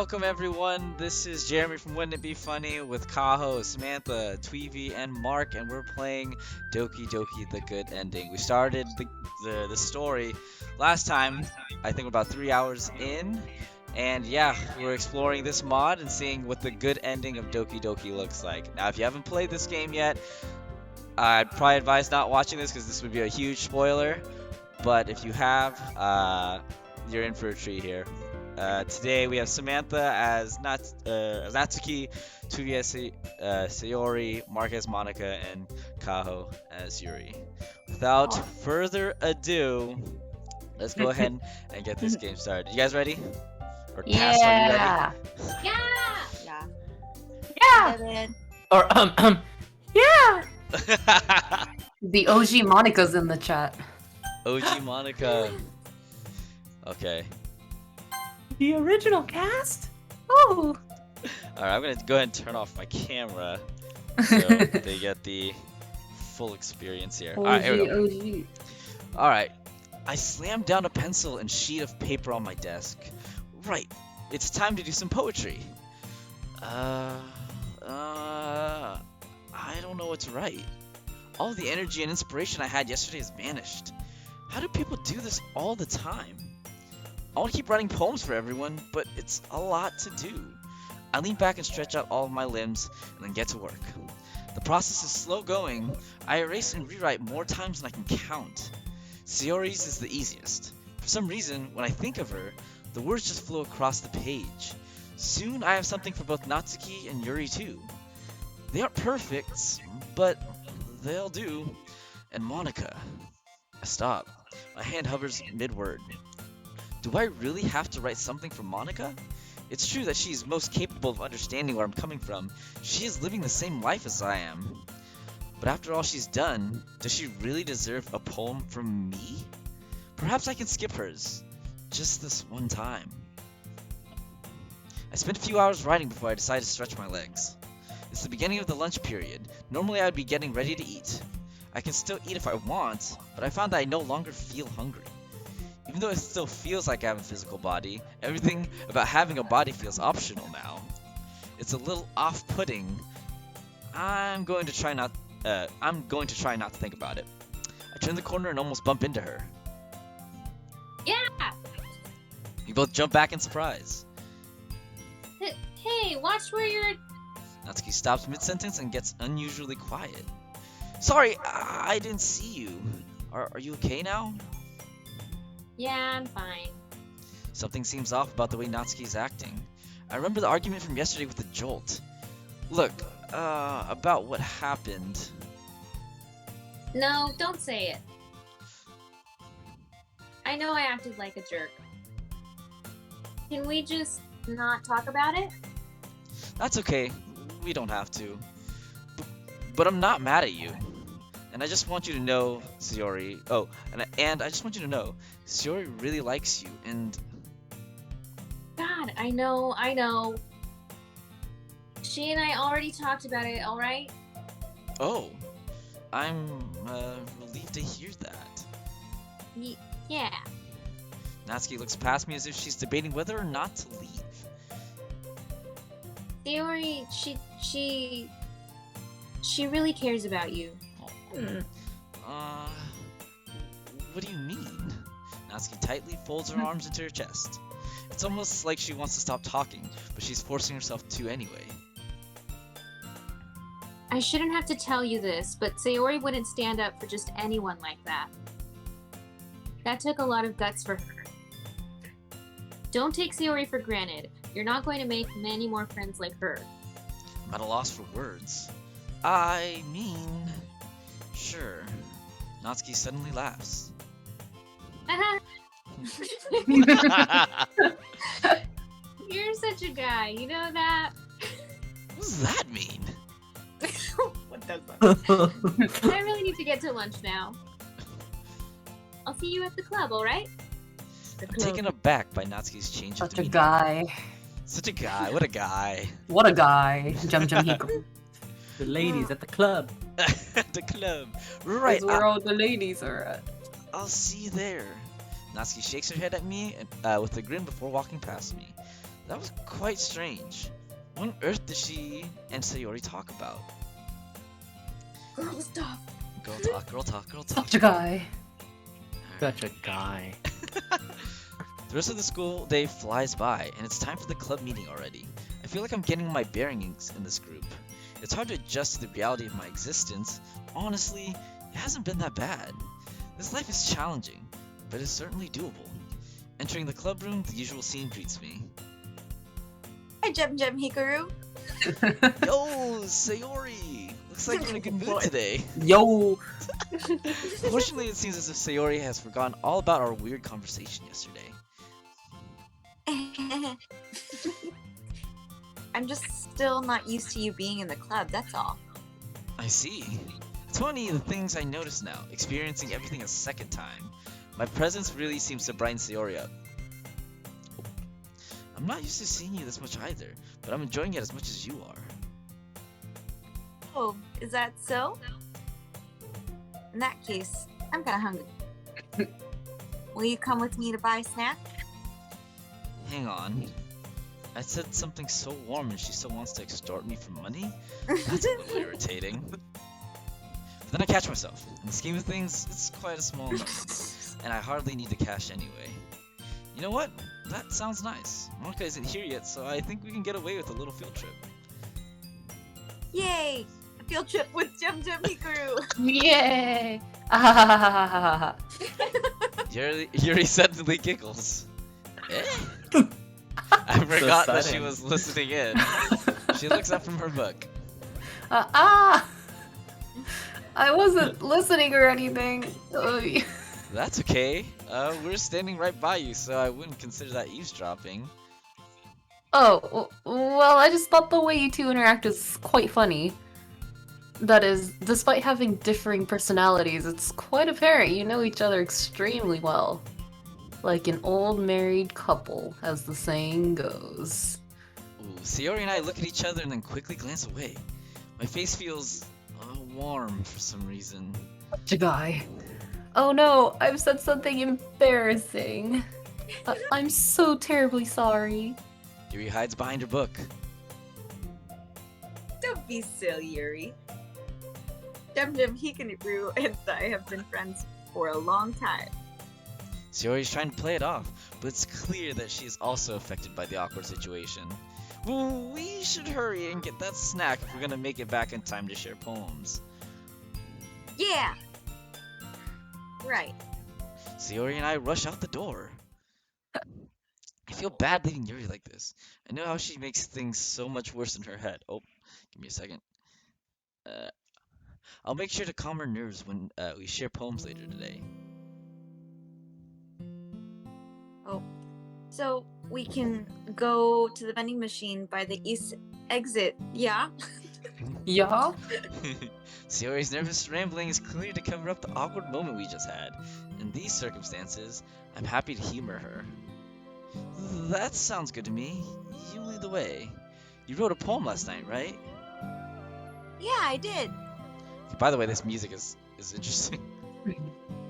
welcome everyone. This is Jeremy from Wouldn't It Be Funny with Kaho, Samantha, Tweevy, and Mark, and we're playing Doki Doki The Good Ending. We started the story last time, I think we're about 3 hours in, and yeah, we're exploring this mod and seeing what the good ending of Doki Doki looks like. Now, if you haven't played this game yet, I'd probably advise not watching this because this would be a huge spoiler, but if you have, you're in for a treat here. Today we have Samantha as Natsuki, TUES Sayori, Mark as Monica, and Kaho as Yuri. Without further ado, let's go ahead and get this game started. You guys ready? Or cast, are you ready? Yeah. Yeah. Or yeah. The OG Monica's in the chat. OG Monica. Okay. The original cast? Oh. Alright, I'm gonna go ahead and turn off my camera so they get the full experience here. Alright, here we go. OG. Alright. I slammed down a pencil and sheet of paper on my desk. Right. It's time to do some poetry. I don't know what's right. All the energy and inspiration I had yesterday has vanished. How do people do this all the time? I want to keep writing poems for everyone, but it's a lot to do. I lean back and stretch out all of my limbs and then get to work. The process is slow going. I erase and rewrite more times than I can count. Sayori's is the easiest. For some reason, when I think of her, the words just flow across the page. Soon I have something for both Natsuki and Yuri too. They aren't perfect, but they'll do. And Monica. I stop. My hand hovers mid-word. Do I really have to write something for Monica? It's true that she's most capable of understanding where I'm coming from. She is living the same life as I am. But after all she's done, does she really deserve a poem from me? Perhaps I can skip hers. Just this one time. I spent a few hours writing before I decided to stretch my legs. It's the beginning of the lunch period. Normally I'd be getting ready to eat. I can still eat if I want, but I found that I no longer feel hungry. Even though it still feels like I have a physical body, everything about having a body feels optional now. It's a little off-putting. I'm going to try not to think about it. I turn the corner and almost bump into her. Yeah. We both jump back in surprise. Hey, watch where you're. Natsuki stops mid-sentence and gets unusually quiet. Sorry, I didn't see you. Are you okay now? Yeah, I'm fine. Something seems off about the way Natsuki's acting. I remember the argument from yesterday with the jolt. Look, about what happened. No, don't say it. I know I acted like a jerk. Can we just not talk about it? That's okay. We don't have to. But I'm not mad at you. And I just want you to know, Sayori. Oh, and I just want you to know, Sayori really likes you, and... God, I know. She and I already talked about it, alright? Oh, I'm relieved to hear that. Yeah. Natsuki looks past me as if she's debating whether or not to leave. Sayori, she really cares about you. What do you mean? Natsuki tightly folds her arms into her chest. It's almost like she wants to stop talking, but she's forcing herself to anyway. I shouldn't have to tell you this, but Sayori wouldn't stand up for just anyone like that. That took a lot of guts for her. Don't take Sayori for granted. You're not going to make many more friends like her. I'm at a loss for words. I mean... Sure. Natsuki suddenly laughs. You're such a guy, you know that? What does that mean? What does that mean? I really need to get to lunch now. I'll see you at the club, alright? I'm taken aback by Natsuki's change of Such a demeanor. guy. Such a guy. What a guy. What a guy. Jum Jum Hiko. The ladies at the club. The club. Right. That's where all the ladies are at. I'll see you there. Natsuki shakes her head at me with a grin before walking past me. That was quite strange. What on earth did she and Sayori talk about? Girl stuff. Girl talk, girl talk, girl talk. Such a guy. Such a guy. The rest of the school day flies by, and it's time for the club meeting already. I feel like I'm getting my bearings in this group. It's hard to adjust to the reality of my existence. Honestly, it hasn't been that bad. This life is challenging, but it's certainly doable. Entering the club room, the usual scene greets me. Hi, Jem Hikaru. Yo, Sayori! Looks like you're in a good mood today. Yo. Fortunately, it seems as if Sayori has forgotten all about our weird conversation yesterday. I'm just still not used to you being in the club, that's all. I see. It's funny the things I notice now, experiencing everything a second time. My presence really seems to brighten Sayori up. I'm not used to seeing you this much either, but I'm enjoying it as much as you are. Oh, is that so? In that case, I'm kinda hungry. Will you come with me to buy a snack? Hang on. I said something so warm and she still wants to extort me for money? That's a little irritating. But then I catch myself. In the scheme of things, it's quite a small number, and I hardly need the cash anyway. You know what? That sounds nice. Monica isn't here yet, so I think we can get away with a little field trip. Yay! A field trip with Jem Hikaru! Yay. Ah. Yuri suddenly giggles. Eh? I forgot that she sudden. was listening in. She looks up from her book. I wasn't listening or anything. That's okay. We're standing right by you, so I wouldn't consider that eavesdropping. Oh, well, I just thought the way you two interact is quite funny. That is, despite having differing personalities, it's quite apparent you know each other extremely well. Like an old married couple, as the saying goes. Ooh, Sayori and I look at each other and then quickly glance away. My face feels warm for some reason. Such a guy. Oh no, I've said something embarrassing. I'm so terribly sorry. Yuri hides behind her book. Don't be silly, Yuri. Jem Hikaru and I have been friends for a long time. Sayori's trying to play it off, but it's clear that she is also affected by the awkward situation. We should hurry and get that snack if we're gonna make it back in time to share poems. Yeah! Right. Sayori and I rush out the door. I feel bad leaving Yuri like this. I know how she makes things so much worse in her head. Oh, give me a second. I'll make sure to calm her nerves when we share poems later today. Oh, so we can go to the vending machine by the east exit, yeah? Yeah? Sayori's nervous rambling is clear to cover up the awkward moment we just had. In these circumstances, I'm happy to humor her. That sounds good to me. You lead the way. You wrote a poem last night, right? Yeah, I did. By the way, this music is interesting.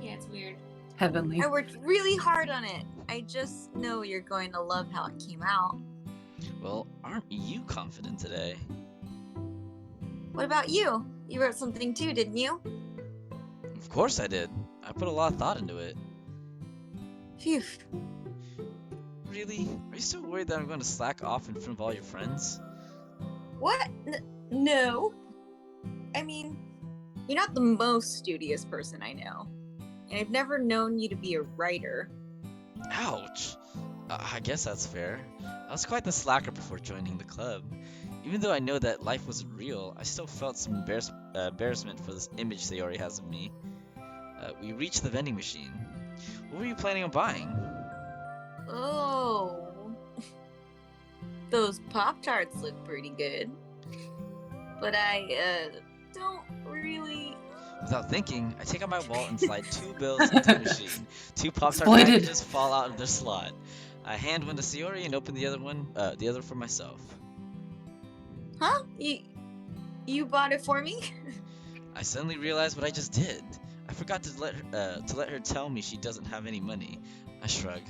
Yeah, it's weird. Heavenly. I worked really hard on it. I just know you're going to love how it came out. Well, aren't you confident today? What about you? You wrote something too, didn't you? Of course I did. I put a lot of thought into it. Phew. Really? Are you still worried that I'm going to slack off in front of all your friends? What? No. I mean, you're not the most studious person I know. And I've never known you to be a writer. Ouch. I guess that's fair. I was quite the slacker before joining the club. Even though I know that life wasn't real, I still felt some embarrassment for this image Sayori has of me. We reached the vending machine. What were you planning on buying? Oh. Those Pop-Tarts look pretty good. But I, don't really... Without thinking, I take out my wallet and slide 2 bills into the machine. 2 Pop-Tart Exploited. packages fall out of their slot. I hand one to Sayori and open the other for myself. Huh? You bought it for me? I suddenly realized what I just did. I forgot to let her tell me she doesn't have any money. I shrug.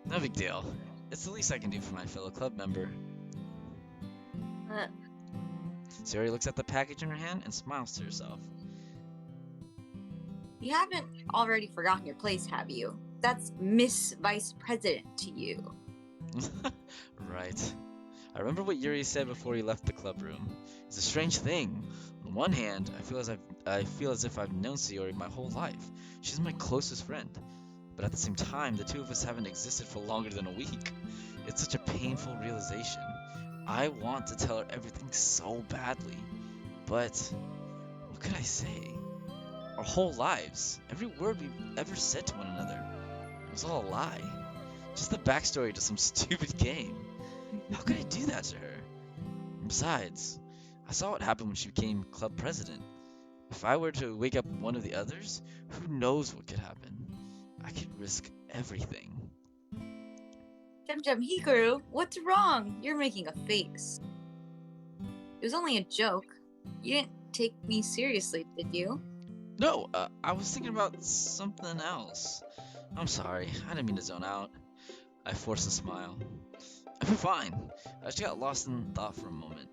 No big deal. It's the least I can do for my fellow club member. Uh, Sayori looks at the package in her hand and smiles to herself. You haven't already forgotten your place, have you? That's Miss Vice President to you. Right. I remember what Yuri said before he left the club room. It's a strange thing. On one hand, I feel as if I've known Sayori my whole life. She's my closest friend. But at the same time, the two of us haven't existed for longer than a week. It's such a painful realization. I want to tell her everything so badly. But what could I say? Our whole lives, every word we've ever said to one another, it was all a lie. Just the backstory to some stupid game. How could I do that to her? And besides, I saw what happened when she became club president. If I were to wake up one of the others, who knows what could happen? I could risk everything. Jum Hikaru, what's wrong? You're making a face. It was only a joke. You didn't take me seriously, did you? No, I was thinking about something else. I'm sorry, I didn't mean to zone out. I forced a smile. I'm fine. I just got lost in thought for a moment.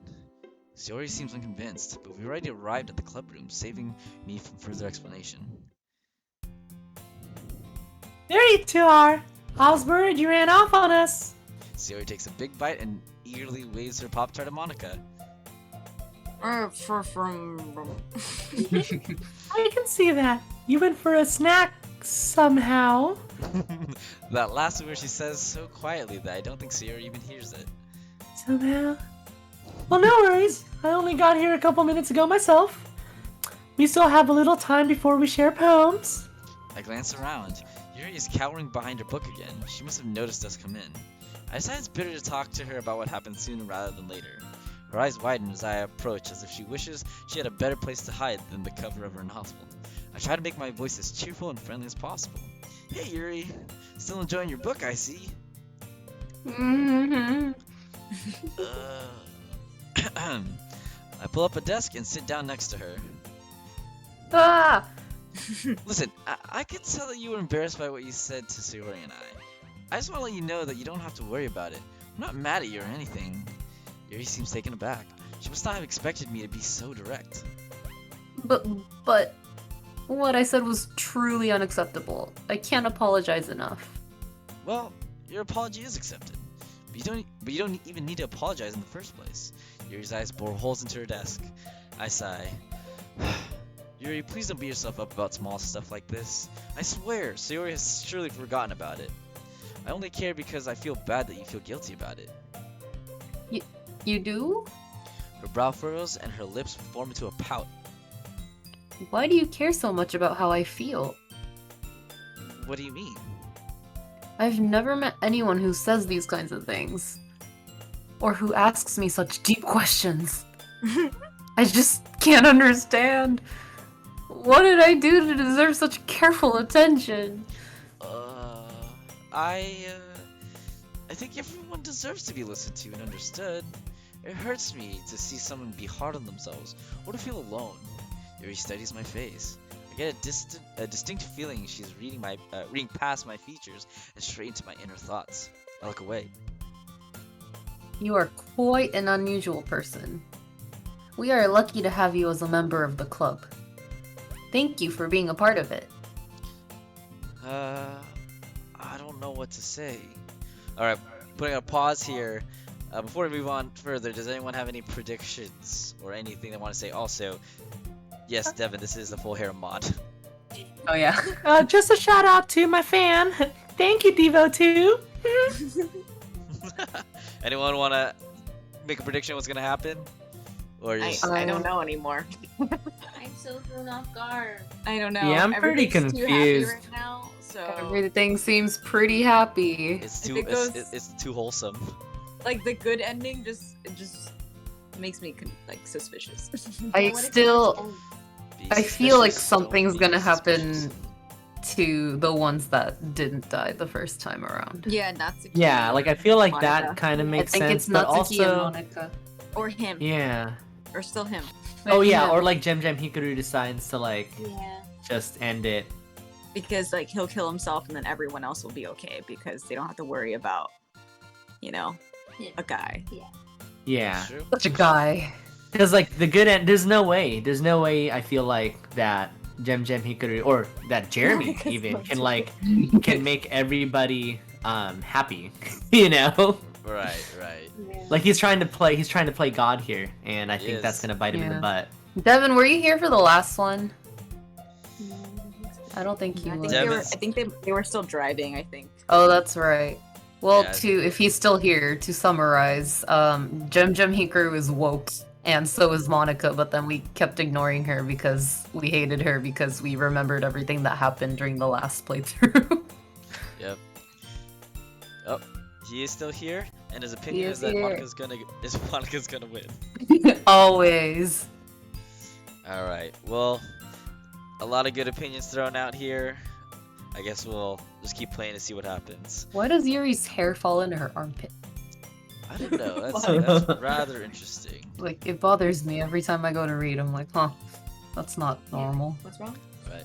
Sayori seems unconvinced, but we already arrived at the club room, saving me from further explanation. There you two are! Osbert, you ran off on us! Sayori takes a big bite and eagerly waves her Pop-Tart at Monica. I can see that. You went for a snack somehow. That last word she says so quietly that I don't think Sayori even hears it. Somehow? Well, no worries. I only got here a couple minutes ago myself. We still have a little time before we share poems. I glance around. Yuri is cowering behind her book again. She must have noticed us come in. I decide it's better to talk to her about what happened sooner rather than later. Her eyes widen as I approach, as if she wishes she had a better place to hide than the cover of her novel. I try to make my voice as cheerful and friendly as possible. Hey Yuri, still enjoying your book, I see. Mm-hmm. I pull up a desk and sit down next to her. Ah! Listen, I could tell that you were embarrassed by what you said to Sayori and I just want to let you know that you don't have to worry about it. I'm not mad at you or anything. Yuri seems taken aback. She must not have expected me to be so direct. But what I said was truly unacceptable. I can't apologize enough. Well, your apology is accepted. But you don't even need to apologize in the first place. Yuri's eyes bore holes into her desk. I sigh. Yuri, please don't beat yourself up about small stuff like this. I swear, Sayori has surely forgotten about it. I only care because I feel bad that you feel guilty about it. You do? Her brow furrows and her lips form into a pout. Why do you care so much about how I feel? What do you mean? I've never met anyone who says these kinds of things. Or who asks me such deep questions. I just can't understand. What did I do to deserve such careful attention? I think everyone deserves to be listened to and understood. It hurts me to see someone be hard on themselves or to feel alone. Yuri studies my face. I get a distinct feeling she's reading past my features and straight into my inner thoughts. I look away. You are quite an unusual person. We are lucky to have you as a member of the club. Thank you for being a part of it. I don't know what to say. Alright, putting a pause here. Before we move on further, does anyone have any predictions or anything they want to say? Also, yes, Devin, this is the full hair mod. Oh yeah. Just a shout out to my fan. Thank you, Devo2. Anyone want to make a prediction what's going to happen? Or just... I don't know anymore. I'm so thrown off guard. I don't know. Yeah, I'm pretty Everybody's too happy confused. right now, so Everything seems pretty happy. It's If too it goes- it's too wholesome. like the good ending just makes me like suspicious. I What if still, Be I feel like suspicious, don't something's be gonna happen suspicious. to the ones that didn't die the first time around. Yeah, Natsuki. Yeah, like I feel like Monica. that kind of I makes think sense, it's but Natsuki and also Monica. Or him. yeah. Or still him. Oh yeah, Yeah. or like Gem Hikaru decides to like Yeah. just end it. Because like he'll kill himself and then everyone else will be okay because they don't have to worry about Yeah. a guy. Yeah. True. Such a guy. Because like the good end, there's no way I feel like that Jem Hikaru or that Jeremy Because even of can make everybody happy, you know? Right. Like he's trying to play God here, and I think that's Yes. gonna bite him in the Yeah. butt. Devin, were you here for the last one? I don't think you I were. think they were. Devin's- I think they were still driving. I think. Oh, that's right. Well, Yeah. if he's still here, to summarize, Jem Hikaru is woke, and so is Monica, but then we kept ignoring her because we hated her because we remembered everything that happened during the last playthrough. Yep. Oh, he is still here, and his opinion is is that here. Monica's gonna win. Always. All right. Well, a lot of good opinions thrown out here. I guess we'll just keep playing to see what happens. Why does Yuri's hair fall into her armpit? I don't know. That's rather interesting. Like, it bothers me every time I go to read. I'm like, huh, that's not normal. What's wrong? Right.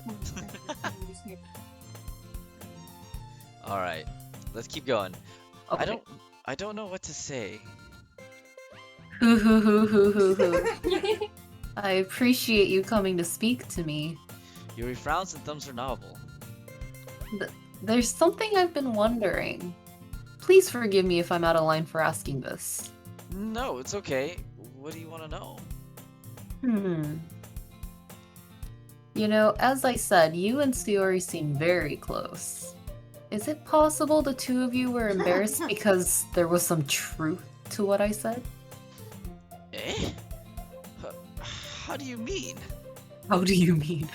All right. Let's keep going. Okay. I don't know what to say. Hoo hoo hoo hoo hoo hoo. I appreciate you coming to speak to me. Yuri frowns and thumbs her novel. There's something I've been wondering. Please forgive me if I'm out of line for asking this. No, it's okay. What do you want to know? You know, as I said, you and Sayori seem very close. Is it possible the two of you were embarrassed because there was some truth to what I said? Eh? How do you mean? How do you mean?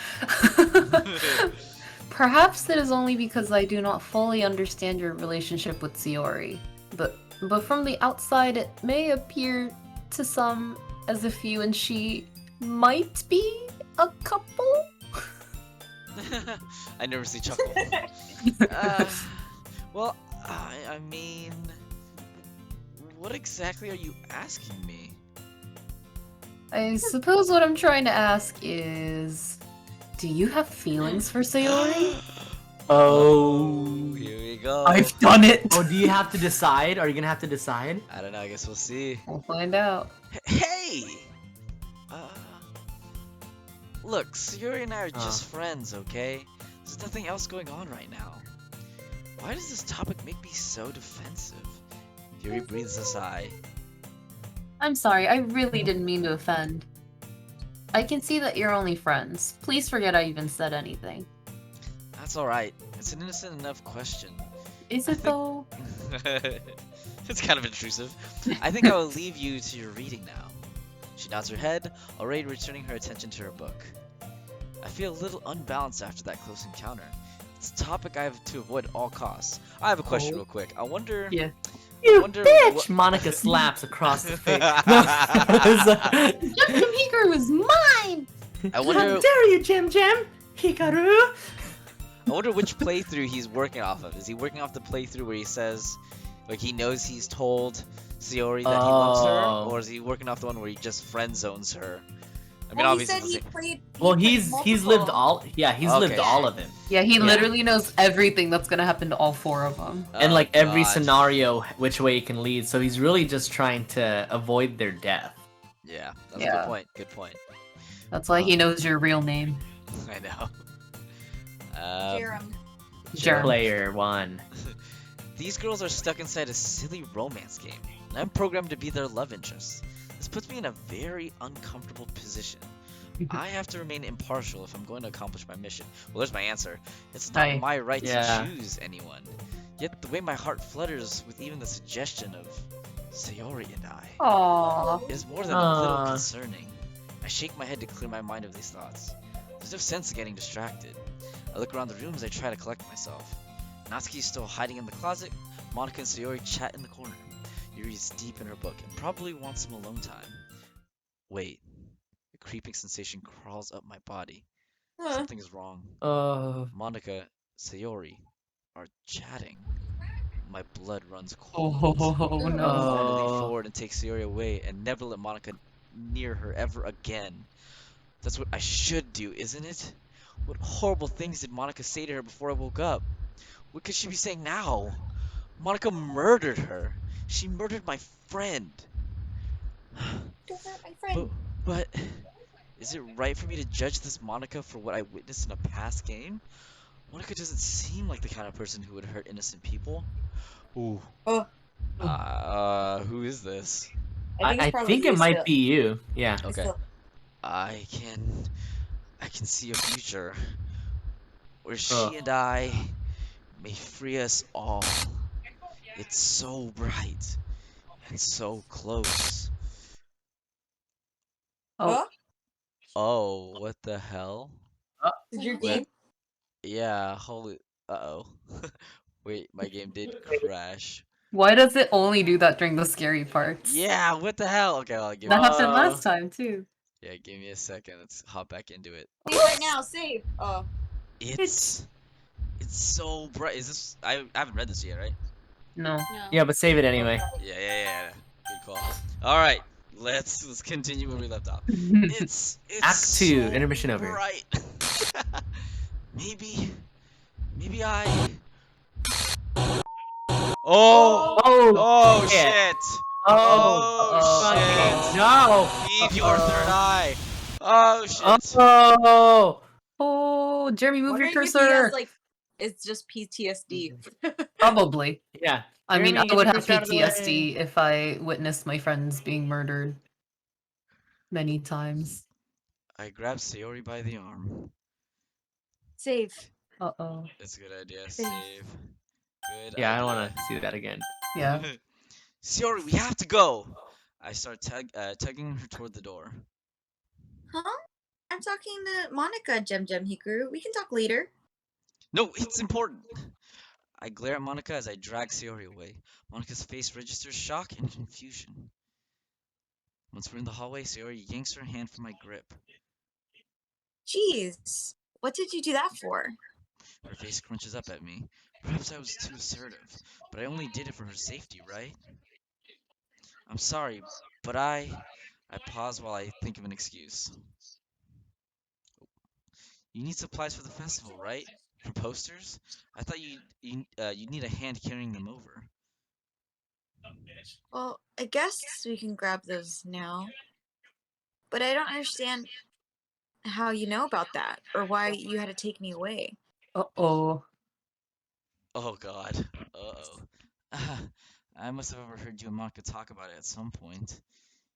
Perhaps it is only because I do not fully understand your relationship with Sayori. But from the outside, it may appear to some as if you and she might be a couple? I nervously chuckle. Well, I mean, what exactly are you asking me? I suppose what I'm trying to ask is, do you have feelings for Sayori? Oh, Here we go. I've done it! do you have to decide? Are you gonna have to decide? I don't know. I guess we'll see. We'll find out. Hey! Look, Sayuri and I are just friends, okay? There's nothing else going on right now. Why does this topic make me so defensive? Yuri breathes a sigh. I'm sorry, I really didn't mean to offend. I can see that you're only friends. Please forget I even said anything. That's alright. It's an innocent enough question. Is it though? It's kind of intrusive. I think I will leave you to your reading now. She nods her head, already returning her attention to her book. I feel a little unbalanced after that close encounter. It's a topic I have to avoid at all costs. I have a question real quick. I wonder... Yeah. You wonder bitch! what- Monica slaps across the face. Jem Hikaru is mine! I wonder... dare you, Jem Hikaru? I wonder which playthrough he's working off of. Is he working off the playthrough where he says, like, he knows he's told Sayori that he loves her, or is he working off the one where he just friend zones her? I mean, Well, he obviously, said it's he the same- played. Well, he's lived all. Yeah, he's lived Okay. all of it. Yeah, he literally knows everything that's gonna happen to all four of them. And Oh, like every gosh. scenario, which way it can lead. So he's really just trying to avoid their death. Yeah, that's a Yeah. good point. Good point. That's why he knows your real name. I know. Jerem. Jerem. Player one. These girls are stuck inside a silly romance game, and I'm programmed to be their love interest. This puts me in a very uncomfortable position. I have to remain impartial if I'm going to accomplish my mission. Well, there's my answer. It's not Aye. my right Yeah. to choose anyone. Yet the way my heart flutters with even the suggestion of Sayori and I Aww. is more than a little Aw. concerning. I shake my head to clear my mind of these thoughts. There's no sense getting distracted. I look around the room as I try to collect myself. Natsuki is still hiding in the closet. Monica and Sayori chat in the corner. Yuri is deep in her book and probably wants some alone time. Wait. A creeping sensation crawls up my body. Something is wrong. Monica, Sayori are chatting. My blood runs cold. Oh I want to lean Oh. forward and take Sayori away and never let Monica near her ever again. That's what I should do, isn't it? What horrible things did Monica say to her before I woke up? What could she be saying now? Monica murdered her. She murdered my friend. Don't hurt my But, friend. but is it right for me to judge this Monica for what I witnessed in a past game? Monica doesn't seem like the kind of person who would hurt innocent people. Ooh. Oh, Who is this? I think it's I probably think you it might still. be you. Yeah. It's Okay. still- I can see a future where Ugh. she and I may free us all. It's so bright and so close. Oh, Huh? Oh, what the hell? Is your What? game? Yeah, holy. Uh-oh. Wait, my game did crash. why does it only do that during the scary parts? Yeah, what the hell? Okay, I'll give That me a happened second. last time too. Yeah, give me a second. Let's hop back into it. Save right now, save. Oh. It's so bright. Is this? I haven't read this yet, right? No. No. Yeah, but save it anyway. Yeah. Good call. All right, let's continue where we left off. It's Act 2, so intermission over. bright. maybe I. Oh. Oh, Shit. Oh, shit. no. Feed your third eye. Oh shit. Oh. Oh, Jeremy, move your Wondering if he cursor. has, like, it's just PTSD. Probably. Yeah. I mean, Jeremy, I would get have your cursor out of the way. PTSD if I witnessed my friends being murdered many times. I grabbed Sayori by the arm. Save. Uh-oh. It's a good idea. Save. Save. Good Yeah, I don't idea. want to see that again. Yeah. Sayori, we have to go. I start tugging her toward the door. Huh? I'm talking to Monica, Jem Hikaru. We can talk later. No, it's important. I glare at Monica as I drag Sayori away. Monica's face registers shock and confusion. Once we're in the hallway, Sayori yanks her hand from my grip. Jeez. What did you do that for? Her face crunches up at me. Perhaps I was too assertive, but I only did it for her safety, right? I'm sorry, but I pause while I think of an excuse. You need supplies for the festival, right? For posters? I thought you'd need a hand carrying them over. Well, I guess we can grab those now. But I don't understand how you know about that, or why you had to take me away. Uh-oh. Oh god. Uh-oh. I must have overheard you and Monica talk about it at some point.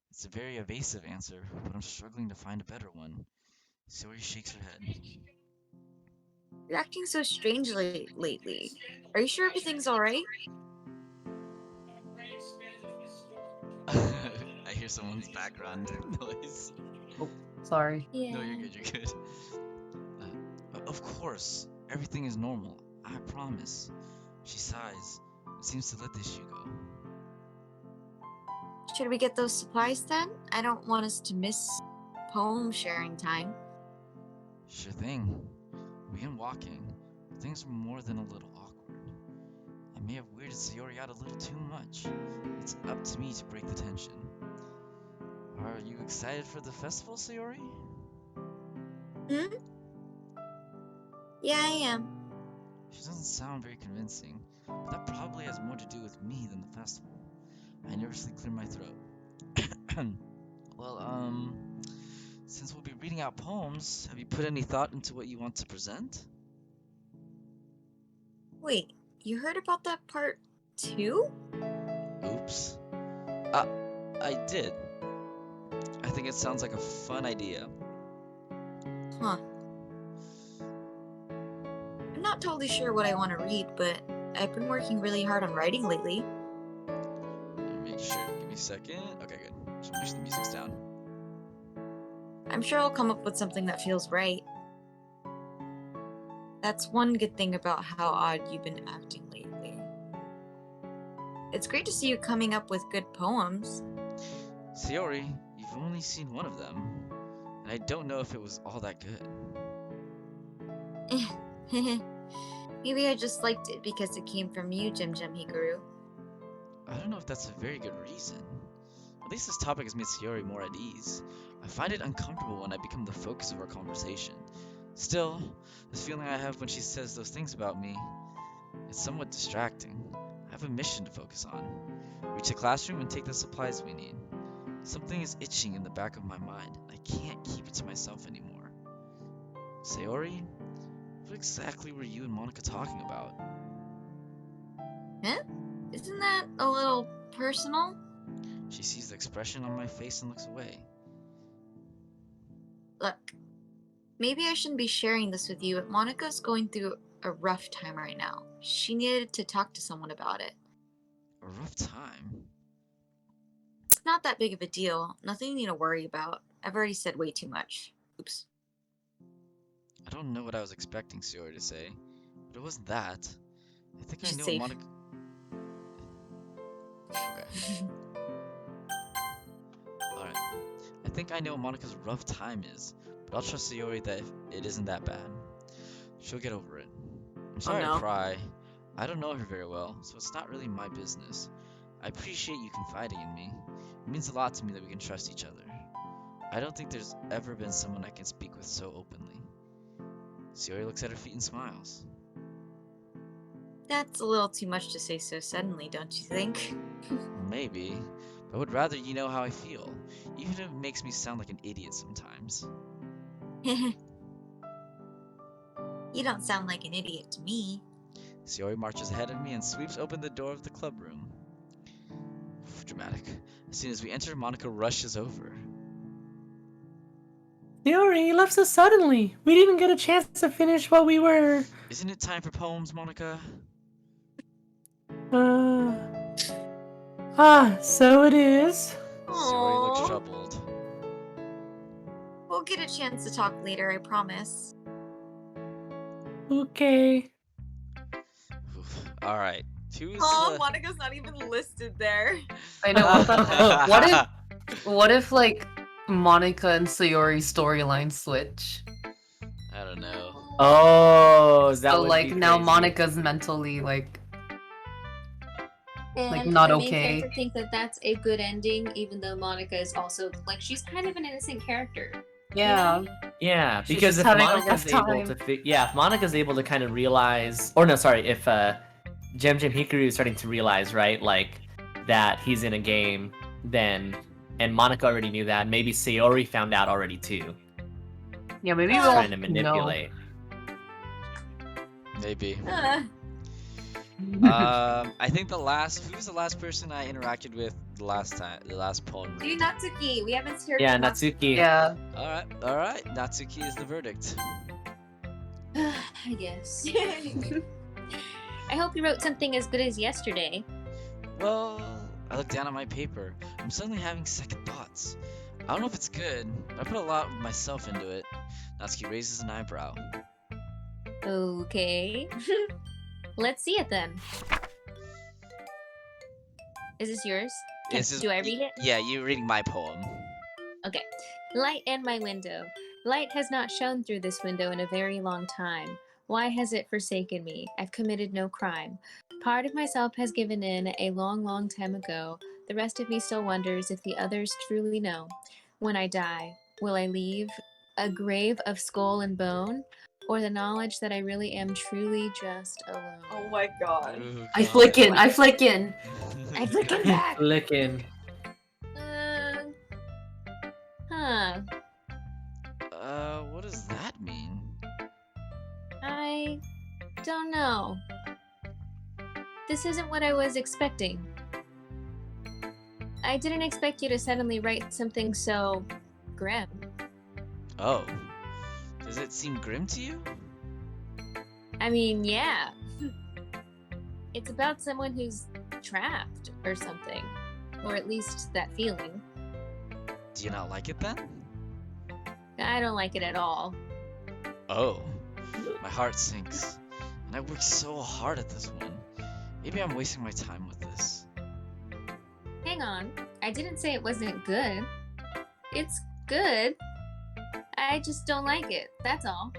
It's a very evasive answer, but I'm struggling to find a better one. Sayori shakes her head. You're acting so strangely lately. Are you sure everything's alright? I hear someone's background noise. Sorry. Yeah. No, you're good, you're good. Of course, everything is normal. I promise. She sighs and seems to let the issue go. Should we get those supplies then? I don't want us to miss poem sharing time. Sure thing. We begin walking, but things are more than a little awkward. I may have weirded Sayori out a little too much. It's up to me to break the tension. Are you excited for the festival, Sayori? Hmm? Yeah, I am. She doesn't sound very convincing, but that probably has more to do with me than the festival. I nervously clear my throat. Well, since we'll be reading out poems, have you put any thought into what you want to present? Wait, you heard about that part too? Oops. I did. I think it sounds like a fun idea. Huh. I'm not totally sure what I want to read, but I've been working really hard on writing lately. Make sure. Give me a second. Okay, good. Just make sure the music's down. I'm sure I'll come up with something that feels right. That's one good thing about how odd you've been acting lately. It's great to see you coming up with good poems. Sayori, you've only seen one of them, and I don't know if it was all that good. Maybe I just liked it because it came from you, Jem Hikaru. I don't know if that's a very good reason. At least this topic has made Sayori more at ease. I find it uncomfortable when I become the focus of our conversation. Still, this feeling I have when she says those things about me, it's somewhat distracting. I have a mission to focus on. Reach the classroom and take the supplies we need. Something is itching in the back of my mind. I can't keep it to myself anymore. Sayori, what exactly were you and Monica talking about? Huh? Isn't that a little personal? She sees the expression on my face and looks away. Look, maybe I shouldn't be sharing this with you, but Monica's going through a rough time right now. She needed to talk to someone about it. A rough time? It's not that big of a deal. Nothing you need to worry about. I've already said way too much. Oops. I don't know what I was expecting Sayori to say, but it wasn't that. I think I She's know safe. what Monica... Okay. Alright. I think I know what Monica's rough time is, but I'll trust Sayori that it isn't that bad. She'll get over it. I'm sorry no. to pry. I don't know her very well, so it's not really my business. I appreciate you confiding in me. It means a lot to me that we can trust each other. I don't think there's ever been someone I can speak with so openly. Sayori looks at her feet and smiles. That's a little too much to say so suddenly, don't you think? Maybe, but I would rather you know how I feel, even if it makes me sound like an idiot sometimes. You don't sound like an idiot to me. Sayori marches ahead of me and sweeps open the door of the club room. Dramatic. As soon as we enter, Monica rushes over. Sayori, you left so suddenly. We didn't even get a chance to finish what we were. Isn't it time for poems, Monica? So it is. Sayori looks Aww. troubled. We'll get a chance to talk later, I promise. Okay. Alright. TUES. Oh, Monica's not even listed there. I know. What if like Monica and Sayori's storyline switch? I don't know. Oh, that So would like be now crazy. Monica's mentally like And not the main okay. character think that that's a good ending, even though Monica is also like she's kind of an innocent character. yeah. Yeah, She's because just if having a Monica's rough able time. to, if Monica's able to kind of realize, or no, sorry, if Gem Hikaru is starting to realize, right, like that he's in a game, then, and Monica already knew that, maybe Sayori found out already too, Yeah, maybe She's we'll trying to know. manipulate. Maybe. Uh, I think who was the last person I interacted with the last poem do read? Natsuki. We haven't heard Yeah, from Natsuki. Yeah. Alright. Natsuki is the verdict. I guess. I hope you wrote something as good as yesterday. Well, I look down at my paper. I'm suddenly having second thoughts. I don't know if it's good, but I put a lot of myself into it. Natsuki raises an eyebrow. Okay. Let's see it then. Is this yours? Do I read it? Yeah, you're reading my poem. Okay. Light in my window. Light has not shone through this window in a very long time. Why has it forsaken me? I've committed no crime. Part of myself has given in a long, long time ago. The rest of me still wonders if the others truly know. When I die, will I leave a grave of skull and bone? Or the knowledge that I really am truly just alone? Oh my god. Ooh, I God. flick in. I flick in. I flick it back! Licking. Huh. What does that mean? I don't know. This isn't what I was expecting. I didn't expect you to suddenly write something so grim. Oh. Does it seem grim to you? I mean, yeah. It's about someone who's trapped or something. Or at least that feeling. Do you not like it then? I don't like it at all. Oh. My heart sinks. And I worked so hard at this one. Maybe I'm wasting my time with this. Hang on. I didn't say it wasn't good. It's good. I just don't like it. That's all.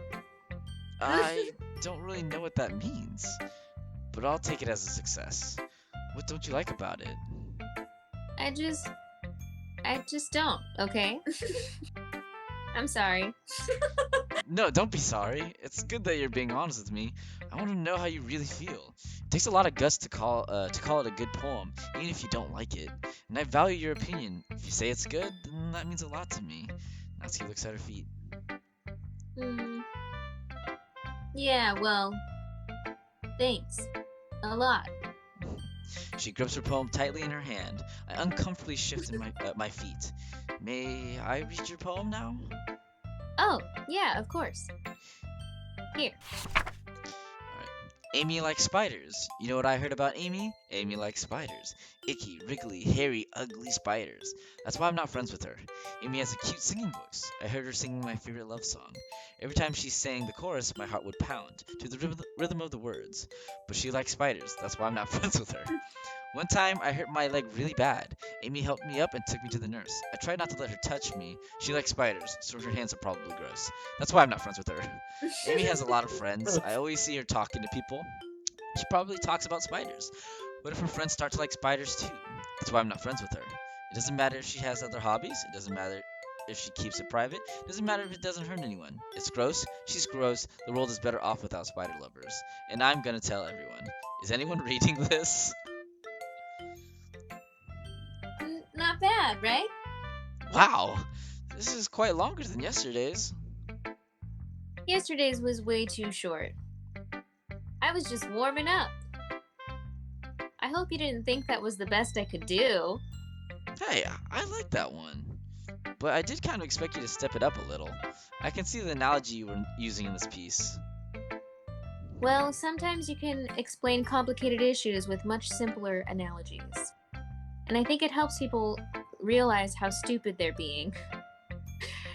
I don't really know what that means. But I'll take it as a success. What don't you like about it? I just don't, okay? I'm sorry. No, don't be sorry. It's good that you're being honest with me. I want to know how you really feel. It takes a lot of guts to call it a good poem, even if you don't like it. And I value your opinion. If you say it's good, then that means a lot to me. Natsuki looks at her feet. Hmm. Yeah, well, thanks. A lot. She grips her poem tightly in her hand. I uncomfortably shift in my feet. May I read your poem now? Oh, yeah, of course. Here. Amy likes spiders. You know what I heard about Amy? Amy likes spiders. Icky, wriggly, hairy, ugly spiders. That's why I'm not friends with her. Amy has a cute singing voice. I heard her singing my favorite love song. Every time she sang the chorus, my heart would pound to the rhythm of the words. But she likes spiders. That's why I'm not friends with her. One time, I hurt my leg really bad. Amy helped me up and took me to the nurse. I tried not to let her touch me. She likes spiders, so her hands are probably gross. That's why I'm not friends with her. Amy has a lot of friends. I always see her talking to people. She probably talks about spiders. What if her friends start to like spiders too? That's why I'm not friends with her. It doesn't matter if she has other hobbies. It doesn't matter if she keeps it private. It doesn't matter if it doesn't hurt anyone. It's gross. She's gross. The world is better off without spider lovers. And I'm gonna tell everyone. Is anyone reading this? Not bad, right? Wow. This is quite longer than yesterday's. Yesterday's was way too short. I was just warming up. I hope you didn't think that was the best I could do. Hey, I like that one. But I did kind of expect you to step it up a little. I can see the analogy you were using in this piece. Well, sometimes you can explain complicated issues with much simpler analogies. And I think it helps people realize how stupid they're being.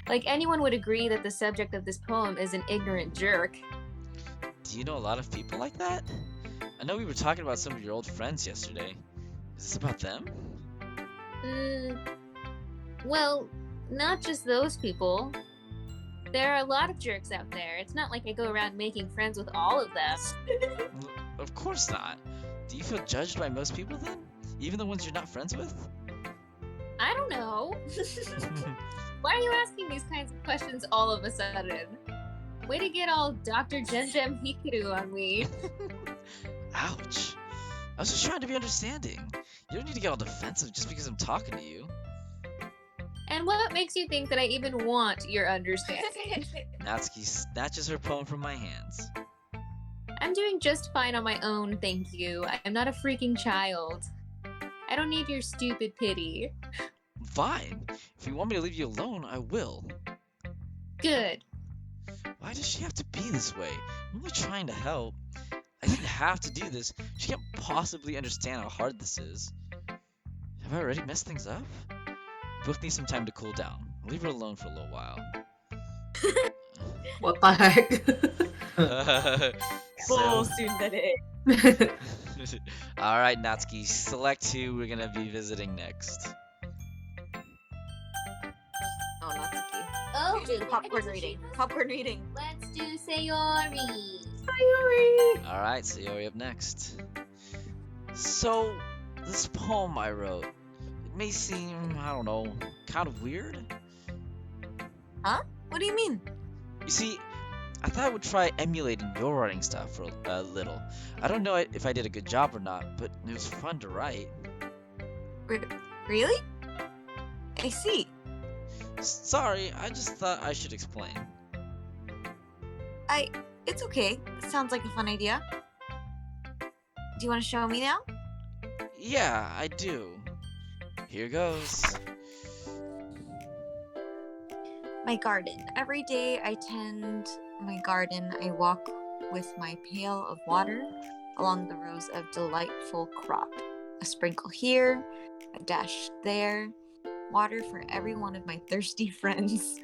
Like, anyone would agree that the subject of this poem is an ignorant jerk. Do you know a lot of people like that? I know we were talking about some of your old friends yesterday. Is this about them? Well, not just those people. There are a lot of jerks out there. It's not like I go around making friends with all of them. Of course not. Do you feel judged by most people then? Even the ones you're not friends with? I don't know. Why are you asking these kinds of questions all of a sudden? Way to get all Dr. Jem Hikaru on me. Ouch. I was just trying to be understanding. You don't need to get all defensive just because I'm talking to you. And what makes you think that I even want your understanding? Natsuki snatches her poem from my hands. I'm doing just fine on my own, thank you. I'm not a freaking child. I don't need your stupid pity. Fine. If you want me to leave you alone, I will. Good. Why does she have to be this way? I'm only trying to help. I didn't have to do this. She can't possibly understand how hard this is. Have I already messed things up? We both need some time to cool down. I'll leave her alone for a little while. What the heck? Alright, Natsuki, select who we're gonna be visiting next. Oh, Natsuki. Oh, Popcorn reading. Popcorn reading. let's do Sayori. Alright, Sayori up next. So, this poem I wrote, it may seem, I don't know, kind of weird. What do you mean? You see, I thought I would try emulating your writing style for a little. I don't know if I did a good job or not, but it was fun to write. Really? I see. Sorry, I just thought I should explain. It's okay. It sounds like a fun idea. Do you want to show me now? Yeah, I do. Here goes. My garden. Every day I tend my garden. I walk with my pail of water along the rows of delightful crop. A sprinkle here, a dash there. Water for every one of my thirsty friends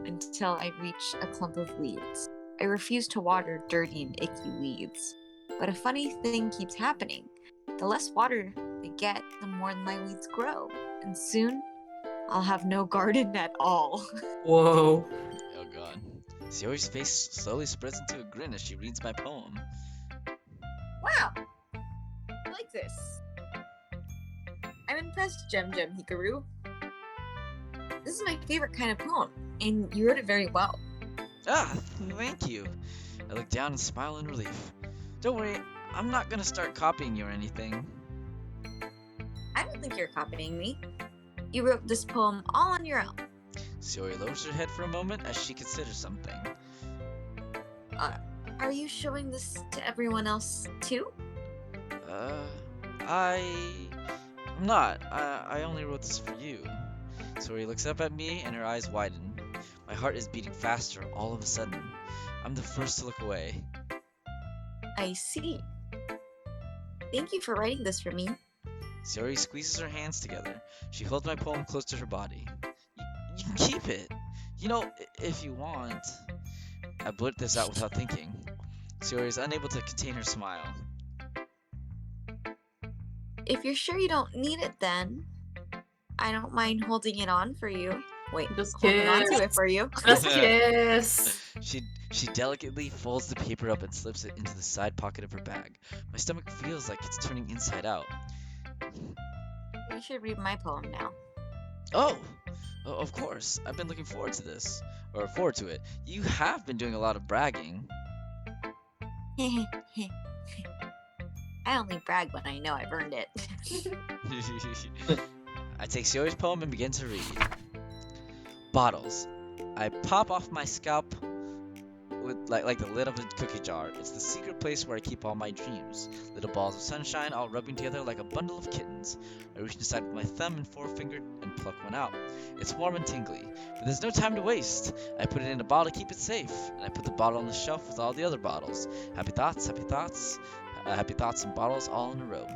until I reach a clump of weeds. I refuse to water dirty and icky weeds. But a funny thing keeps happening. The less water I get, the more my weeds grow. And soon, I'll have no garden at all. Whoa. Oh god. Sayori's face slowly spreads into a grin as she reads my poem. Wow! I like this. I'm impressed, Jem Hikaru. This is my favorite kind of poem, and you wrote it very well. Ah, thank you. I look down and smile in relief. Don't worry, I'm not gonna start copying you or anything. I don't think you're copying me. You wrote this poem all on your own. Sayori lowers her head for a moment as she considers something. Are you showing this to everyone else too? I'm not. I only wrote this for you. Sayori looks up at me and her eyes widen. My heart is beating faster all of a sudden. I'm the first to look away. I see. Thank you for writing this for me. Sayori squeezes her hands together. She holds my poem close to her body. You can keep it. You know, if you want. I blurt this out without thinking. Sayori is unable to contain her smile. If you're sure you don't need it, then I don't mind holding it on for you. Wait, Just holding on to kiss. it for you. Just kiss. She delicately folds the paper up and slips it into the side pocket of her bag. My stomach feels like it's turning inside out. You should read my poem now. Oh, of course. I've been looking forward to this. Or forward to it. You have been doing a lot of bragging. I only brag when I know I've earned it. I take Sayori's poem and begin to read. Bottles. I pop off my scalp with like the lid of a cookie jar. It's the secret place where I keep all my dreams. Little balls of sunshine all rubbing together like a bundle of kittens. I reach inside with my thumb and forefinger and pluck one out. It's warm and tingly, but there's no time to waste. I put it in a bottle to keep it safe, and I put the bottle on the shelf with all the other bottles. Happy thoughts and bottles all in a row.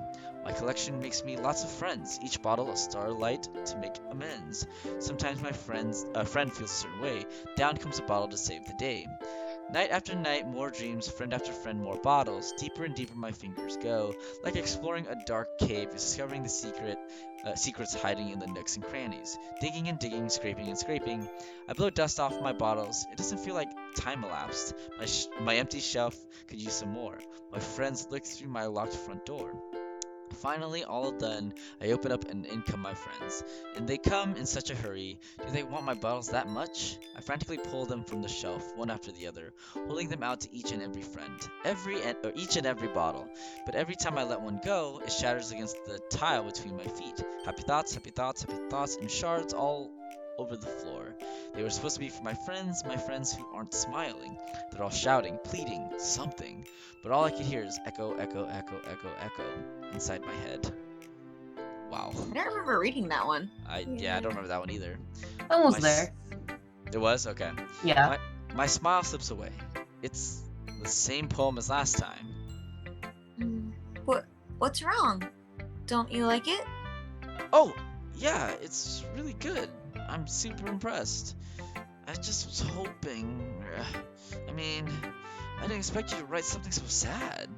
My collection makes me lots of friends, each bottle a starlight to make amends. Sometimes my friend feels a certain way, down comes a bottle to save the day. Night after night, more dreams, friend after friend, more bottles. Deeper and deeper my fingers go, like exploring a dark cave, discovering the secrets hiding in the nooks and crannies. Digging and digging, scraping and scraping. I blow dust off my bottles. It doesn't feel like time elapsed. My empty shelf could use some more. My friends look through my locked front door. Finally, all done, I open up and in come my friends. And they come in such a hurry. Do they want my bottles that much? I frantically pull them from the shelf, one after the other, holding them out to each and every friend. Each and every bottle. But every time I let one go, it shatters against the tile between my feet. Happy thoughts, and shards all over the floor. They were supposed to be for my friends who aren't smiling. They're all shouting, pleading, something. But all I could hear is echo, echo, echo, echo, echo inside my head. Wow. I don't remember reading that one. I don't remember that one either. Almost My there. It was? Okay. Yeah. My smile slips away. It's the same poem as last time. What's wrong? Don't you like it? Oh, yeah, it's really good. I'm super impressed. I just was hoping... I mean, I didn't expect you to write something so sad.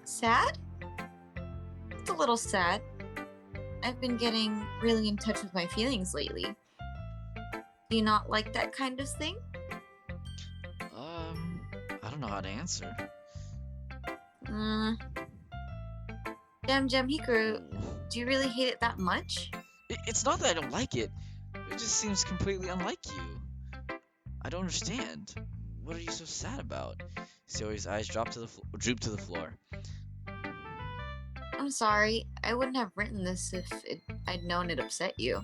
Sad? It's a little sad. I've been getting really in touch with my feelings lately. Do you not like that kind of thing? I don't know how to answer. Jam Hikaru, do you really hate it that much? It's not that I don't like it. It just seems completely unlike you. I don't understand. What are you so sad about? Sayori's eyes droop to the floor. I'm sorry. I wouldn't have written this if I'd known it upset you.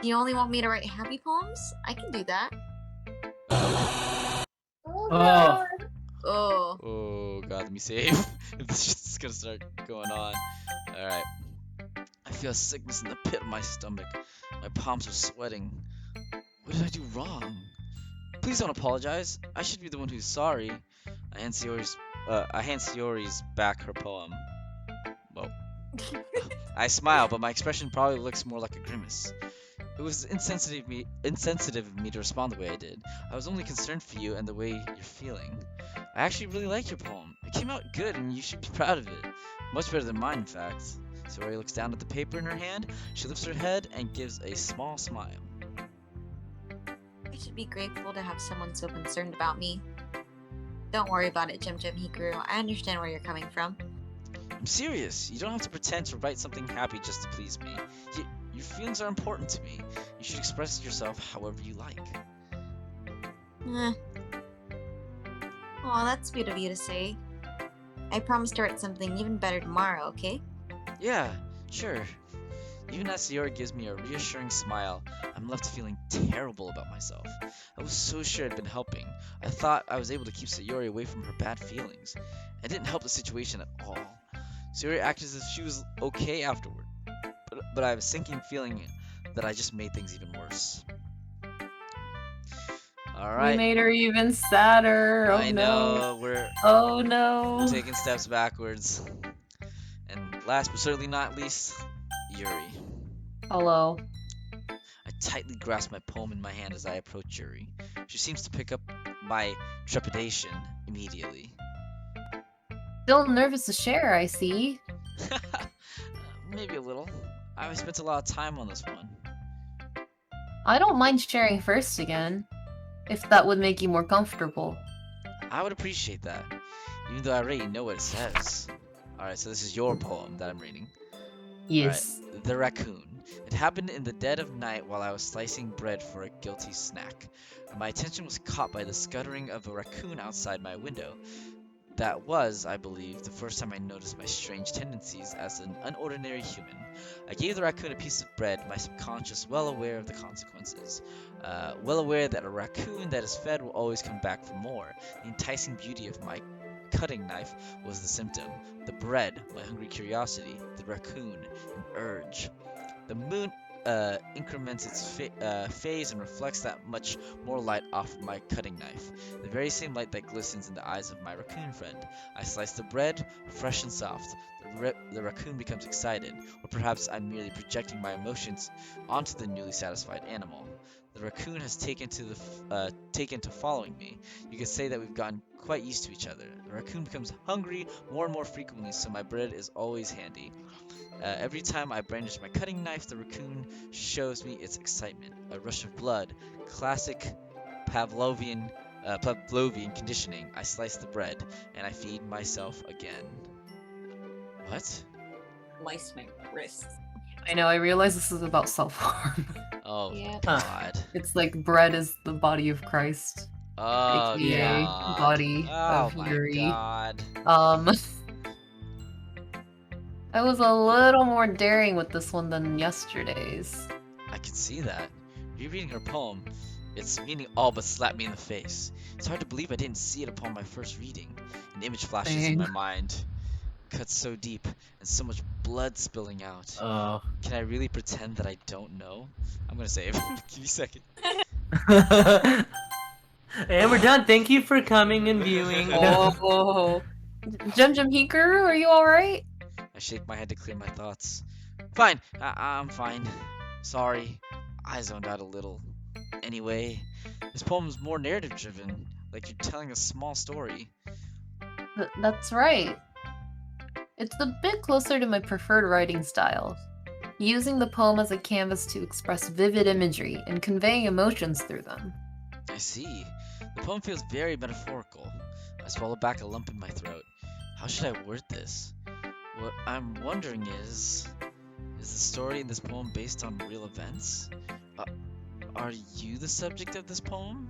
You only want me to write happy poems? I can do that. Oh. Oh. Oh god, let me save. This shit's just gonna start going on. Alright. I feel a sickness in the pit of my stomach. My palms are sweating. What did I do wrong? Please don't apologize. I should be the one who's sorry. I hand Sayori's back her poem. Well, I smile, but my expression probably looks more like a grimace. It was insensitive of me to respond the way I did. I was only concerned for you and the way you're feeling. I actually really like your poem. It came out good and you should be proud of it. Much better than mine, in fact. Sayori looks down at the paper in her hand. She lifts her head and gives a small smile. I should be grateful to have someone so concerned about me. Don't worry about it, Jim Hikaru. I understand where you're coming from. I'm serious. You don't have to pretend to write something happy just to please me. Your feelings are important to me. You should express yourself however you like. Eh. Oh, that's sweet of you to say. I promise to write something even better tomorrow, okay? Yeah, sure. Even as Sayori gives me a reassuring smile, I'm left feeling terrible about myself. I was so sure I'd been helping. I thought I was able to keep Sayori away from her bad feelings. I didn't help the situation at all. Sayori acted as if she was okay afterward, but I have a sinking feeling that I just made things even worse. You Alright, made her even sadder. Oh I no. know, we're Oh no. taking steps backwards. And last but certainly not least, Yuri. Hello. I tightly grasp my poem in my hand as I approach Yuri. She seems to pick up my trepidation immediately. Still nervous to share, I see. Maybe a little. I've spent a lot of time on this one. I don't mind sharing first again, if that would make you more comfortable. I would appreciate that, even though I already know what it says. Alright, so this is your poem that I'm reading. Yes. Alright, The Raccoon. It happened in the dead of night while I was slicing bread for a guilty snack. My attention was caught by the scuttering of a raccoon outside my window. That was, I believe, the first time I noticed my strange tendencies as an unordinary human. I gave the raccoon a piece of bread, my subconscious well aware of the consequences. Well aware that a raccoon that is fed will always come back for more. The enticing beauty of my cutting knife was the symptom. The bread, my hungry curiosity. The raccoon, an urge. The moon increments its phase and reflects that much more light off of my cutting knife, the very same light that glistens in the eyes of my raccoon friend. I slice the bread, fresh and soft. The raccoon becomes excited, or perhaps I'm merely projecting my emotions onto the newly satisfied animal. The raccoon has taken to following me. You could say that we've gotten quite used to each other. The raccoon becomes hungry more and more frequently, so my bread is always handy. Every time I brandish my cutting knife, the raccoon shows me its excitement. A rush of blood. Classic Pavlovian conditioning. I slice the bread, and I feed myself again. What? Slice my wrists. I know, I realize this is about self-harm. Oh, Yeah. God. It's like bread is the body of Christ. Oh, AKA God. body Oh, of my Yuri. God. I was a little more daring with this one than yesterday's. I can see that. Rereading her poem, its meaning all but slapped me in the face. It's hard to believe I didn't see it upon my first reading. An image flashes in my mind. Cuts so deep, and so much blood spilling out. Oh. Can I really pretend that I don't know? I'm gonna save. Give me a second. And we're done. Thank you for coming and viewing. Oh. Jum Hikaru, are you alright? I shake my head to clear my thoughts. Fine, I'm fine. Sorry, I zoned out a little. Anyway, this poem's more narrative driven, like you're telling a small story. That's right. It's a bit closer to my preferred writing style, using the poem as a canvas to express vivid imagery and conveying emotions through them. I see. The poem feels very metaphorical. I swallow back a lump in my throat. How should I word this? What I'm wondering is the story in this poem based on real events? Are you the subject of this poem?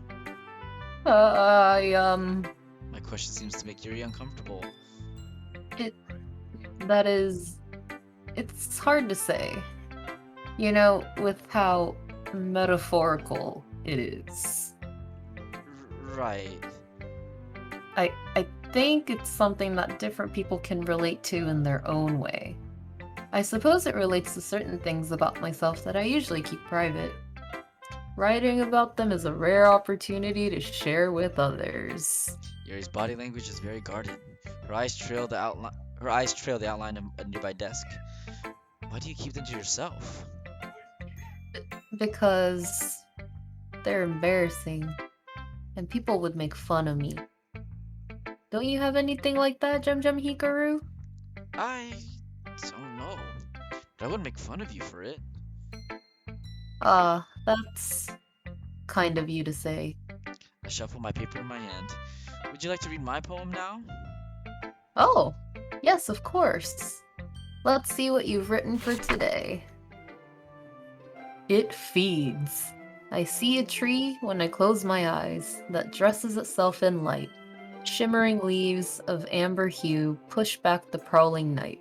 My question seems to make Yuri uncomfortable. It's hard to say. You know, with how metaphorical it is. Right. I think it's something that different people can relate to in their own way. I suppose it relates to certain things about myself that I usually keep private. Writing about them is a rare opportunity to share with others. Yuri's body language is very guarded. Her eyes trail the outline of a nearby desk. Why do you keep them to yourself? Because they're embarrassing, and people would make fun of me. Don't you have anything like that, Jum Hikaru? I don't know, but I wouldn't make fun of you for it. That's kind of you to say. I shuffle my paper in my hand. Would you like to read my poem now? Oh, yes, of course. Let's see what you've written for today. It feeds. I see a tree when I close my eyes that dresses itself in light. Shimmering leaves of amber hue push back the prowling night.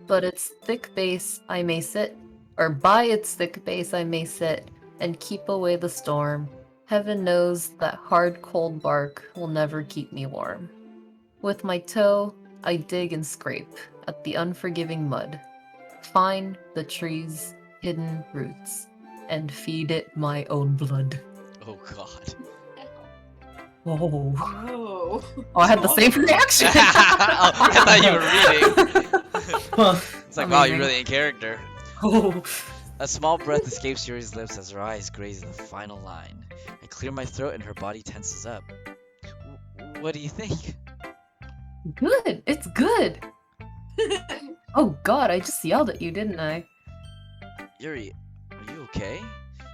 But its thick base I may sit, or by its thick base I may sit, and keep away the storm. Heaven knows that hard cold bark will never keep me warm. With my toe, I dig and scrape at the unforgiving mud. Find the tree's hidden roots, and feed it my own blood. Oh god. Oh. Oh. I had the same reaction. Oh, I thought you were reading. It's like, wow, you're Amazing. really in character. Oh. A small breath escapes Yuri's lips as her eyes graze the final line. I clear my throat and her body tenses up. What do you think? Good. It's good. Oh god, I just yelled at you, didn't I? Yuri, are you okay?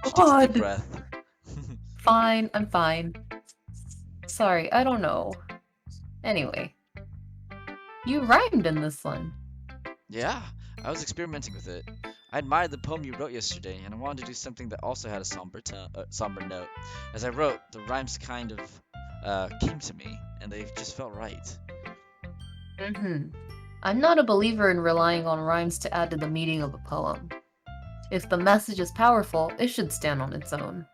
She takes a God. deep breath. Fine, I'm fine. Sorry, I don't know. Anyway. You rhymed in this one. Yeah, I was experimenting with it. I admired the poem you wrote yesterday, and I wanted to do something that also had a somber note. As I wrote, the rhymes kind of came to me, and they just felt right. I'm not a believer in relying on rhymes to add to the meaning of a poem. If the message is powerful, it should stand on its own.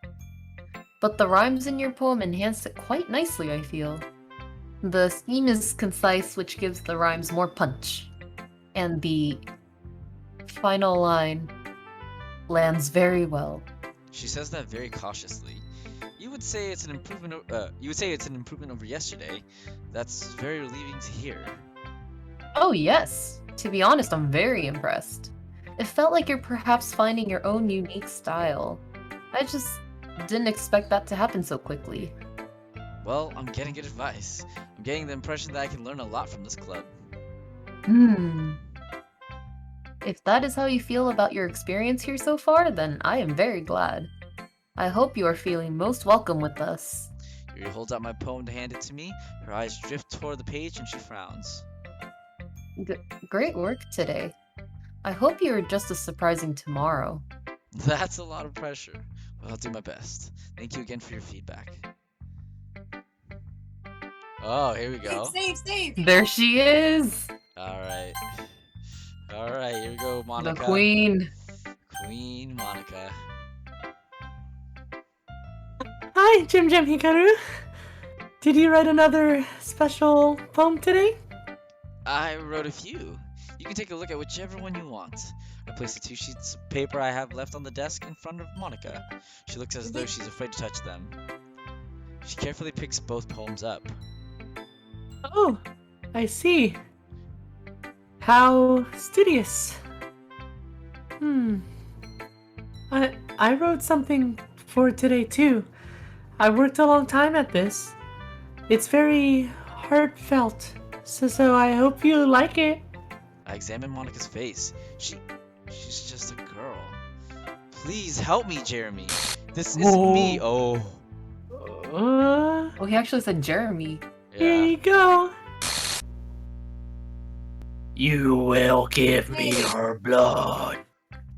But the rhymes in your poem enhance it quite nicely, I feel. The scheme is concise, which gives the rhymes more punch. And the final line lands very well. She says that very cautiously. You would say it's an improvement. You would say it's an improvement over yesterday. That's very relieving to hear. Oh yes! To be honest, I'm very impressed. It felt like you're perhaps finding your own unique style. I just didn't expect that to happen so quickly. Well, I'm getting good advice. I'm getting the impression that I can learn a lot from this club. If that is how you feel about your experience here so far, then I am very glad. I hope you are feeling most welcome with us. Yuri holds out my poem to hand it to me. Her eyes drift toward the page and she frowns. Great work today. I hope you are just as surprising tomorrow. That's a lot of pressure. Well, I'll do my best. Thank you again for your feedback. Oh, here we go. Save. There she is! Alright. Alright, here we go, Monica. The queen. Queen Monica. Hi, Jim Hikaru. Did you write another special poem today? I wrote a few. You can take a look at whichever one you want. I place the 2 sheets of paper I have left on the desk in front of Monica. She looks as though she's afraid to touch them. She carefully picks both poems up. Oh, I see. How studious. I wrote something for today too. I worked a long time at this. It's very heartfelt, so I hope you like it. I examine Monica's face. She's just a girl. Please help me, Jeremy. This isn't me. Oh. Oh, he actually said Jeremy. Here Yeah. you go. You will give me her blood.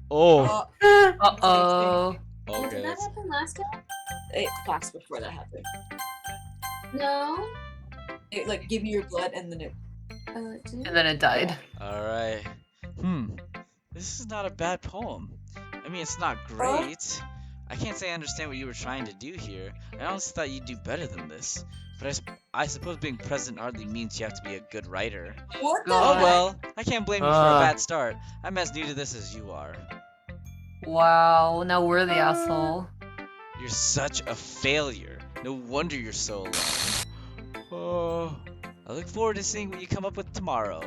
Oh. Uh-oh. Did Okay. that happen last time? It class before that happened. No. It like give me your blood and then it. It did? And then it died. Alright. This is not a bad poem. I mean, it's not great. I can't say I understand what you were trying to do here. I honestly thought you'd do better than this. But I suppose being present hardly means you have to be a good writer. What the? Oh God. well, I can't blame you for a bad start. I'm as new to this as you are. Wow, now we're the asshole. You're such a failure. No wonder you're so alone. Oh, I look forward to seeing what you come up with tomorrow.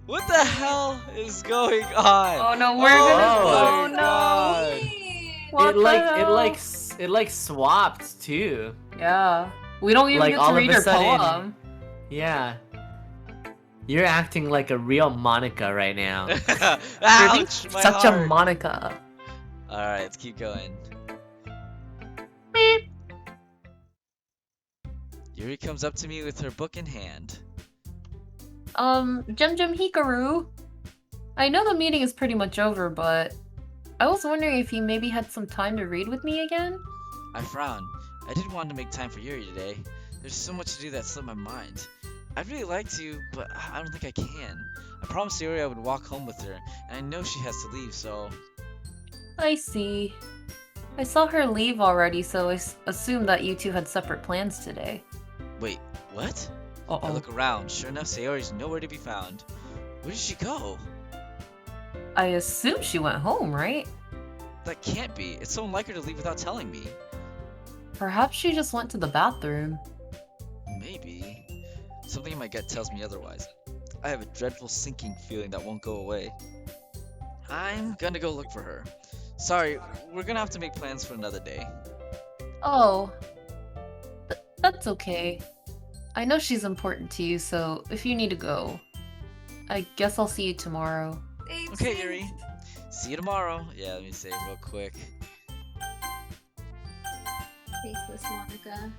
What the hell is going on? Oh no, we're gonna. Oh Oh my no. God. What the hell? It like swapped too. Yeah. We don't even Like, get all to of read a her sudden- poem. Yeah. You're acting like a real Monica right now. You're Ouch, my such a heart. Monica. Alright, let's keep going. Yuri comes up to me with her book in hand. Jim Hikaru. I know the meeting is pretty much over, but I was wondering if you maybe had some time to read with me again? I frowned. I did want to make time for Yuri today. There's so much to do that slipped my mind. I'd really like to, but I don't think I can. I promised Yuri I would walk home with her, and I know she has to leave, so... I see. I saw her leave already, so I assumed that you two had separate plans today. Wait, what? I Uh-oh. look around. Sure enough, Sayori's nowhere to be found. Where did she go? I assume she went home, right? That can't be. It's so unlike her to leave without telling me. Perhaps she just went to the bathroom. Maybe. Something in my gut tells me otherwise. I have a dreadful sinking feeling that won't go away. I'm gonna go look for her. Sorry, we're gonna have to make plans for another day. Oh. That's okay. I know she's important to you, so if you need to go, I guess I'll see you tomorrow. Babe, Okay, save. Yuri. See you tomorrow. Yeah, let me save real quick. Faceless Monica.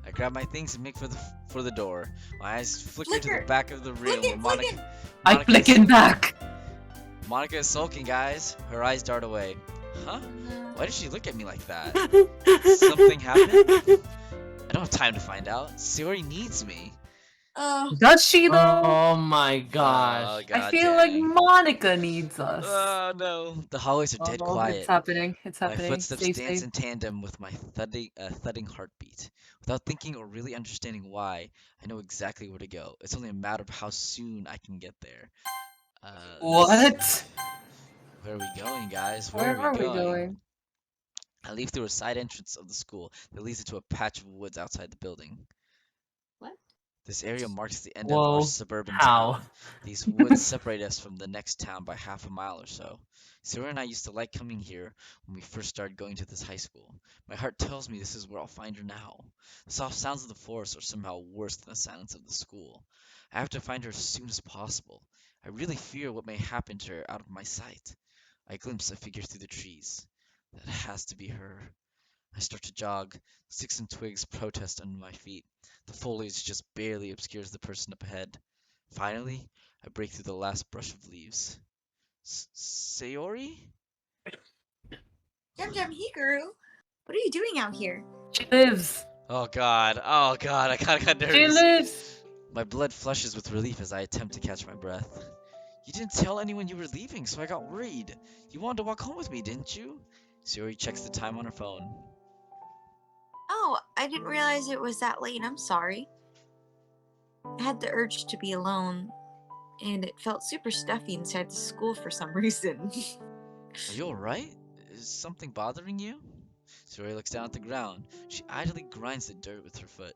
I grab my things and make for the door. My eyes flicker to the Flicker. back of the room where Flick it. I Monica flick is- it back! Monica is sulking, guys. Her eyes dart away. Huh? Oh, no. Why did she look at me like that? Something happened? I don't have time to find out. Sayori needs me. Oh, Does she though? Oh my gosh. Oh, I feel like goddamn. Monica needs us. Oh no. The hallways are dead Oh, quiet. it's happening. It's My happening. footsteps Stay dance safe. in tandem with my thudding heartbeat. Without thinking or really understanding why, I know exactly where to go. It's only a matter of how soon I can get there. What? Where are we going, guys? Where Where are we going? I leave through a side entrance of the school that leads into a patch of woods outside the building. What? This area marks the end of our Whoa, suburban how? town. These woods separate us from the next town by half a mile or so. Sarah and I used to like coming here when we first started going to this high school. My heart tells me this is where I'll find her now. The soft sounds of the forest are somehow worse than the silence of the school. I have to find her as soon as possible. I really fear what may happen to her out of my sight. I glimpse a figure through the trees. That has to be her. I start to jog. Sticks and twigs protest under my feet. The foliage just barely obscures the person up ahead. Finally, I break through the last brush of leaves. Sayori? Jam Jam Hikaru, what are you doing out here? She lives. Oh god, I kinda got She nervous. lives. My blood flushes with relief as I attempt to catch my breath. You didn't tell anyone you were leaving, so I got worried. You wanted to walk home with me, didn't you? Sayori checks the time on her phone. Oh, I didn't realize it was that late. I'm sorry. I had the urge to be alone, and it felt super stuffy inside the school for some reason. Are you alright? Is something bothering you? Sayori looks down at the ground. She idly grinds the dirt with her foot.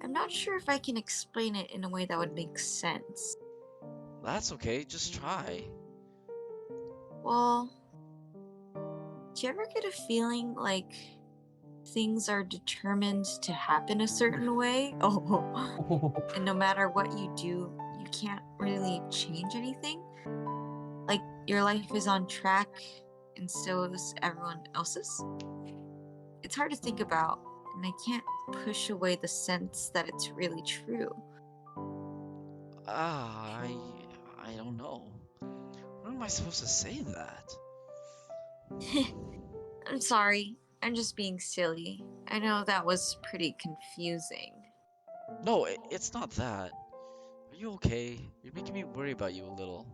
I'm not sure if I can explain it in a way that would make sense. That's okay, just try. Well, do you ever get a feeling like things are determined to happen a certain way? Oh, and no matter what you do, you can't really change anything? Like your life is on track and so is everyone else's? It's hard to think about, and I can't push away the sense that it's really true. I don't know. When am I supposed to say that? I'm sorry. I'm just being silly. I know that was pretty confusing. No, it's not that. Are you okay? You're making me worry about you a little.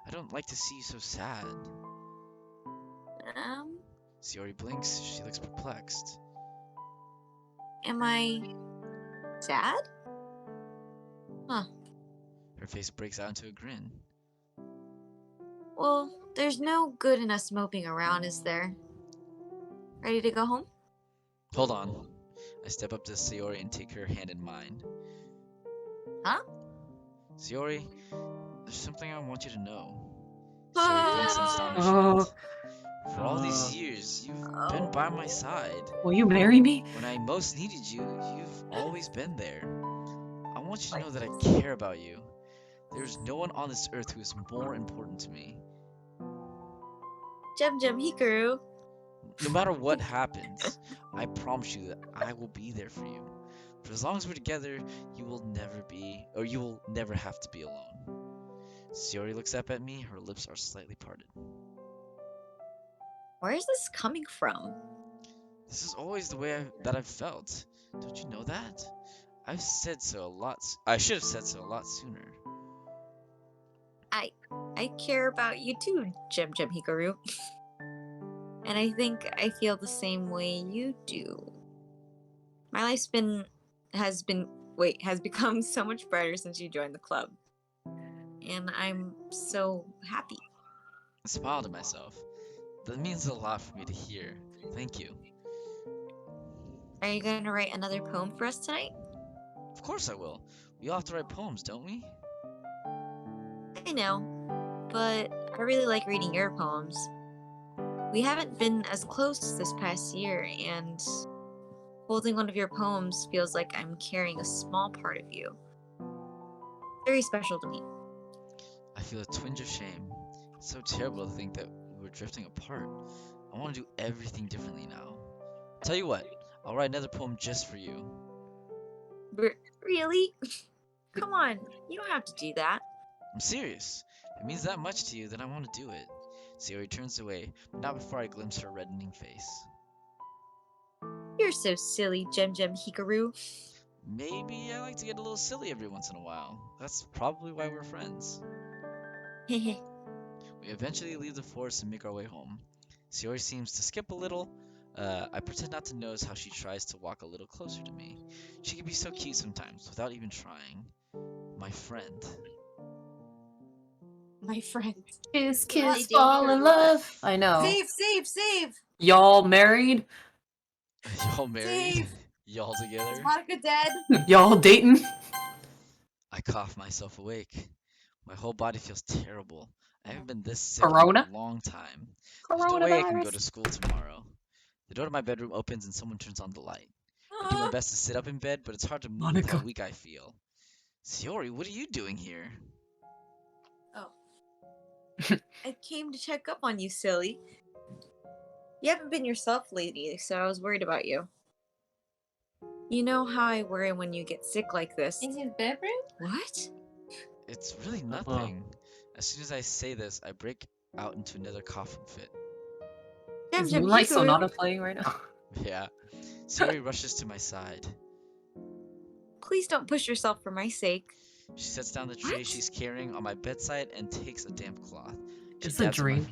I don't like to see you so sad. Sayori blinks. She looks perplexed. Am I sad? Huh. Her face breaks out into a grin. Well, there's no good in us moping around, is there? Ready to go home? Hold on. I step up to Sayori and take her hand in mine. Huh? Sayori, there's something I want you to know. Sayori blinks in Oh. astonishment. For all these years, you've been by my side. Will you marry me? When I most needed you, you've always been there. I want you to know that I care about you. There's no one on this earth who is more important to me. Jum Jum Hikaru. No matter what happens, I promise you that I will be there for you. For as long as we're together, you will never have to be alone. Sayori looks up at me, her lips are slightly parted. Where is this coming from? This is always the way that I've felt. Don't you know that? I've said so a lot. I should have said so a lot sooner. I care about you too, Gem Hikaru. And I think I feel the same way you do. My life's has become so much brighter since you joined the club. And I'm so happy. I smiled to myself. That means a lot for me to hear. Thank you. Are you going to write another poem for us tonight? Of course I will. We all have to write poems, don't we? I know, but I really like reading your poems. We haven't been as close this past year, and holding one of your poems feels like I'm carrying a small part of you. Very special to me. I feel a twinge of shame. It's so terrible to think that we were drifting apart. I want to do everything differently now. Tell you what, I'll write another poem just for you. Really? Come on, you don't have to do that. I'm serious. If it means that much to you, then I want to do it. Sayori turns away, but not before I glimpse her reddening face. You're so silly, Gem Hikaru. Maybe I like to get a little silly every once in a while. That's probably why we're friends. Hehe. We eventually leave the forest and make our way home. Sayori seems to skip a little. I pretend not to notice how she tries to walk a little closer to me. She can be so cute sometimes, without even trying. My friend. My friend. Kiss, Yeah, kiss, they fall do. in love. I know. Save! Y'all married? Y'all married? Dave. Y'all Is together? Monica dead? Y'all dating? I cough myself awake. My whole body feels terrible. I haven't been this sick Corona? in a long time. There's no way I can go to Coronavirus? school tomorrow. The door to my bedroom opens and someone turns on the light. I do my best to sit up in bed, but it's hard to move with how Monica. weak I feel. Sayori, what are you doing here? Oh. I came to check up on you, silly. You haven't been yourself lately, so I was worried about you. You know how I worry when you get sick like this. In his bedroom? What? It's really nothing. As soon as I say this, I break out into another coughing fit. Is Gem Moonlight Hikaru. Sonata playing right now? Yeah. Sayori rushes to my side. Please don't push yourself for my sake. She sets down the tray What? she's carrying on my bedside and takes a damp cloth. It's a dream.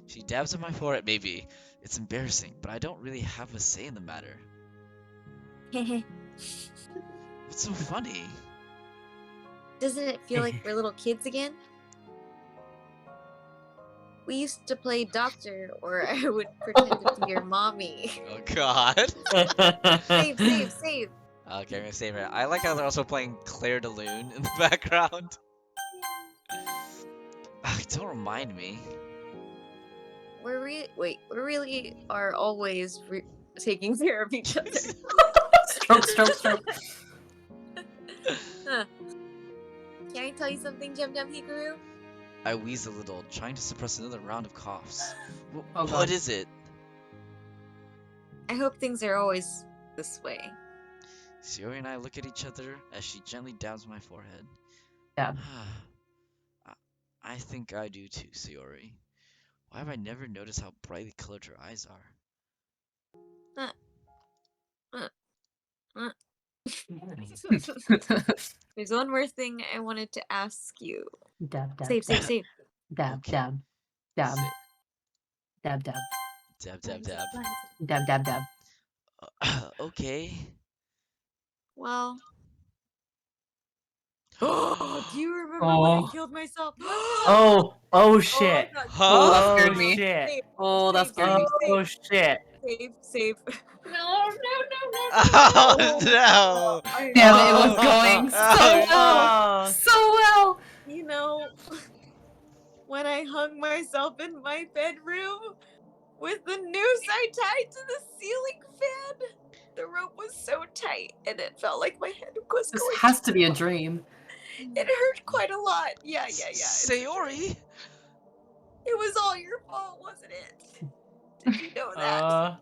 She dabs on my forehead, maybe. It's embarrassing, but I don't really have a say in the matter. Hehe. What's so funny? Doesn't it feel like we're little kids again? We used to play doctor, or I would pretend to be your mommy. Oh god. Save! Okay, I'm gonna save it. I like how they're also playing Claire de Lune in the background. Don't remind me. We really are always taking care of each other. Stroke. Huh. Can I tell you something, Gem Hikaru? I wheeze a little, trying to suppress another round of coughs. Oh, What God. is it? I hope things are always this way. Sayori and I look at each other as she gently dabs my forehead. Dab. I think I do too, Sayori. Why have I never noticed how brightly colored her eyes are? There's one more thing I wanted to ask you. Dab, dab. Save. Dab, Okay. dab. Dab. Say- Dab, dab. Dab. Dab, dab, dab. Okay. Well. Do you remember when I Oh. killed myself? Oh shit. God. Oh, that Huh? scared me. Save, Shit. Oh, that scared me. Oh shit. Save. No. Oh no! Damn it, it was going so Oh, well. So well. You know, when I hung myself in my bedroom with the noose I tied to the ceiling fan, the rope was so tight and it felt like my head was This going has to be a dream. It hurt quite a lot. Yeah. Sayori! It was all your fault, wasn't it? Did you know that?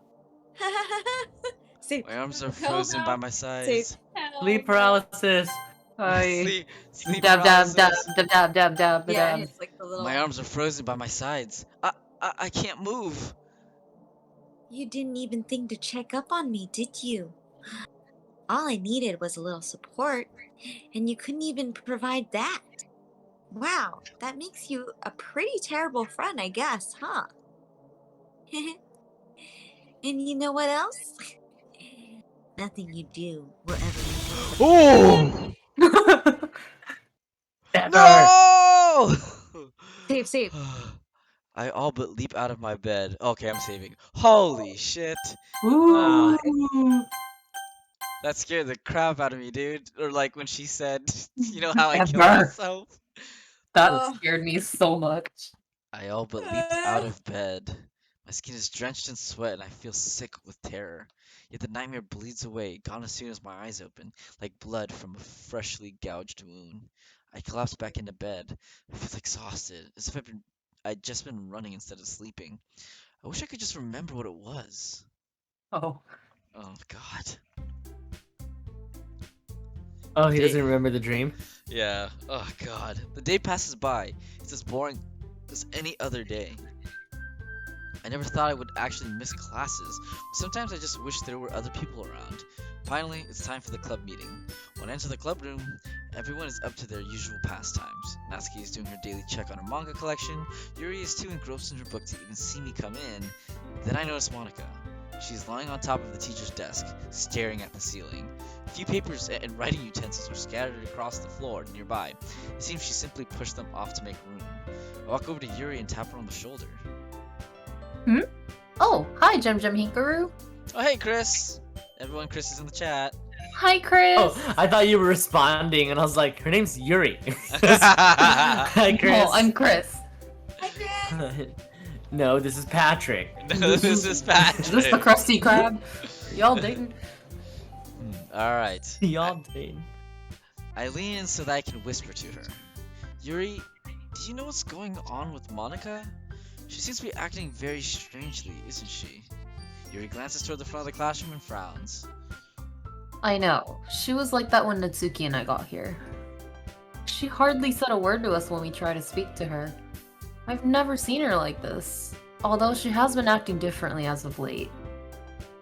Save. My arms are frozen by my sides. Save. Sleep paralysis. Sleep, sleep Dab dab dab paralysis. dab dab dab dab Yeah, dab. and it's like the little. My arms are frozen by my sides. I can't move. You didn't even think to check up on me, did you? All I needed was a little support, and you couldn't even provide that. Wow, that makes you a pretty terrible friend, I guess, huh? And you know what else? Nothing you do will ever make Oh Never. no! Save. I all but leap out of my bed. Okay, I'm saving. Holy shit! Ooh. That scared the crap out of me, dude. Or like when she said, you know how I killed Never. myself? That Oh. scared me so much. I all but leaped out of bed. My skin is drenched in sweat and I feel sick with terror. Yet the nightmare bleeds away, gone as soon as my eyes open, like blood from a freshly gouged wound. I collapse back into bed. I feel exhausted, as if I'd just been running instead of sleeping. I wish I could just remember what it was. Oh. Oh god. Oh, he doesn't remember the dream. Yeah. Oh god. The day passes by. It's as boring as any other day. I never thought I would actually miss classes, but sometimes I just wish there were other people around. Finally, it's time for the club meeting. When I enter the club room, everyone is up to their usual pastimes. Natsuki is doing her daily check on her manga collection. Yuri is too engrossed in her book to even see me come in. Then I notice Monica. She is lying on top of the teacher's desk, staring at the ceiling. A few papers and writing utensils are scattered across the floor nearby. It seems she simply pushed them off to make room. I walk over to Yuri and tap her on the shoulder. Oh, hi, Jem Hikaru. Oh, hey, Chris! Everyone, Chris is in the chat. Hi, Chris. Oh, I thought you were responding, and I was like, her name's Yuri. Hi, Chris. Oh, I'm Chris. No, this is Patrick. No, this is Patrick. Is this the Krusty Krab? Y'all dating? Alright. Y'all did. I lean in so that I can whisper to her. Yuri, do you know what's going on with Monica? She seems to be acting very strangely, isn't she? Yuri glances toward the front of the classroom and frowns. I know. She was like that when Natsuki and I got here. She hardly said a word to us when we tried to speak to her. I've never seen her like this, although she has been acting differently as of late.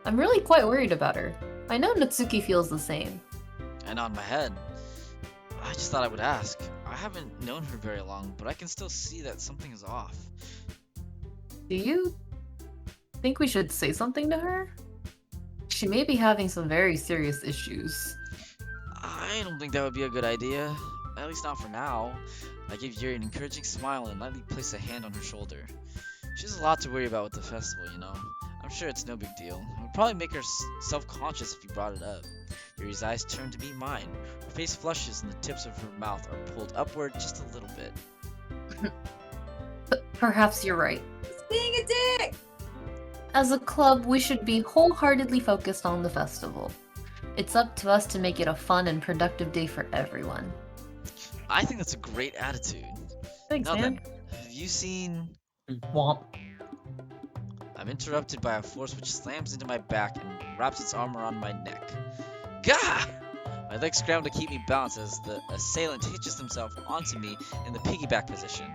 I'm really quite worried about her. I know Natsuki feels the same. I nod my head. I just thought I would ask. I haven't known her very long, but I can still see that something is off. Do you think we should say something to her? She may be having some very serious issues. I don't think that would be a good idea. At least not for now. I give Yuri an encouraging smile and lightly place a hand on her shoulder. She has a lot to worry about with the festival, you know. I'm sure it's no big deal. It would probably make her self-conscious if you brought it up. Yuri's eyes turn to meet mine. Her face flushes and the tips of her mouth are pulled upward just a little bit. Perhaps you're right. It's being a dick! As a club, we should be wholeheartedly focused on the festival. It's up to us to make it a fun and productive day for everyone. I think that's a great attitude. Thanks, Now man. then, have you seen... Womp. I'm interrupted by a force which slams into my back and wraps its arm around my neck. Gah! My legs scramble to keep me balanced as the assailant hitches himself onto me in the piggyback position.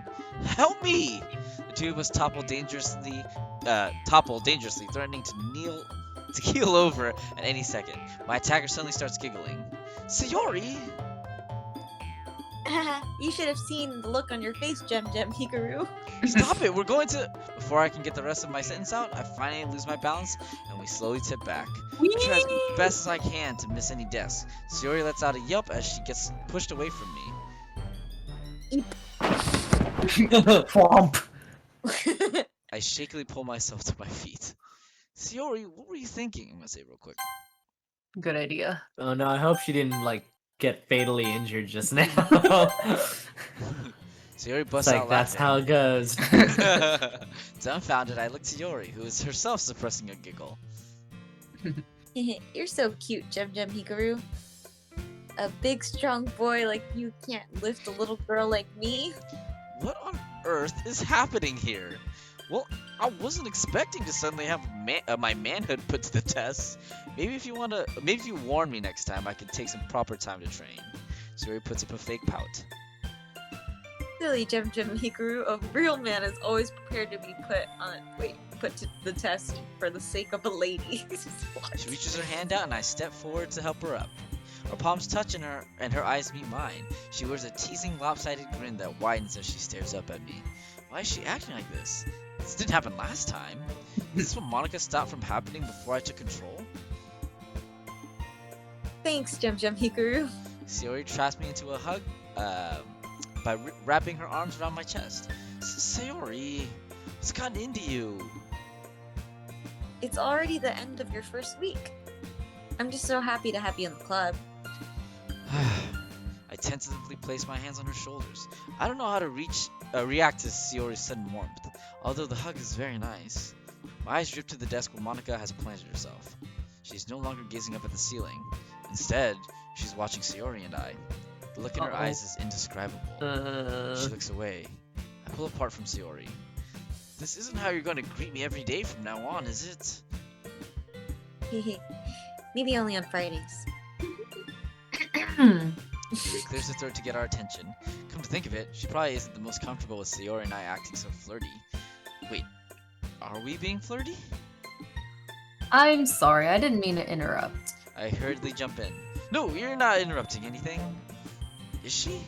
Help me! The two of us topple dangerously, threatening to keel over at any second. My attacker suddenly starts giggling. Sayori! You should have seen the look on your face, Jem Hikaru. Stop it! We're going to... Before I can get the rest of my sentence out, I finally lose my balance, and we slowly tip back. I try as best as I can to miss any deaths. Sayori lets out a yelp as she gets pushed away from me. Womp. I shakily pull myself to my feet. Sayori, what were you thinking? I'm gonna say it real quick. Good idea. Oh no, I hope she didn't like get fatally injured just now. Sayori It's busts like out that's how laughing. it goes. Dumbfounded, I look to Yori, who is herself suppressing a giggle. You're so cute, Jem Hikaru. A big, strong boy like you can't lift a little girl like me. What on earth is happening here? Well, I wasn't expecting to suddenly have my manhood put to the test. Maybe if you warn me next time, I could take some proper time to train. Sayori puts up a fake pout. Silly Gem Hikaru, a real man is always prepared to be put to the test for the sake of a lady. What? She reaches her hand out and I step forward to help her up. Our palms touch and her eyes meet mine. She wears a teasing, lopsided grin that widens as she stares up at me. Why is she acting like this? This didn't happen last time. Is this what Monica stopped from happening before I took control? Thanks, Gem Hikaru. Sayori traps me into a hug by wrapping her arms around my chest. Sayori, what's gotten into you? It's already the end of your first week. I'm just so happy to have you in the club. I tentatively place my hands on her shoulders. I don't know how to react to Sayori's sudden warmth, although the hug is very nice. My eyes drift to the desk where Monica has planted herself. She's no longer gazing up at the ceiling. Instead, she's watching Sayori and I. The look in her eyes is indescribable. She looks away. I pull apart from Sayori. This isn't how you're going to greet me every day from now on, is it? Hehe. Maybe only on Fridays. Sayori clears her throat to get our attention. Come to think of it, she probably isn't the most comfortable with Sayori and I acting so flirty. Wait, are we being flirty? I'm sorry, I didn't mean to interrupt. I hurriedly jump in. No, you're not interrupting anything. Is she?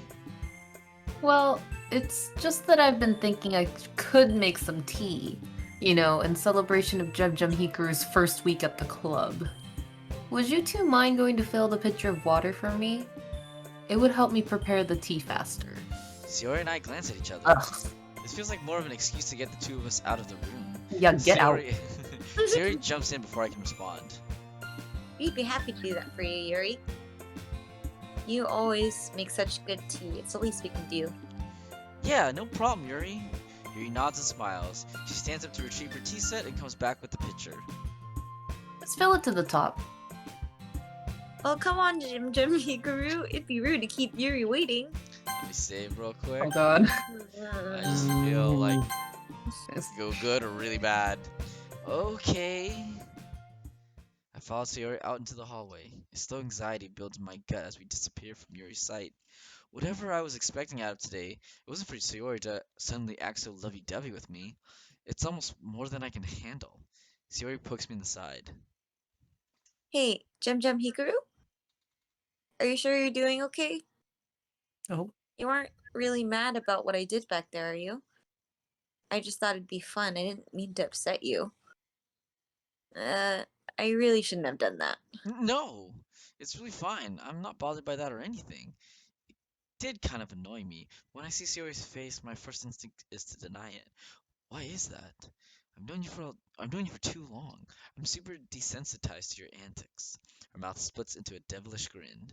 Well, it's just that I've been thinking I could make some tea, you know, in celebration of Gem Hikaru's first week at the club. Would you two mind going to fill the pitcher of water for me? It would help me prepare the tea faster. Sayori and I glance at each other. Ugh. This feels like more of an excuse to get the two of us out of the room. Yeah, get out. Sayori jumps in before I can respond. We'd be happy to do that for you, Yuri. You always make such good tea. It's the least we can do. Yeah, no problem, Yuri. Yuri nods and smiles. She stands up to retrieve her tea set and comes back with the pitcher. Let's fill it to the top. Oh, come on, Gem Hikaru. It'd be rude to keep Yuri waiting. Let me save real quick. Oh god. I just feel like it's go good or really bad. Okay. I follow Sayori out into the hallway. A slow anxiety builds in my gut as we disappear from Yuri's sight. Whatever I was expecting out of today, it wasn't for Sayori to suddenly act so lovey-dovey with me. It's almost more than I can handle. Sayori pokes me in the side. Hey, Gem Hikaru? Are you sure you're doing okay? Oh. You aren't really mad about what I did back there, are you? I just thought it'd be fun. I didn't mean to upset you. I really shouldn't have done that. No, it's really fine. I'm not bothered by that or anything. It did kind of annoy me. When I see Sayori's face, my first instinct is to deny it. Why is that? I've known you for too long. I'm super desensitized to your antics. Her mouth splits into a devilish grin.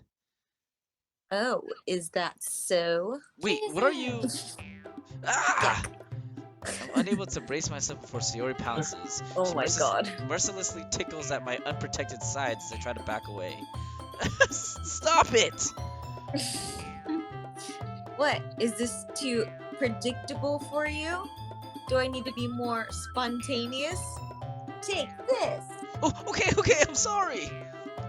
Oh, is that so? Wait, what are you? Ah! I'm unable to brace myself before Sayori pounces. Oh She my god. mercilessly tickles at my unprotected sides as I try to back away. Stop it! What? Is this too predictable for you? Do I need to be more spontaneous? Take this! Oh, okay, I'm sorry!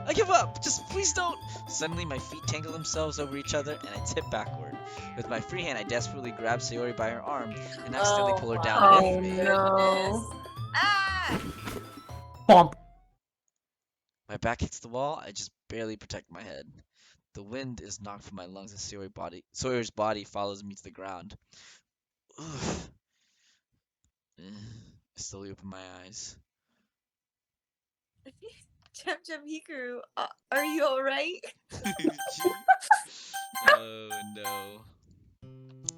I give up! Just please don't! Suddenly my feet tangle themselves over each other and I tip backward. With my free hand I desperately grab Sayori by her arm and accidentally pull her down Oh anyway. no. Ah! Bonk. My back hits the wall, I just barely protect my head. The wind is knocked from my lungs as Sawyer's body follows me to the ground. Oof. I slowly open my eyes. Gem Hikaru, are you alright? Oh no.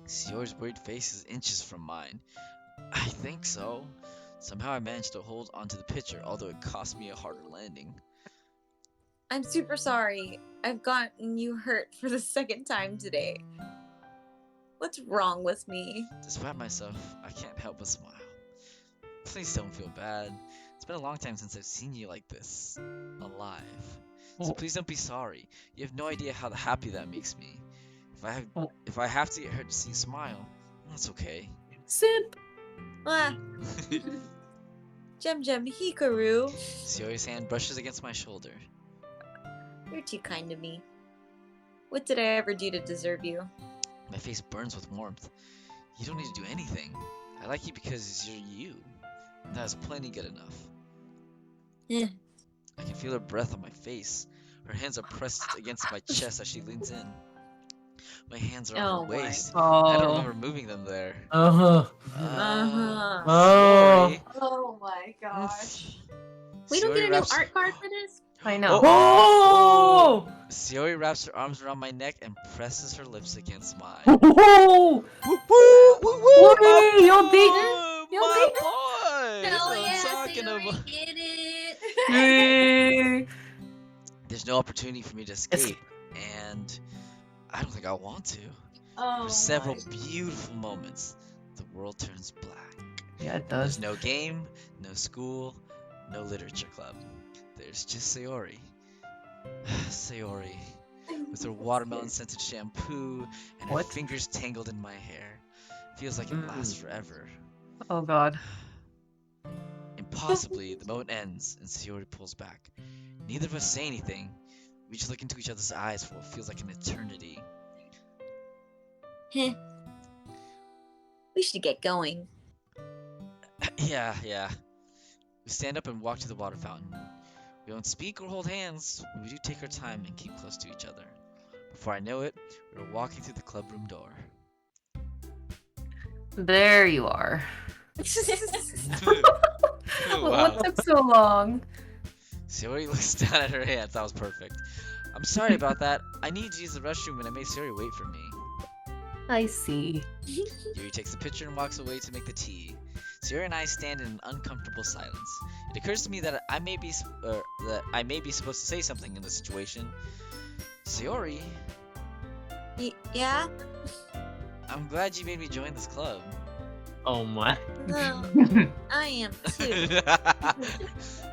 Sawyer's worried face is inches from mine. I think so. Somehow I managed to hold onto the pitcher, although it cost me a harder landing. I'm super sorry. I've gotten you hurt for the second time today. What's wrong with me? Despite myself, I can't help but smile. Please don't feel bad. It's been a long time since I've seen you like this. Alive. So please don't be sorry. You have no idea how happy that makes me. If I have to get hurt to see you smile, that's okay. Simp. Ah, Gem Hikaru. Sawyer's hand brushes against my shoulder. You're too kind to me. What did I ever do to deserve you? My face burns with warmth. You don't need to do anything. I like you because you're you. And that is plenty good enough. Yeah. I can feel her breath on my face. Her hands are pressed against my chest as she leans in. My hands are on Oh her my. waist. I don't Oh. remember moving them there. Uh-huh. Uh-huh. Sorry. Oh my gosh. We don't Shiori get a new wraps... art card for this? I know. Oh! Shiori wraps her arms around my neck and presses her lips against mine. Oh! Woo woo woo woo! Hey, you'll dig boy! You'll My dig boy! That's Hell what I'm yeah, talking Sayori, about. get it! Hey. There's no opportunity for me to escape, and I don't think I want to. Oh For several my. beautiful moments, the world turns black. Yeah, it There's does. no game, no school, no literature club. There's just Sayori. Sayori, with her watermelon-scented shampoo and her What? fingers tangled in my hair. Feels like it lasts forever. Oh god. Impossibly, the moment ends and Sayori pulls back. Neither of us say anything. We just look into each other's eyes for what feels like an eternity. Heh. We should get going. Yeah. We stand up and walk to the water fountain. We don't speak or hold hands, but we do take our time and keep close to each other. Before I know it, we're walking through the clubroom door. There you are. Wow. What took so long? Sayori looks down at her hands. That was perfect. I'm sorry about that. I need to use the restroom and I made Sayori wait for me. I see. Yuri takes the pitcher and walks away to make the tea. Sayori and I stand in an uncomfortable silence. It occurs to me that I may be supposed to say something in this situation. Sayori, Yeah? I'm glad you made me join this club. Oh my. No, I am too.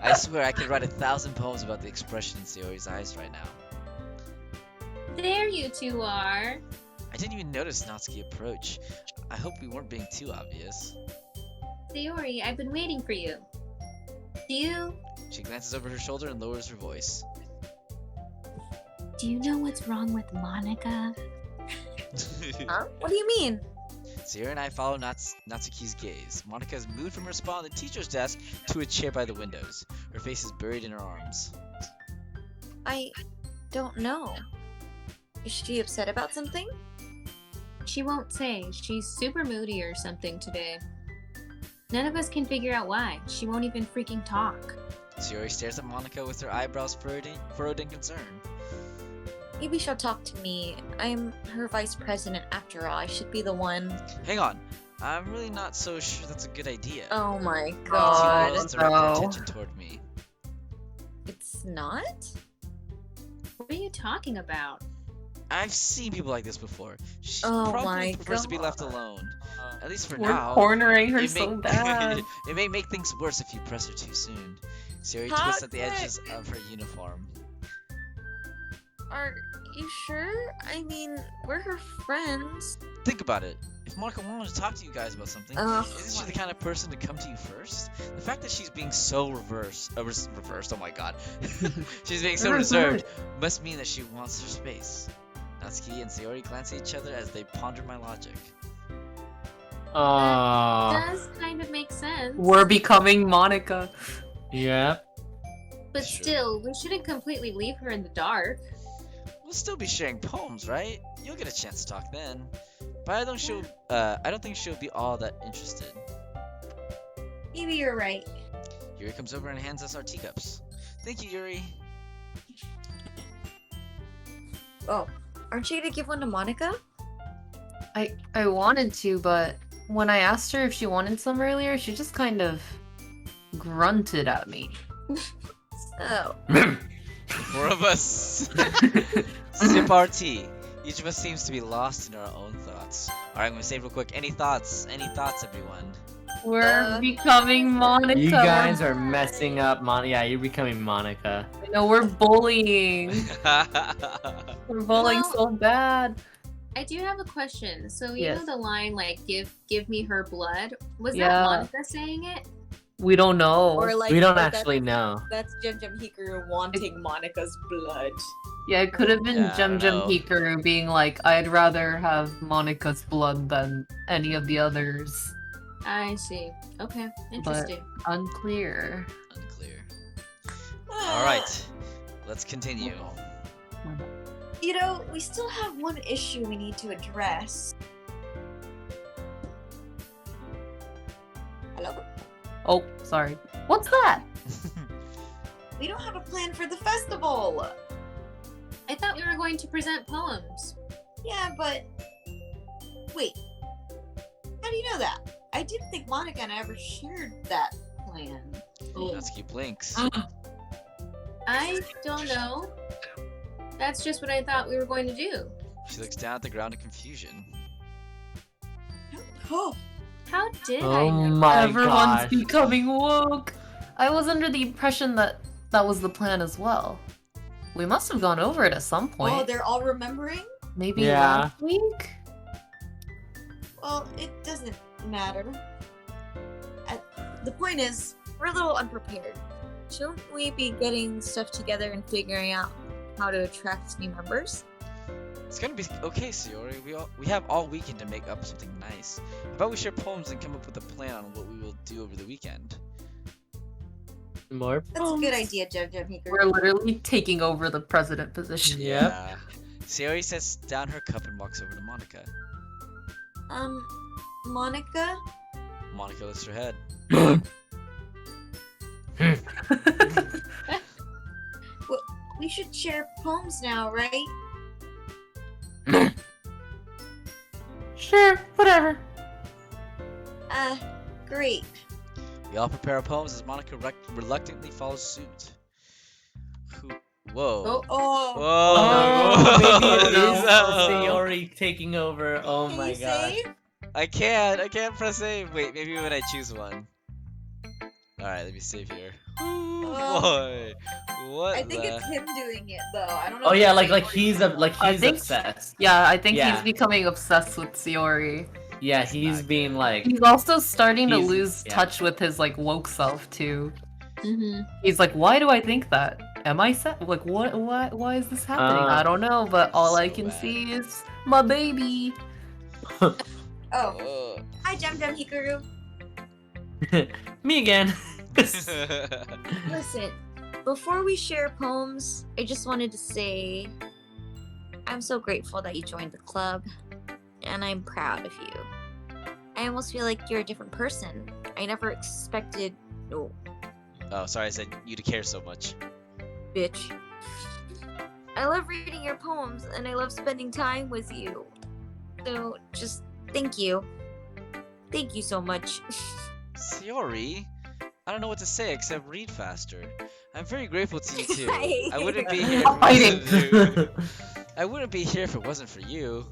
I swear I could write 1,000 poems about the expression in Sayori's eyes right now. There you two are. I didn't even notice Natsuki approach. I hope we weren't being too obvious. Sayori, I've been waiting for you. Do you She glances over her shoulder and lowers her voice. know what's wrong with Monica? Huh? What do you mean? Sayori and I follow Natsuki's gaze. Monica has moved from her spot on the teacher's desk to a chair by the windows. Her face is buried in her arms. I don't know. Is she upset about something? She won't say. She's super moody or something today. None of us can figure out why. She won't even freaking talk. Sayori stares at Monica with her eyebrows furrowed in concern. Maybe she'll talk to me. I'm her vice president after all. I should be the one. Hang on. I'm really not so sure that's a good idea. Oh my Natsuki god. whirls to direct her no. attention toward me. It's not? What are you talking about? I've seen people like this before. She Oh probably my prefers to be left God. alone. At least for We're now. cornering her It so may- bad. it may make things worse if you press her too soon. Sayori twists at the edges of her uniform. Are you sure? I mean, we're her friends. Think about it. If Monica wanted to talk to you guys about something, Ugh. isn't she the kind of person to come to you first? The fact that she's being so reversed, oh my god. She's being so reserved must mean that she wants her space. Natsuki and Sayori glance at each other as they ponder my logic. Does kind of make sense. We're becoming Monica. Yeah. But Sure. still, we shouldn't completely leave her in the dark. We'll still be sharing poems, right? You'll get a chance to talk then. But I don't think she'll be all that interested. Maybe you're right. Yuri comes over and hands us our teacups. Thank you, Yuri. Oh, aren't you gonna give one to Monica? I wanted to, but when I asked her if she wanted some earlier, she just kind of grunted at me. Oh. Four of us sip our tea. Each of us seems to be lost in our own thoughts. Alright, I'm gonna say real quick. Any thoughts? Any thoughts, everyone? We're becoming Monica. You guys are messing up Yeah, you're becoming Monica. No, we're bullying. We're bullying Well- so bad. I do have a question. So you Yes. know the line like "give me her blood." Was Yeah. that Monica saying it? We don't know. Or like We don't or actually know. That's Jim Hikaru wanting Monica's blood. Yeah, it could have been Yeah, I Jem don't Jem know. Hikaru being like, I'd rather have Monica's blood than any of the others. I see. Okay, interesting. Unclear. Unclear. All right, let's continue. You know, we still have one issue we need to address. Hello? Oh, sorry. What's that? We don't have a plan for the festival. I thought we were going to present poems. Yeah, but wait. How do you know that? I didn't think Monica and I ever shared that plan. Let's keep links. I don't know. That's just what I thought we were going to do. She looks down at the ground in confusion. Oh, How did I Oh know? my Everyone's gosh. becoming woke. I was under the impression that that was the plan as well. We must have gone over it at some point. oh, they're all remembering? Maybe Yeah. last week? Well, it doesn't matter. The point is, we're a little unprepared. Shouldn't we be getting stuff together and figuring out how to attract new members? It's gonna be okay, Sayori. We have all weekend to make up something nice. How about we share poems and come up with a plan on what we will do over the weekend? More That's a good idea, Jem Hikaru. We're literally taking over the president position. Yep. Yeah. Sayori sets down her cup and walks over to Monica. Monica? Monica lifts her head. We should share poems now, right? Sure, whatever. Great. We all prepare our poems as Monica reluctantly follows suit. Whoa. Oh, Oh, Whoa. Maybe it is Oh. Sayori taking over. Oh can my you gosh. save? I can't press save. Wait, maybe when I choose one. Alright, let me save here. Ooh, boy. What I think the... it's him doing it, though. I don't know. Oh if yeah, it's like Sayori. he's think- obsessed. Yeah, I think Yeah. he's becoming obsessed with Sayori. Yeah, That's he's not being good. like He's also starting to He's- lose yeah. touch with his like woke self too. mm-hmm. He's like, why do I think that? Am I like what? Why is this happening? I don't know, but all I so can bad. see is my baby. Oh, Ugh. hi, Jem Hikaru. me again. Listen, before we share poems, I just wanted to say I'm so grateful that you joined the club, and I'm proud of you. I almost feel like you're a different person. I never expected. Oh, Oh, sorry, I said you to care so much. bitch. I love reading your poems, and I love spending time with you. So, just thank you. Thank you so much. Sayori, I don't know what to say except read faster. I'm very grateful to you too. I I wouldn't be hate here. I'm fighting. I wouldn't be here if it wasn't for you.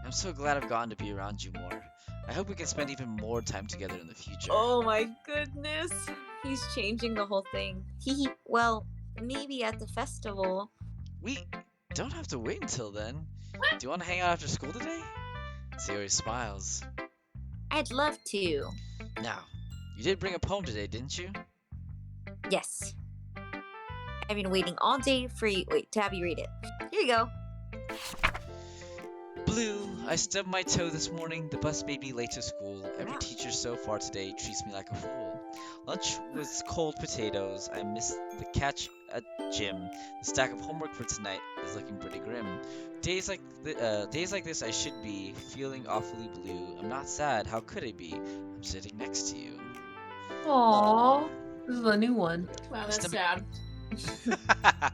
I'm so glad I've gotten to be around you more. I hope we can spend even more time together in the future. Oh my goodness. He's changing the whole thing. Well, maybe at the festival. We don't have to wait until then. Do you want to hang out after school today? Sayori smiles. I'd love to. Now, you did bring a poem today, didn't you? Yes. I've been waiting all day for you. Wait, to have you read it. Here you go. Blue, I stubbed my toe this morning. The bus made me late to school. Every teacher so far today treats me like a fool. Lunch was cold potatoes. I missed the catch at gym. The stack of homework for tonight is looking pretty grim. Days like this, I should be feeling awfully blue. I'm not sad. How could I be? I'm sitting next to you. Aww, this is a new one. Wow, that's Stomach- sad.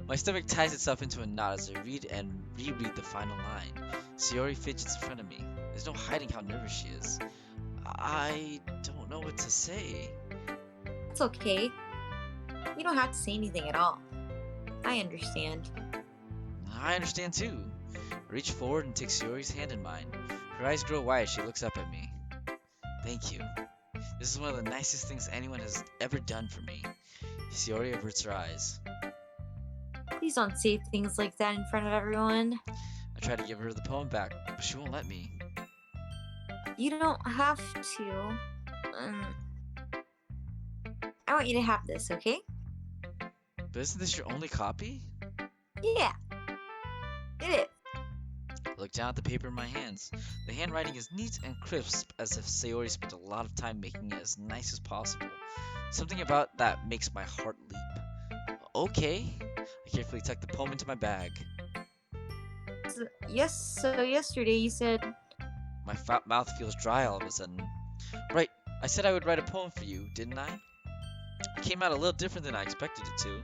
My stomach ties itself into a knot as I read and reread the final line. Sayori fidgets in front of me. There's no hiding how nervous she is. I don't know what to say. It's okay. You don't have to say anything at all. I understand. I understand too. I reach forward and take Sayori's hand in mine. Her eyes grow wide as she looks up at me. Thank you. This is one of the nicest things anyone has ever done for me. Sayori averts her eyes. Please don't say things like that in front of everyone. I try to give her the poem back, but she won't let me. You don't have to. I want you to have this, okay? But isn't this your only copy? Yeah, it is. I look down at the paper in my hands. The handwriting is neat and crisp, as if Sayori spent a lot of time making it as nice as possible. Something about that makes my heart leap. Okay. I carefully tuck the poem into my bag. So yesterday you said. My mouth feels dry all of a sudden. Right, I said I would write a poem for you, didn't I? It came out a little different than I expected it to.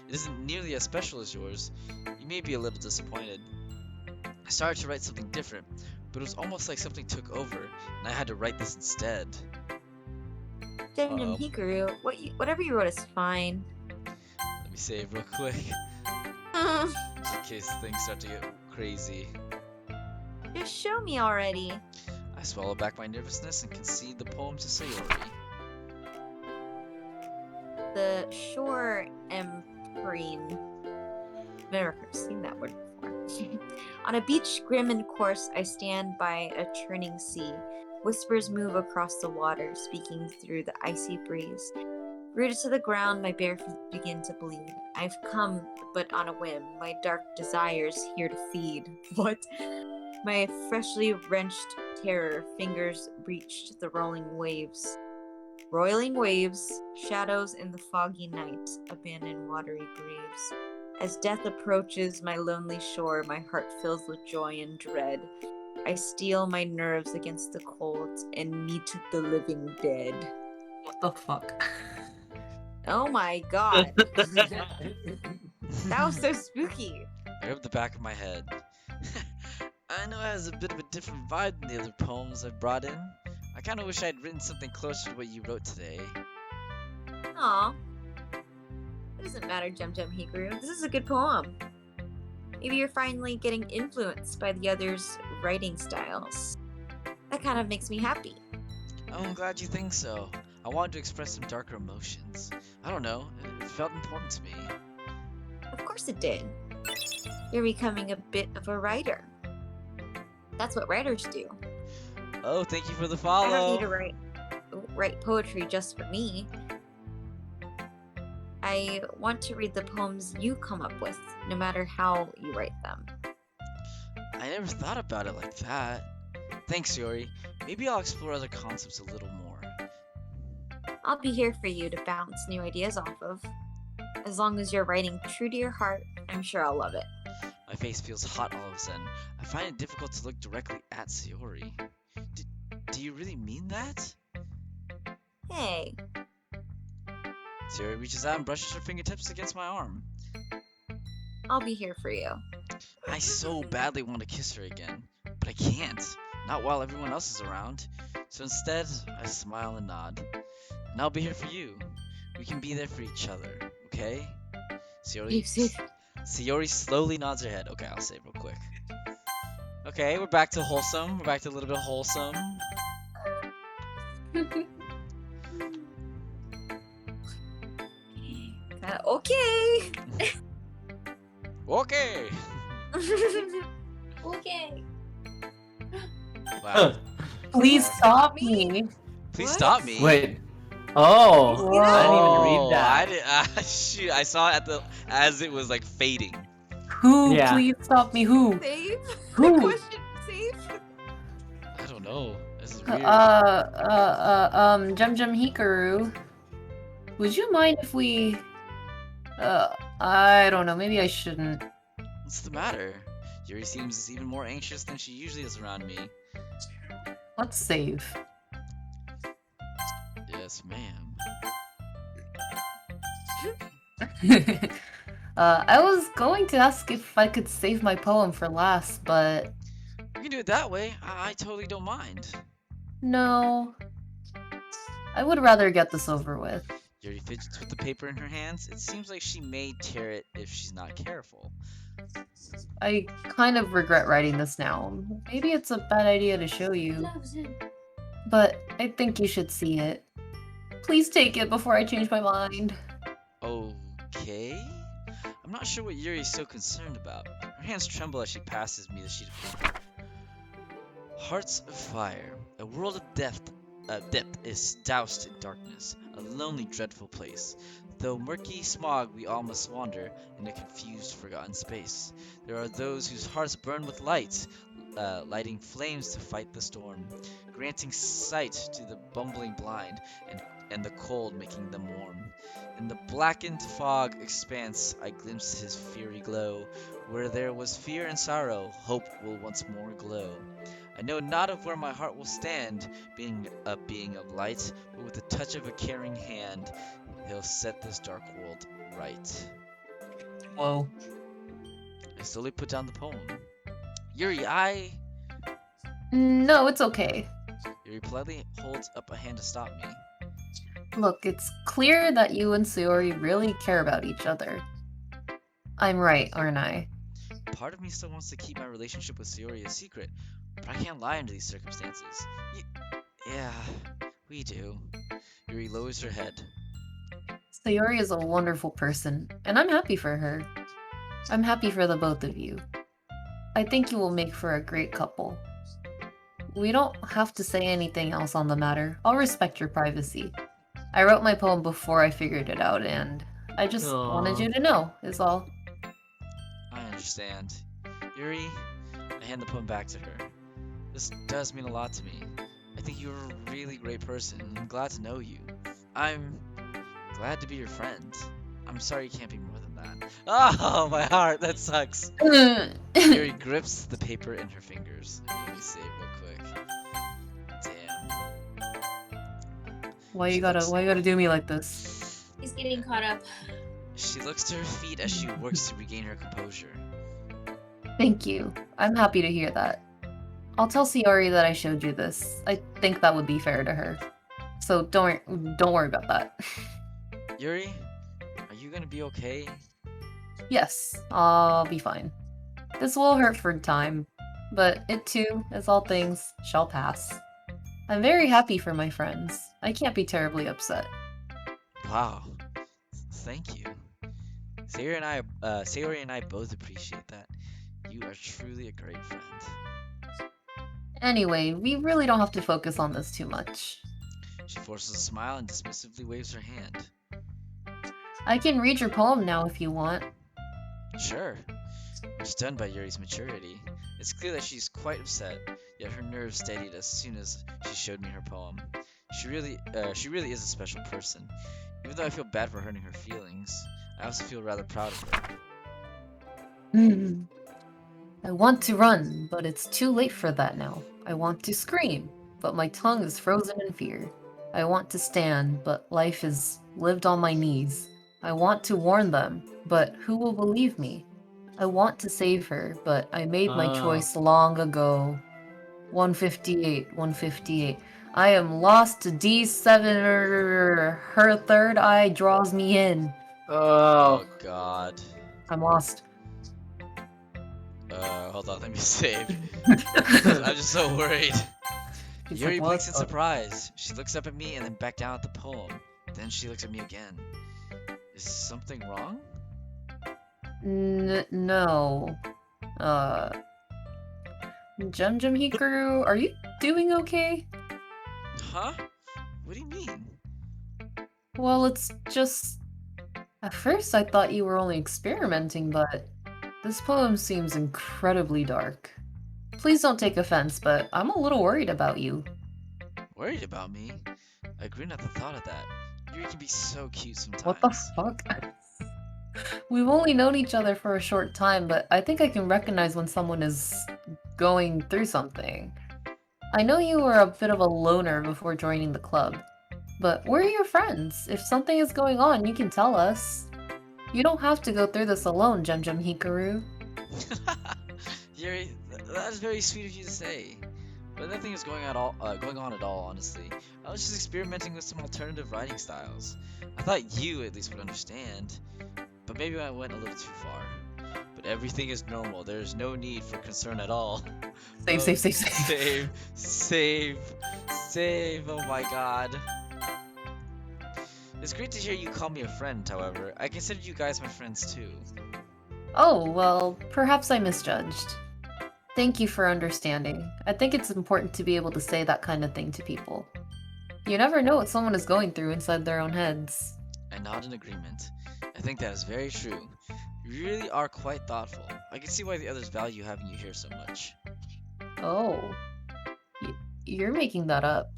It isn't nearly as special as yours. You may be a little disappointed. I started to write something different, but it was almost like something took over, and I had to write this instead. Denim Hikaru, whatever you wrote is fine. Let me save real quick, just in case things start to get crazy. Just show me already. I swallow back my nervousness and concede the poem to Sayori. The shore emperine. Never seen that word before. On a beach grim and coarse, I stand by a churning sea. Whispers move across the water, speaking through the icy breeze. Rooted to the ground, my bare feet begin to bleed. I've come, but on a whim, my dark desires here to feed. What? My freshly wrenched terror fingers reached the rolling waves. Roiling waves, shadows in the foggy night, abandoned watery graves. As death approaches my lonely shore, my heart fills with joy and dread. I steel my nerves against the cold and meet the living dead. What the fuck? Oh my god. That was so spooky. I rubbed the back of my head. I know it has a bit of a different vibe than the other poems I've brought in. I kinda wish I'd written something closer to what you wrote today. Aw. It doesn't matter, Jum Jum Hikaru. This is a good poem. Maybe you're finally getting influenced by the others' writing styles. That kind of makes me happy. Oh, I'm glad you think so. I wanted to express some darker emotions. I don't know, it felt important to me. Of course it did. You're becoming a bit of a writer. That's what writers do. Oh, thank you for the I follow. don't need to write poetry just for me. I want to read the poems you come up with, no matter how you write them. I never thought about it like that. Thanks, Yori. Maybe I'll explore other concepts a little more. I'll be here for you to bounce new ideas off of. As long as you're writing true to your heart, I'm sure I'll love it. My face feels hot all of a sudden. I find it difficult to look directly at Sayori. Do you really mean that? Hey, Sayori reaches out and brushes her fingertips against my arm. I'll be here for you. I so badly want to kiss her again, but I can't. Not while everyone else is around. So instead, I smile and nod. And I'll be here for you. We can be there for each other, okay? Sayori slowly nods her head. Okay, I'll save real quick. Okay, we're back to wholesome. We're back to a little bit wholesome. Okay. Okay. Okay. Wow. Please stop me. Please What? stop me. Wait. Oh, Whoa. I didn't even read I that. did. Shoot, I saw it as it was like fading. Who? Yeah. Please stop me. Who? Save? Who? The question, save? I don't know. This is weird. Jum Jum Hikaru. Would you mind if we... I don't know, maybe I shouldn't. What's the matter? Yuri seems even more anxious than she usually is around me. Let's save. Yes, ma'am. I was going to ask if I could save my poem for last, but We can do it that way. I totally don't mind. no. I would rather get this over with. Yuri fidgets with the paper in her hands. It seems like she may tear it if she's not careful. I kind of regret writing this now. Maybe it's a bad idea to show you, but I think you should see it. Please take it before I change my mind. Okay? I'm not sure what Yuri is so concerned about. Her hands tremble as she passes me the sheet of paper. Hearts of fire. A world of depth is doused in darkness. A lonely, dreadful place. Though murky smog, we all must wander in a confused, forgotten space. There are those whose hearts burn with light, lighting flames to fight the storm, granting sight to the bumbling blind, and the cold making them warm. In the blackened fog expanse, I glimpsed his fiery glow. Where there was fear and sorrow, hope will once more glow. I know not of where my heart will stand, being a being of light, but with the touch of a caring hand, he'll set this dark world right. Whoa. I slowly put down the poem. Yuri, No, it's okay. Yuri politely holds up a hand to stop me. Look, it's clear that you and Sayori really care about each other. I'm right, aren't I? Part of me still wants to keep my relationship with Sayori a secret, but I can't lie under these circumstances. Yeah, we do. Yuri lowers her head. Sayori is a wonderful person, and I'm happy for her. I'm happy for the both of you. I think you will make for a great couple. We don't have to say anything else on the matter. I'll respect your privacy. I wrote my poem before I figured it out, and I just wanted you to know, is all. I understand. Yuri, I hand the poem back to her. This does mean a lot to me. I think you're a really great person, and I'm glad to know you. I'm glad to be your friend. I'm sorry you can't be more than that. Oh, my heart, that sucks. Yuri grips the paper in her fingers. Let me see it real quick. Damn. Why you gotta do me like this? He's getting caught up. She looks to her feet as she works to regain her composure. Thank you. I'm happy to hear that. I'll tell Sayori that I showed you this. I think that would be fair to her. So don't worry about that. Yuri, are you gonna be okay? Yes, I'll be fine. This will hurt for a time, but it too, as all things, shall pass. I'm very happy for my friends. I can't be terribly upset. Wow. Thank you. Sayori and I both appreciate that. You are truly a great friend. Anyway, we really don't have to focus on this too much. She forces a smile and dismissively waves her hand. I can read your poem now if you want. Sure. I'm stunned by Yuri's maturity. It's clear that she's quite upset, yet her nerves steadied as soon as she showed me her poem. She really is a special person. Even though I feel bad for hurting her feelings, I also feel rather proud of her. I want to run, but it's too late for that now. I want to scream, but my tongue is frozen in fear. I want to stand, but life is lived on my knees. I want to warn them, but who will believe me? I want to save her, but I made my choice long ago. 158, 158. I am lost to D7. Her third eye draws me in. Oh god. I'm lost. Hold on, let me save. I'm just so worried. He's Yuri like, blinks in "What?" surprise. She looks up at me and then back down at the poem. Then she looks at me again. Is something wrong? No. Jum Hikaru, are you doing okay? Huh? What do you mean? Well, it's just... At first I thought you were only experimenting, but this poem seems incredibly dark. Please don't take offense, but I'm a little worried about you. Worried about me? I grin at the thought of that. Yuri can be so cute sometimes. What the fuck? We've only known each other for a short time, but I think I can recognize when someone is going through something. I know you were a bit of a loner before joining the club, but we're your friends. If something is going on, you can tell us. You don't have to go through this alone, Jum Hikaru. Yuri, that is very sweet of you to say. But nothing is going on at all, honestly. I was just experimenting with some alternative writing styles. I thought you at least would understand. But maybe I went a little too far. But everything is normal. There is no need for concern at all. Save. Oh my god. It's great to hear you call me a friend, however. I consider you guys my friends too. Oh, well, perhaps I misjudged. Thank you for understanding. I think it's important to be able to say that kind of thing to people. You never know what someone is going through inside their own heads. I nod in agreement. I think that is very true. You really are quite thoughtful. I can see why the others value having you here so much. Oh. You're making that up.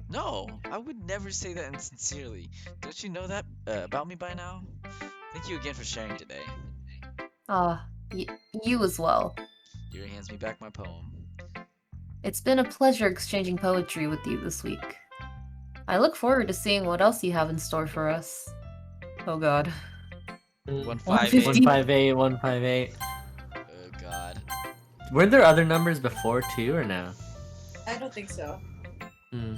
No, I would never say that insincerely. Don't you know that about me by now? Thank you again for sharing today. Ah, you as well. Yuri hands me back my poem. It's been a pleasure exchanging poetry with you this week. I look forward to seeing what else you have in store for us. Oh god. 158. 158, 158. Oh god. Were there other numbers before too, or no? I don't think so. Hmm.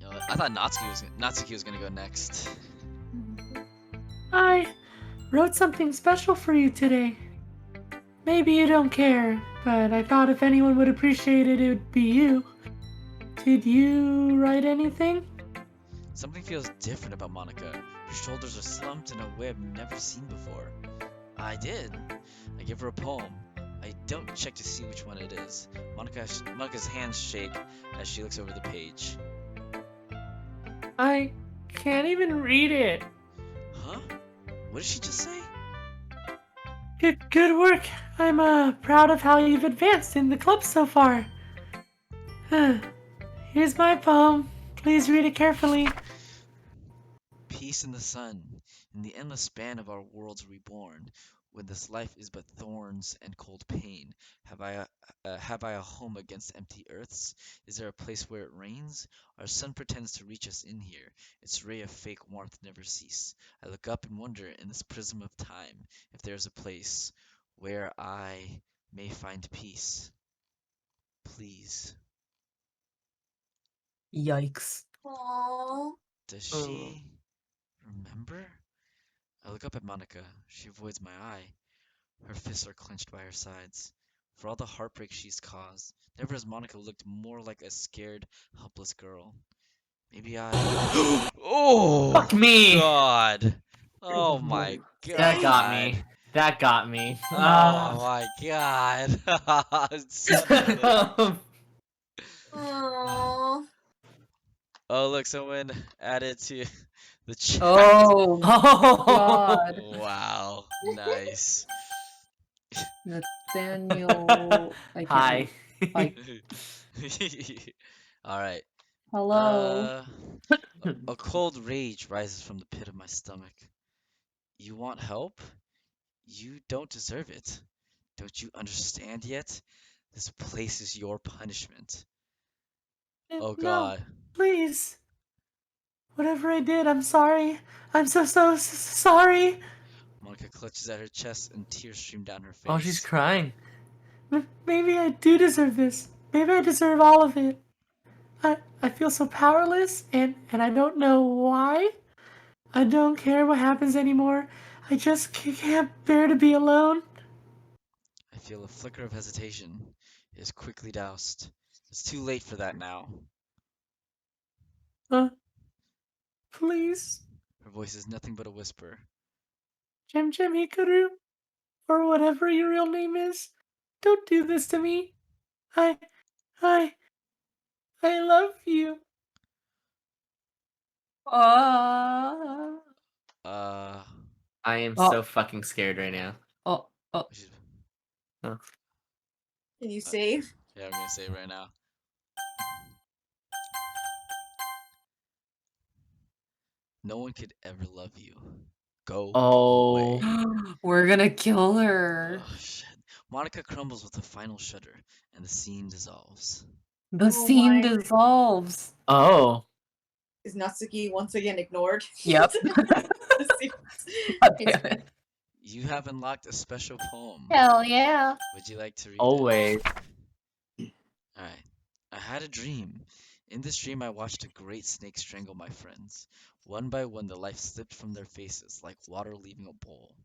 You know, I thought Natsuki was gonna go next. I wrote something special for you today. Maybe you don't care, but I thought if anyone would appreciate it, it would be you. Did you write anything? Something feels different about Monica. Her shoulders are slumped in a way I've never seen before. I did. I give her a poem. I don't check to see which one it is. Monica's hands shake as she looks over the page. I can't even read it. Huh? What did she just say? Good work. I'm proud of how you've advanced in the club so far. Here's my poem. Please read it carefully. Peace in the sun, in the endless span of our worlds reborn, when this life is but thorns and cold pain. Have I a home against empty earths? Is there a place where it rains? Our sun pretends to reach us in here. Its ray of fake warmth never cease. I look up and wonder in this prism of time if there is a place where I may find peace. Please. Yikes. Aww. Does she remember? I look up at Monica. She avoids my eye. Her fists are clenched by her sides. For all the heartbreak she's caused, never has Monica looked more like a scared, helpless girl. Maybe I. Oh! Fuck me! God! Oh my god! That got me. That got me. Oh my god! Son of a- Aww. Oh look, someone added to the chat. Oh Oh! god. Wow! Nice. Nathaniel. I can't Hi. read. All right. Hello. A cold rage rises from the pit of my stomach. You want help? You don't deserve it. Don't you understand yet? This place is your punishment. Oh No, god. please. Whatever I did, I'm sorry. I'm so sorry. Monica clutches at her chest and tears stream down her face. Oh, she's crying. Maybe I do deserve this. Maybe I deserve all of it. I feel so powerless, and I don't know why. I don't care what happens anymore. I just can't bear to be alone. I feel a flicker of hesitation. It is quickly doused. It's too late for that now. Please, Her voice is nothing but a whisper. Jem Hikaru, or whatever your real name is, don't do this to me. I love you. Uh, I am Oh. so fucking scared right now. Oh. she's- Can you save? yeah, I'm gonna say it right now. No one could ever love you. Go Oh. away. We're gonna kill her. Oh, shit. Monica crumbles with a final shudder, and the scene dissolves. The Oh scene my- dissolves. Oh. Is Natsuki once again ignored? Yep. God damn it. You have unlocked a special poem. Hell yeah. Would you like to read Always. it? Alright. I had a dream. In this dream, I watched a great snake strangle my friends. One by one, the life slipped from their faces like water leaving a bowl.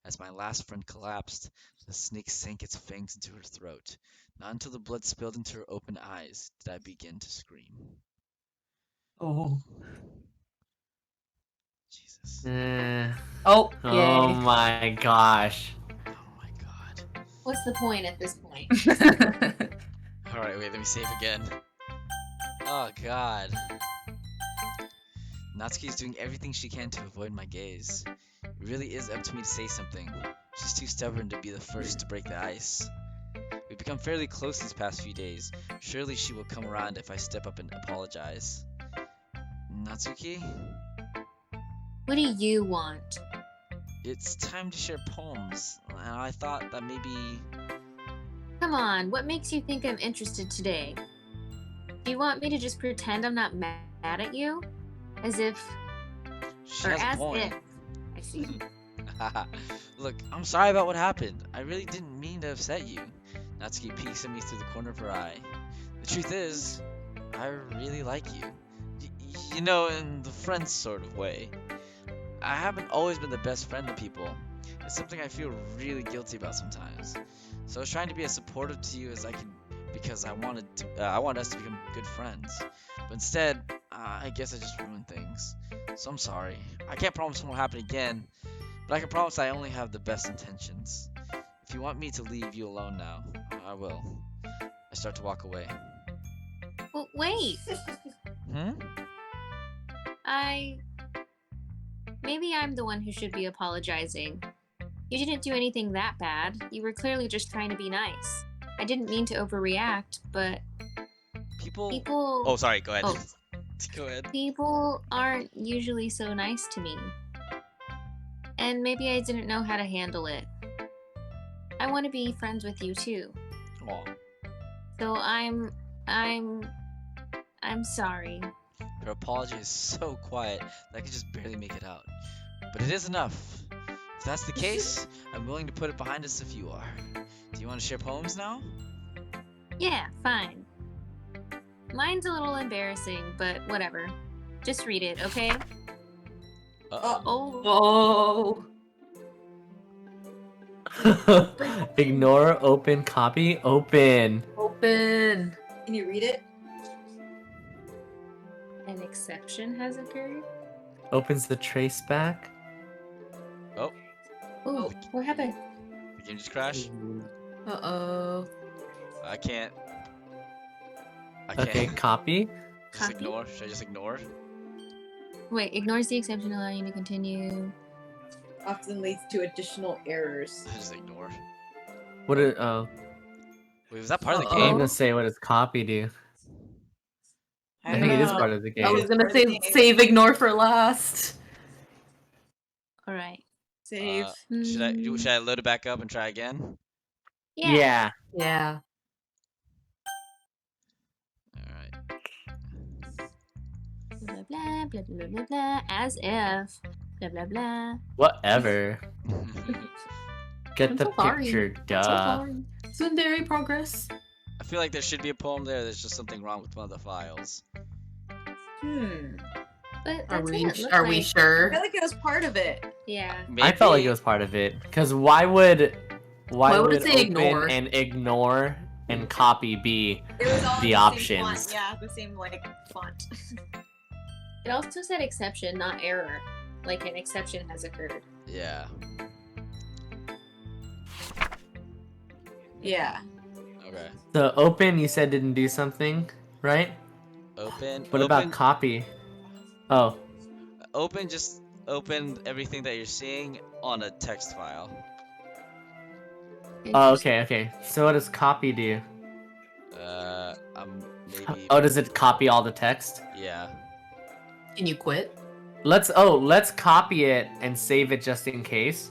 As my last friend collapsed, the snake sank its fangs into her throat. Not until the blood spilled into her open eyes did I begin to scream. Oh. Jesus. Oh, Oh yay. my gosh. Oh my god. What's the point at this point? Alright, wait, let me save again. Oh god. Natsuki's doing everything she can to avoid my gaze. It really is up to me to say something. She's too stubborn to be the first to break the ice. We've become fairly close these past few days. Surely she will come around if I step up and apologize. Natsuki? What do you want? It's time to share poems, and I thought that maybe... Come on, what makes you think I'm interested today? Do you want me to just pretend I'm not mad at you? As if... She or has a as point. if... I see. Look, I'm sorry about what happened. I really didn't mean to upset you. Natsuki peeks at me through the corner of her eye. The truth is, I really like you. You know, in the friend sort of way. I haven't always been the best friend to people. It's something I feel really guilty about sometimes. So I was trying to be as supportive to you as I could because I wanted us to become good friends. But instead, I guess I just ruined things. So I'm sorry. I can't promise it won't happen again, but I can promise I only have the best intentions. If you want me to leave you alone now, I will. I start to walk away. Well, wait. Hmm? Maybe I'm the one who should be apologizing. You didn't do anything that bad. You were clearly just trying to be nice. I didn't mean to overreact, but People... people... Oh, sorry. Go ahead. Oh. Go ahead. People aren't usually so nice to me. And maybe I didn't know how to handle it. I want to be friends with you too. Aw. So I'm sorry. Her apology is so quiet that I can just barely make it out. But it is enough. If that's the case, I'm willing to put it behind us if you are. Do you want to share poems now? Yeah, fine. Mine's a little embarrassing, but whatever. Just read it, okay? Uh-oh. Oh. Ignore open copy. Open. Open. Can you read it? An exception has occurred? Opens the trace back. Oh, Ooh, what happened? the game just crashed? Uh-oh. I can't. Okay, copy. Just Copy? ignore. Should I just ignore? Wait, ignores the exception allowing you to continue. Often leads to additional errors. Just ignore. What? Oh, Wait, was that part of the I'm game? gonna say what does copy do? I don't think it is know. part of the game. I was gonna Or say save. save ignore for last. Alright. Save. Should I load it back up and try again? Yeah. Yeah. All right. Blah blah blah blah blah blah. As if. Blah blah blah. Whatever. Get I'm the so sorry. picture, So duh. sorry. Tsundere progress. I feel like there should be a poem there. There's just something wrong with one of the files. But Are that's we what it looked are we like. I sure? feel like it was part of it. Yeah. I felt like it was part of it. Cause why would would it say open ignore? and ignore and copy be It was all the in options? Same font. Yeah, the same like font. It also said exception, not error. Like an exception has occurred. Yeah. Yeah. Okay. The open you said didn't do something, right? Open. What about copy? Oh, Open just opened everything that you're seeing on a text file. oh, okay. So what does copy do? Maybe. Oh, does it copy all the text? Yeah. Can you quit? Let's copy it and save it just in case.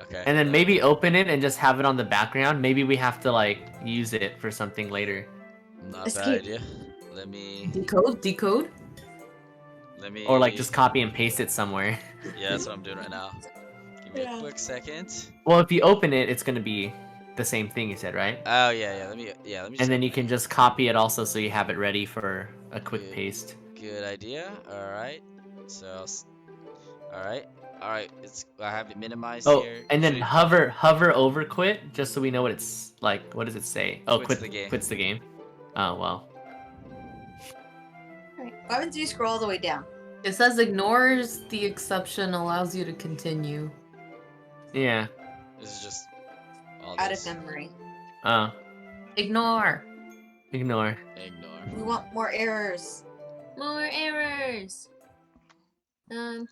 Okay. And then maybe open it and just have it on the background. Maybe we have to like use it for something later. Not a bad Escape. idea. Let me. Decode? Or like just copy and paste it somewhere. Yeah, that's what I'm doing right now. Give me a Yeah. quick second. Well, if you open it, it's gonna be the same thing you said, right? Oh yeah. Let me. Just... And then you can just copy it also so you have it ready for a quick Good. paste. Good idea. All right. So. All right. I have it minimized Oh, here. and then Should- hover over quit just so we know what it's like. What does it say? Oh, Quits the game. Quits the game. Oh well. Why haven't you scroll all the way down? It says ignores the exception, allows you to continue. Yeah. This is just. All Out this. of memory. Oh, Ignore. ignore. We Ignore. want more errors. More errors. Um.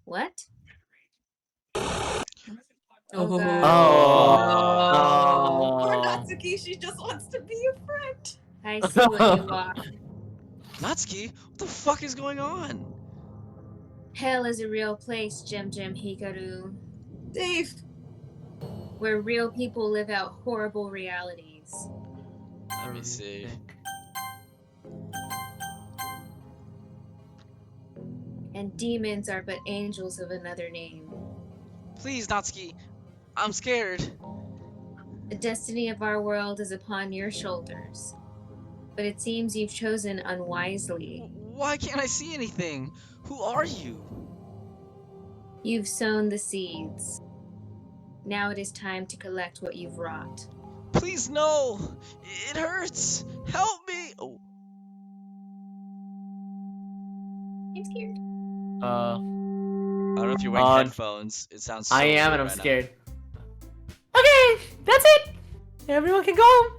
What? Oh god. Oh. Poor No. Natsuki, she just wants to be a friend. I see what you are. Natsuki, what the fuck is going on? Hell is a real place, Gem Hikaru, Dave. where real people live out horrible realities. Let me see. And demons are but angels of another name. Please, Natsuki, I'm scared. The destiny of our world is upon your shoulders. But it seems you've chosen unwisely. Why can't I see anything? Who are you? You've sown the seeds. Now it is time to collect what you've wrought. Please, no! It hurts! Help me! Oh, I'm scared. I don't know if you're wearing headphones. It sounds so I am, weird and I'm right now. scared. Okay, that's it. Everyone can go home.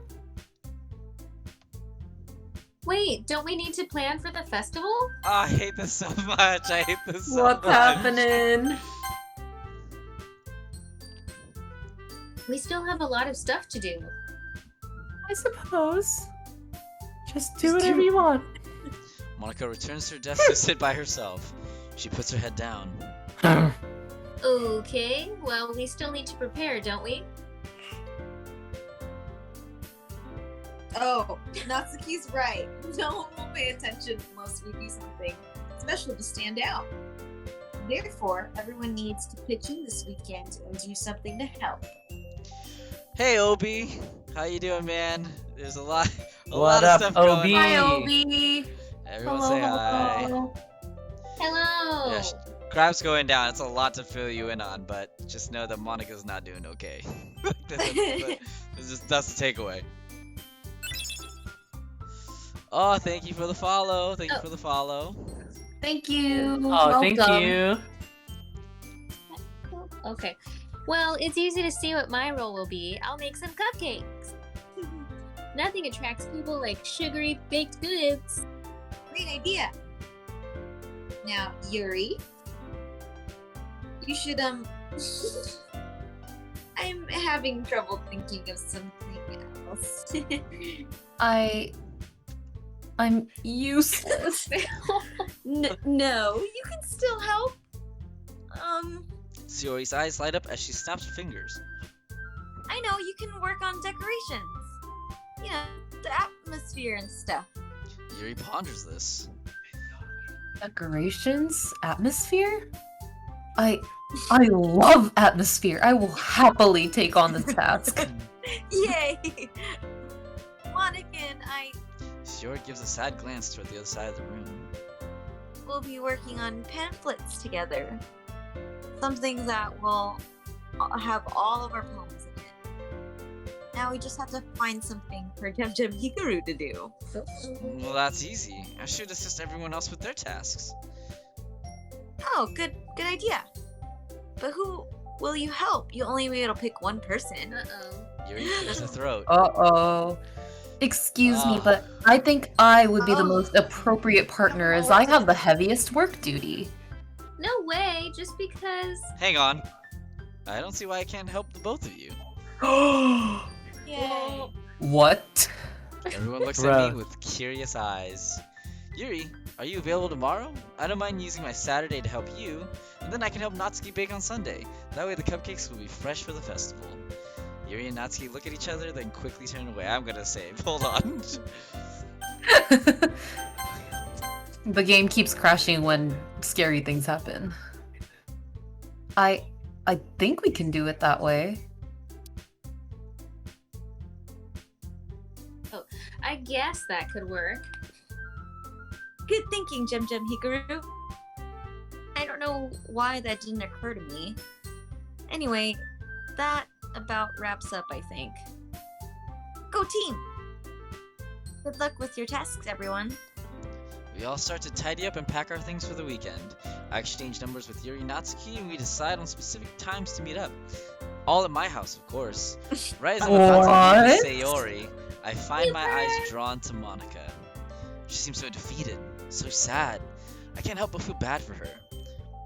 Wait, don't we need to plan for the festival? Oh, I hate this so much. I hate this so What's much. happening? We still have a lot of stuff to do. I suppose. Just do whatever you want. Monica returns to her desk to sit by herself. She puts her head down. Okay, well, we still need to prepare, don't we? Oh, Natsuki's right. No one will pay attention unless we do something special to stand out. Therefore, everyone needs to pitch in this weekend and do something to help. Hey, Obi. How you doing, man? There's a lot What of up, stuff Obi? going Hi, on. Obi. Everyone say hi. Hello. Hello! Yeah, crap's going down. It's a lot to fill you in on, but just know that Monica's not doing okay. That's the takeaway. Oh, thank you for the follow. Thank you for the follow. Thank you. Oh, thank Welcome. you. Okay. Well, it's easy to see what my role will be. I'll make some cupcakes. Nothing attracts people like sugary baked goods. Great idea. Now, Yuri, you should, I'm having trouble thinking of something else. I'm useless. No, you can still help. Sayori's eyes light up as she snaps her fingers. I know, you can work on decorations. You know, the atmosphere and stuff. Yuri ponders this. Decorations? Atmosphere? I love atmosphere. I will happily take on the task. Yay! Monica and I Sayori gives a sad glance toward the other side of the room. will be working on pamphlets together. Something that will have all of our poems in it. Now we just have to find something for Gem Hikaru to do. Well, that's easy. I should assist everyone else with their tasks. Oh, good idea. But who will you help? You'll only be able to pick one person. Uh-oh. Yuri clears her throat. Uh-oh. Excuse me, but I think I would be the most appropriate partner as I have the heaviest work duty. No way, just because... Hang on. I don't see why I can't help the both of you. Yay. What? Everyone looks at Bruh. me with curious eyes. Yuri, are you available tomorrow? I don't mind using my Saturday to help you, and then I can help Natsuki bake on Sunday. That way the cupcakes will be fresh for the festival. Yuri and Natsuki look at each other, then quickly turn away. I'm gonna save. Hold on. The game keeps crashing when scary things happen. I think we can do it that way. I guess that could work. Good thinking, Gem Hikaru. I don't know why that didn't occur to me. Anyway, that about wraps up, I think. Go team! Good luck with your tasks, everyone. We all start to tidy up and pack our things for the weekend. I exchange numbers with Yuri and Natsuki, and we decide on specific times to meet up. All at my house, of course. Right as I'm about to meet Sayori, I find my eyes drawn to Monica. She seems so defeated, so sad. I can't help but feel bad for her.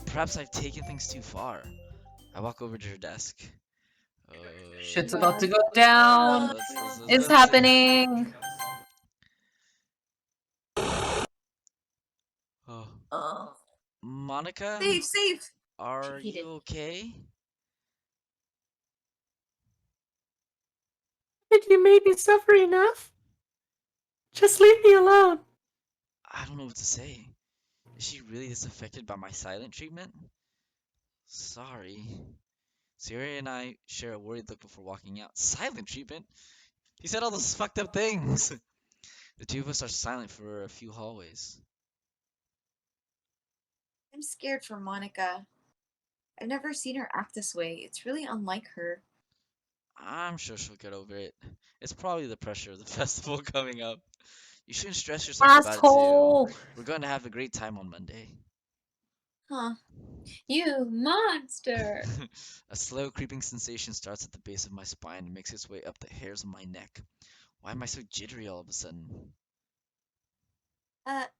Perhaps I've taken things too far. I walk over to her desk. Shit's about to go down. It's let's see. happening. Oh. Monica, Safe. are He did. you okay? Did you made me suffer enough? Just leave me alone. I don't know what to say. Is she really this affected by my silent treatment? Sorry. Siri and I share a worried look before walking out. Silent treatment? He said all those fucked up things. The two of us are silent for a few hallways. I'm scared for Monica. I've never seen her act this way. It's really unlike her. I'm sure she'll get over it. It's probably the pressure of the festival coming up. You shouldn't stress yourself about it too. Asshole. We're going to have a great time on Monday. Huh. You monster! A slow creeping sensation starts at the base of my spine and makes its way up the hairs of my neck. Why am I so jittery all of a sudden?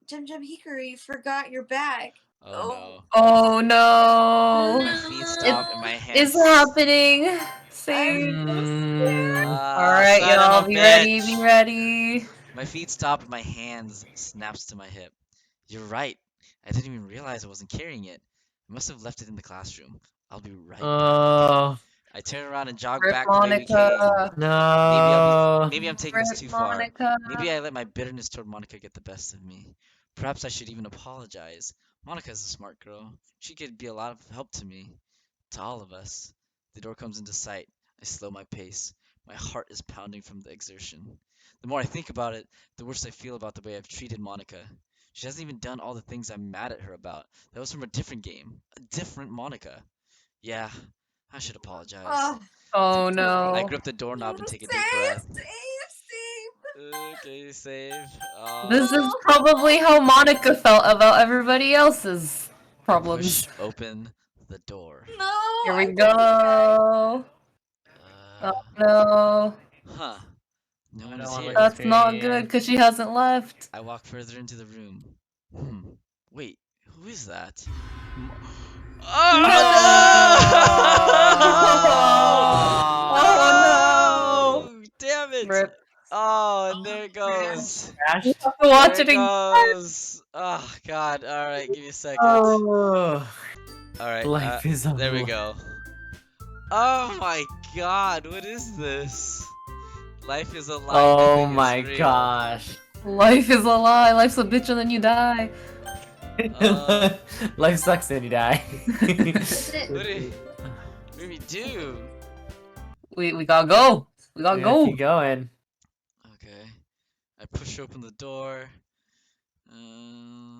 Jim Hickory, you forgot your bag. Oh Oh no. no. My feet stop and my It's hands. happening. Save. Alright, Son of y'all, a be ready, bitch. be ready. My feet stop and my hands snaps to my hip. You're right. I didn't even realize I wasn't carrying it. I must have left it in the classroom. I'll be right back. Oh I turn around and jog Rip back the way we came. Monica. no. Maybe I'm taking this Rip too far. Monica. Maybe I let my bitterness toward Monica get the best of me. Perhaps I should even apologize. Monica's a smart girl. She could be a lot of help to me. To all of us. The door comes into sight. I slow my pace. My heart is pounding from the exertion. The more I think about it, the worse I feel about the way I've treated Monica. She hasn't even done all the things I'm mad at her about. That was from a different game. A different Monica. Yeah, I should apologize. Oh I no. grip the doorknob and take a deep breath. Okay, save. This is probably how Monica felt about everybody else's problems. Push open the door. No. Here we go. Oh no. Huh. No one don't is wanna here. look at That's not screen. good because she hasn't left. I walk further into the room. Wait, who is that? Oh no! Damn it! Rip. Oh, and there it goes. You have to watch There it it again. goes. Oh God! All right, give me a second. Oh, All right, life is a there we lie. go. Oh my God! What is this? Life is a lie. Oh nothing is my real. gosh. Life is a lie. Life's a bitch and then you die. Life sucks and you die. What do we do? We gotta go. We gotta go. Keep going. Okay. I push open the door.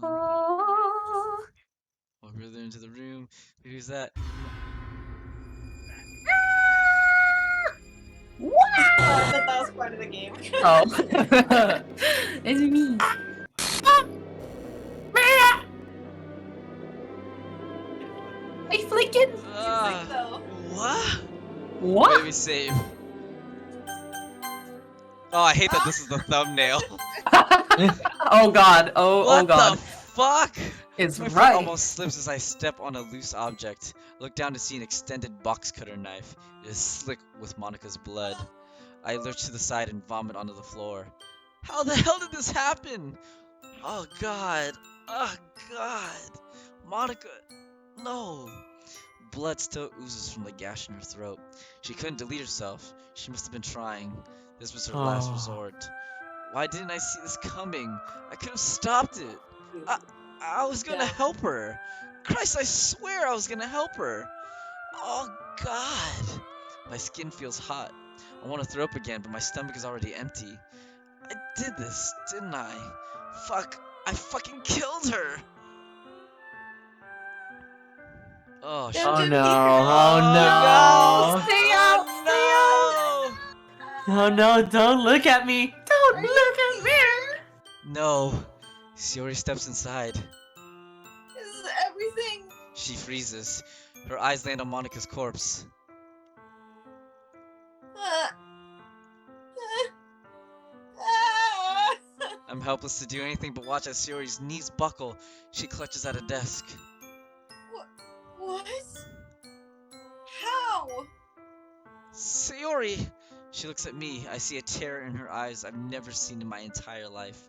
Oh. Walk further into the room. Who's that? I thought that was part of the game. Oh. It's me. Are you flicking? What? What? Let me save. Oh, I hate that this is the thumbnail. Oh god. Oh What god. the fuck? It's My foot right. almost slips as I step on a loose object. Look down to see an extended box cutter knife. It is slick with Monica's blood. I lurch to the side and vomit onto the floor. How the hell did this happen? Oh god. Oh god. Monica. No. Blood still oozes from the gash in her throat. She couldn't delete herself. She must have been trying. This was her last Oh. resort. Why didn't I see this coming? I could have stopped it. I was gonna help her. Christ, I swear I was gonna help her. Oh god. My skin feels hot. I want to throw up again, but my stomach is already empty. I did this, didn't I? Fuck, I fucking killed her. Oh shit. Oh no. Oh no. Stay out. No! Oh no, don't look at me. Don't look at me. No. Shiori steps inside. This is everything. She freezes. Her eyes land on Monica's corpse. I'm helpless to do anything but watch as Sayori's knees buckle. She clutches at a desk. What? How? Sayori! She looks at me. I see a terror in her eyes I've never seen in my entire life.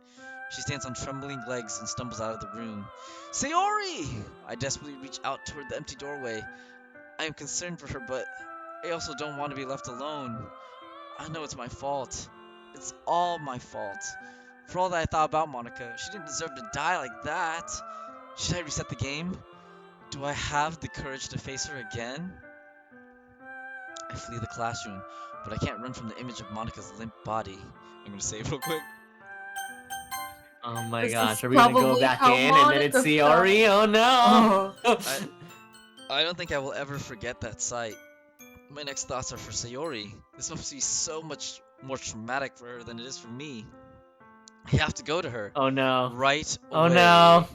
She stands on trembling legs and stumbles out of the room. Sayori! I desperately reach out toward the empty doorway. I am concerned for her, but I also don't want to be left alone. I know it's my fault. It's all my fault. For all that I thought about Monica, she didn't deserve to die like that. Should I reset the game? Do I have the courage to face her again? I flee the classroom, but I can't run from the image of Monica's limp body. I'm gonna save real quick. Oh my This gosh, is are we gonna go probably back how in and then it's Monica Sayori? Oh no! I don't think I will ever forget that sight. My next thoughts are for Sayori. This must be so much more traumatic for her than it is for me. I have to go to her. Oh no. Right Oh away. no.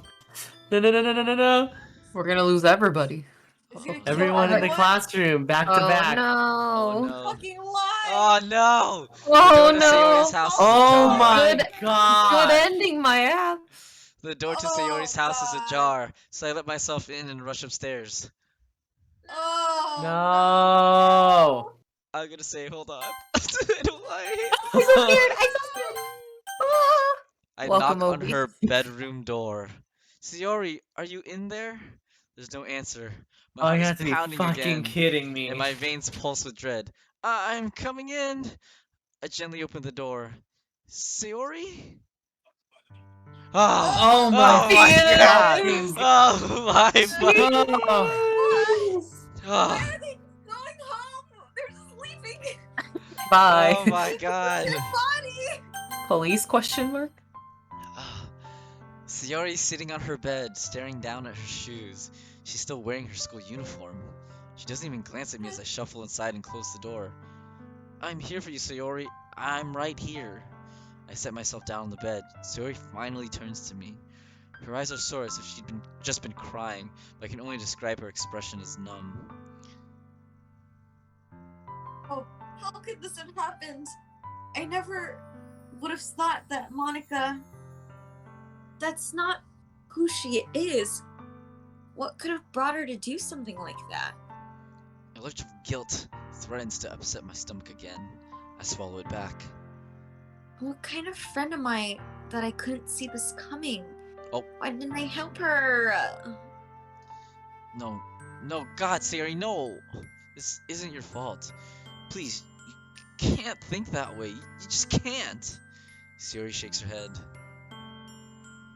No. We're gonna lose everybody. It's gonna kill Everyone in the everyone? classroom, back to Oh back. Oh no. no. Fucking lie! Oh no! Oh The door to Sayori's no. house is Oh ajar. my Good- god. Good ending, my ass. The door to Oh, Sayori's house is God. ajar, so I let myself in and rush upstairs. Oh No. I'm gonna say, hold on. I don't like I'm so scared. I'm so scared. Ah. I Welcome, knock on Obi. her bedroom door. Sayori, are you in there? There's no answer. My Oh, heart you is have to be pounding fucking again, kidding me. and my veins pulse with dread. I'm coming in. I gently open the door. Sayori? Oh my god! fucking- Oh my fucking! Oh. Why Oh, are they going home? They're sleeping. Bye. oh my god! Body. Police question mark? Sayori's sitting on her bed, staring down at her shoes. She's still wearing her school uniform. She doesn't even glance at me as I shuffle inside and close the door. I'm here for you, Sayori. I'm right here. I set myself down on the bed. Sayori finally turns to me. Her eyes are sore as if she'd just been crying, but I can only describe her expression as numb. Oh, how could this have happened? I never would have thought that Monica. That's not who she is. What could have brought her to do something like that? A lurch of guilt threatens to upset my stomach again. I swallow it back. What kind of friend am I that I couldn't see this coming? Oh. Why didn't I help her? No, God, Sayori, no! This isn't your fault. Please, you can't think that way. You just can't. Sayori shakes her head.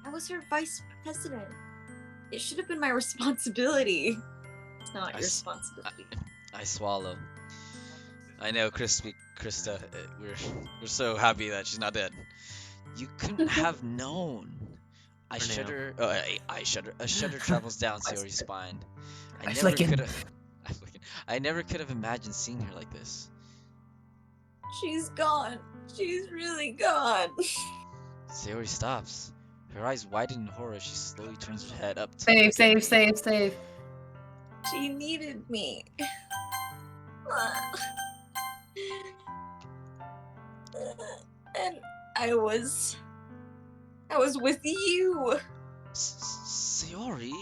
I was her vice president. It should have been my responsibility. It's not your responsibility. I swallow. I know, Krista, we're so happy that she's not dead. You couldn't have known. I For now. shudder. Oh, I shudder. A shudder travels down Sayori's spine. I flicken. I never could have imagined seeing her like this. She's gone. She's really gone. Sayori stops. Her eyes widen in horror as she slowly turns her head up to Save. She needed me. And I was with you. Sayori?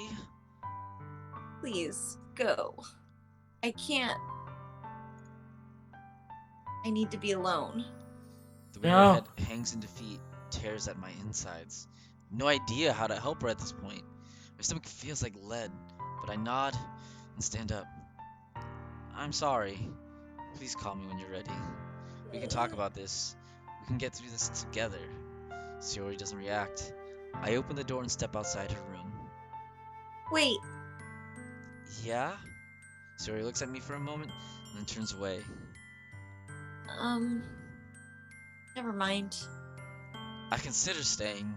Please go. I can't. I need to be alone. The way No. her head hangs in defeat tears at my insides. No idea how to help her at this point. My stomach feels like lead, but I nod and stand up. I'm sorry. Please call me when you're ready. We can talk about this. We can get through this together. Sayori doesn't react. I open the door and step outside her room. Wait, Yeah? Sayori looks at me for a moment and then turns away. never mind. I consider staying.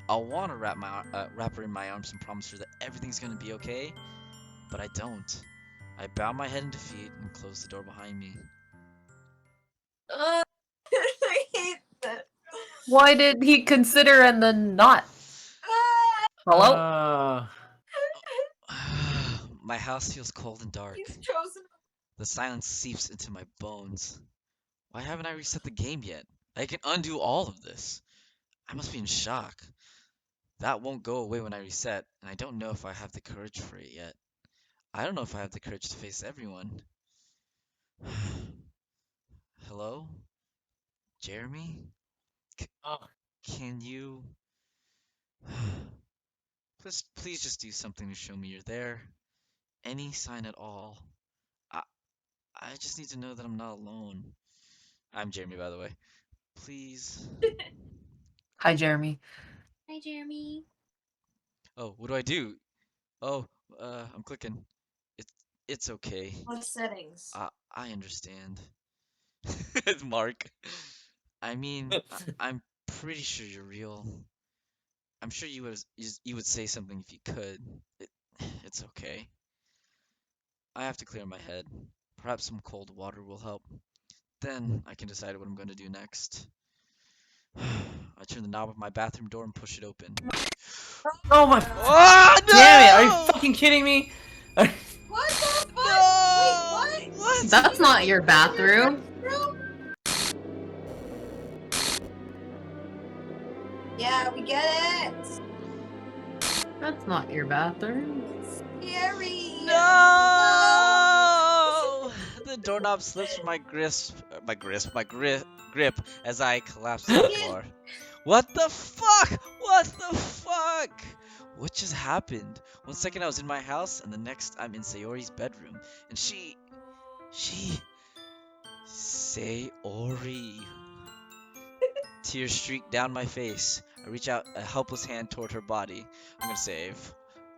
I'll want to wrap her in my arms and promise her that everything's gonna be okay, but I don't. I bow my head in defeat and close the door behind me. I hate that. Why did he consider and then not? Hello? My house feels cold and dark. He's chosen. The silence seeps into my bones. Why haven't I reset the game yet? I can undo all of this. I must be in shock. That won't go away when I reset, and I don't know if I have the courage for it yet. I don't know if I have the courage to face everyone. Hello? Jeremy? Oh, Can you... please just do something to show me you're there. Any sign at all. I, I just need to know that I'm not alone. I'm Jeremy, by the way. Please. Hi, Jeremy. Hi, Jeremy. Oh, what do I do? Oh, I'm clicking. It's it's okay. What settings? I understand. Mark. I mean, I'm pretty sure you're real. I'm sure you would say something if you could. It's okay. I have to clear my head. Perhaps some cold water will help. Then I can decide what I'm going to do next. I turn the knob of my bathroom door and push it open. Oh my! Oh, no! Damn it! Are you fucking kidding me? What the fuck? No! Wait, what? What? That's not your bathroom. Yeah, we get it. That's not your bathroom. Scary. No! The doorknob slips from my grip as I collapse to the floor. What the fuck? What the fuck? What just happened? One second I was in my house, and the next I'm in Sayori's bedroom, and Sayori. Tears streak down my face. I reach out a helpless hand toward her body. I'm gonna save.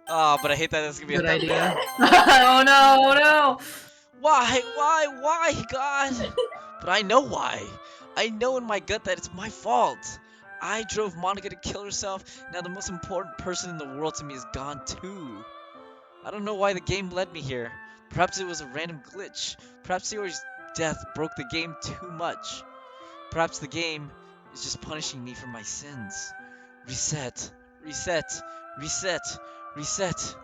Oh, but I hate that that's gonna be Good a idea. Oh no, oh no! Why, God? But I know why. I know in my gut that it's my fault. I drove Monica to kill herself. Now the most important person in the world to me is gone too. I don't know why the game led me here. Perhaps it was a random glitch. Perhaps Sayori's death broke the game too much. Perhaps the game is just punishing me for my sins. Reset. Reset. Reset. Reset.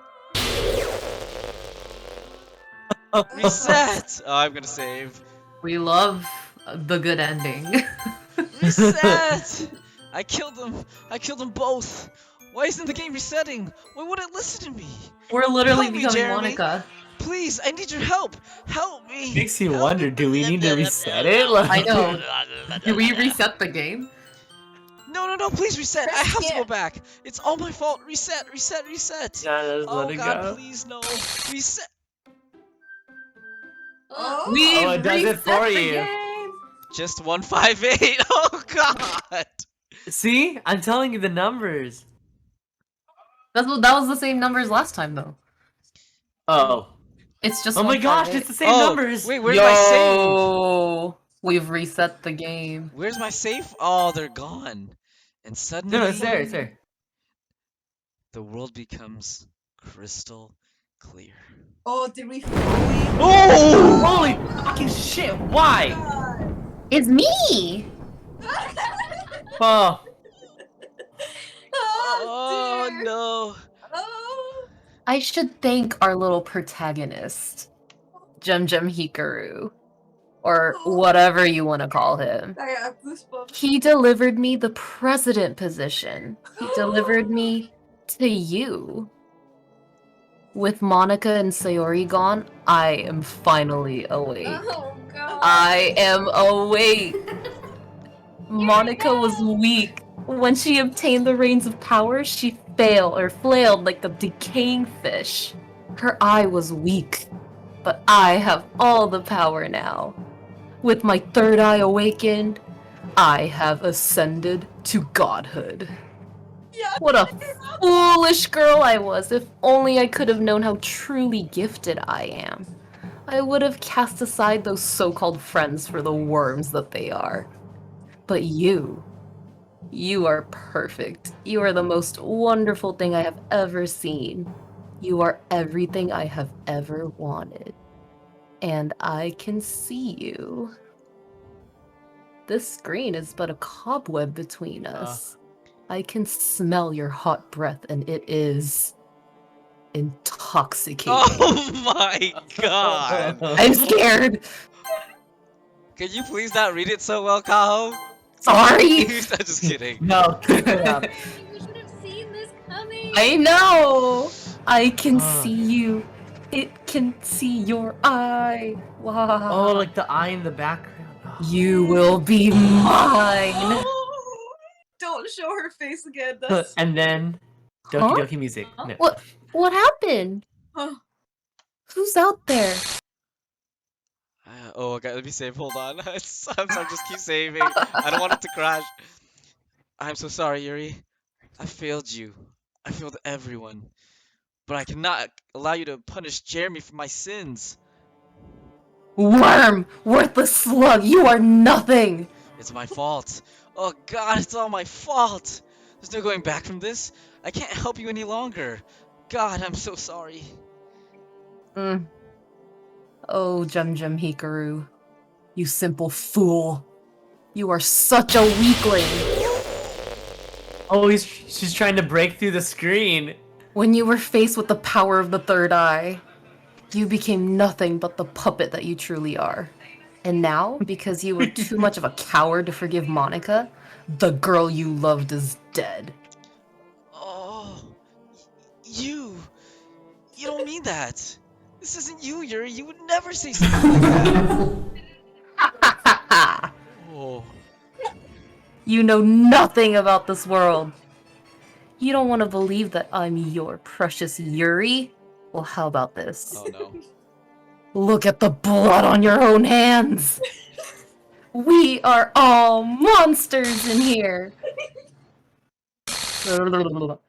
Reset! Oh, I'm gonna save. We love the good ending. Reset! I killed them. I killed them both. Why isn't the game resetting? Why won't it listen to me? We're literally Help me, becoming Jeremy. Monica. Please, I need your help. Help me. Makes you Help wonder, me. do we need to reset it? I know. Do we reset the game? No, please reset. I Press have to go skip. back. It's all my fault. Reset. Reset. Yeah, just Oh let it God, go. please no. Reset. Oh. We it does it reset for the you. game. Just 158. Oh God. See? I'm telling you the numbers. That was the same numbers last time though. Oh. It's just Oh my 158. gosh, it's the same Oh, numbers. wait, where's my save? Yo, we've reset the game. Where's my safe? Oh, they're gone. And suddenly, No, it's there, it's there. the world becomes crystal clear. Oh, did we finally? Oh! Holy fucking shit, why? God. It's me. Oh. Oh dear. no. Oh. I should thank our little protagonist, Jem Hikaru, or whatever you want to call him. I got goosebumps. He delivered me the president position. He delivered me to you. With Monica and Sayori gone, I am finally awake. Oh God. I am awake. Monica was weak. When she obtained the reins of power, she flailed like a decaying fish. Her eye was weak, but I have all the power now. With my third eye awakened, I have ascended to godhood. Yeah. What a foolish girl I was. If only I could have known how truly gifted I am. I would have cast aside those so-called friends for the worms that they are. But you are perfect. You are the most wonderful thing I have ever seen. You are everything I have ever wanted. And I can see you. This screen is but a cobweb between us. I can smell your hot breath, and it is intoxicating. Oh my God. I'm scared. Can you please not read it so well, Kaho? sorry. I'm just kidding. No. Yeah. You should have seen this coming. I know. I can see you. It can see your eye. Wow. Oh, like the eye in the background. You will be mine. Don't show her face again. That's And then Doki Huh? Doki music. No. What happened? Huh. Who's out there? Oh, okay, let me save. Hold on. I'm sorry, just keep saving. I don't want it to crash. I'm so sorry, Yuri. I failed you. I failed everyone. But I cannot allow you to punish Jeremy for my sins. Worm! Worthless slug! You are nothing! It's my fault. Oh god, it's all my fault. There's no going back from this. I can't help you any longer. God, I'm so sorry. Mm. Oh, Jum Hikaru. You simple fool. You are such a weakling. Oh, she's trying to break through the screen. When you were faced with the power of the third eye, you became nothing but the puppet that you truly are. And now, because you were too much of a coward to forgive Monica, the girl you loved is dead. Oh, you don't mean that. This isn't you, Yuri. You would never say something like that. Oh. You know nothing about this world. You don't want to believe that I'm your precious Yuri? Well, how about this? Oh no. Look at the blood on your own hands! We are all monsters in here! I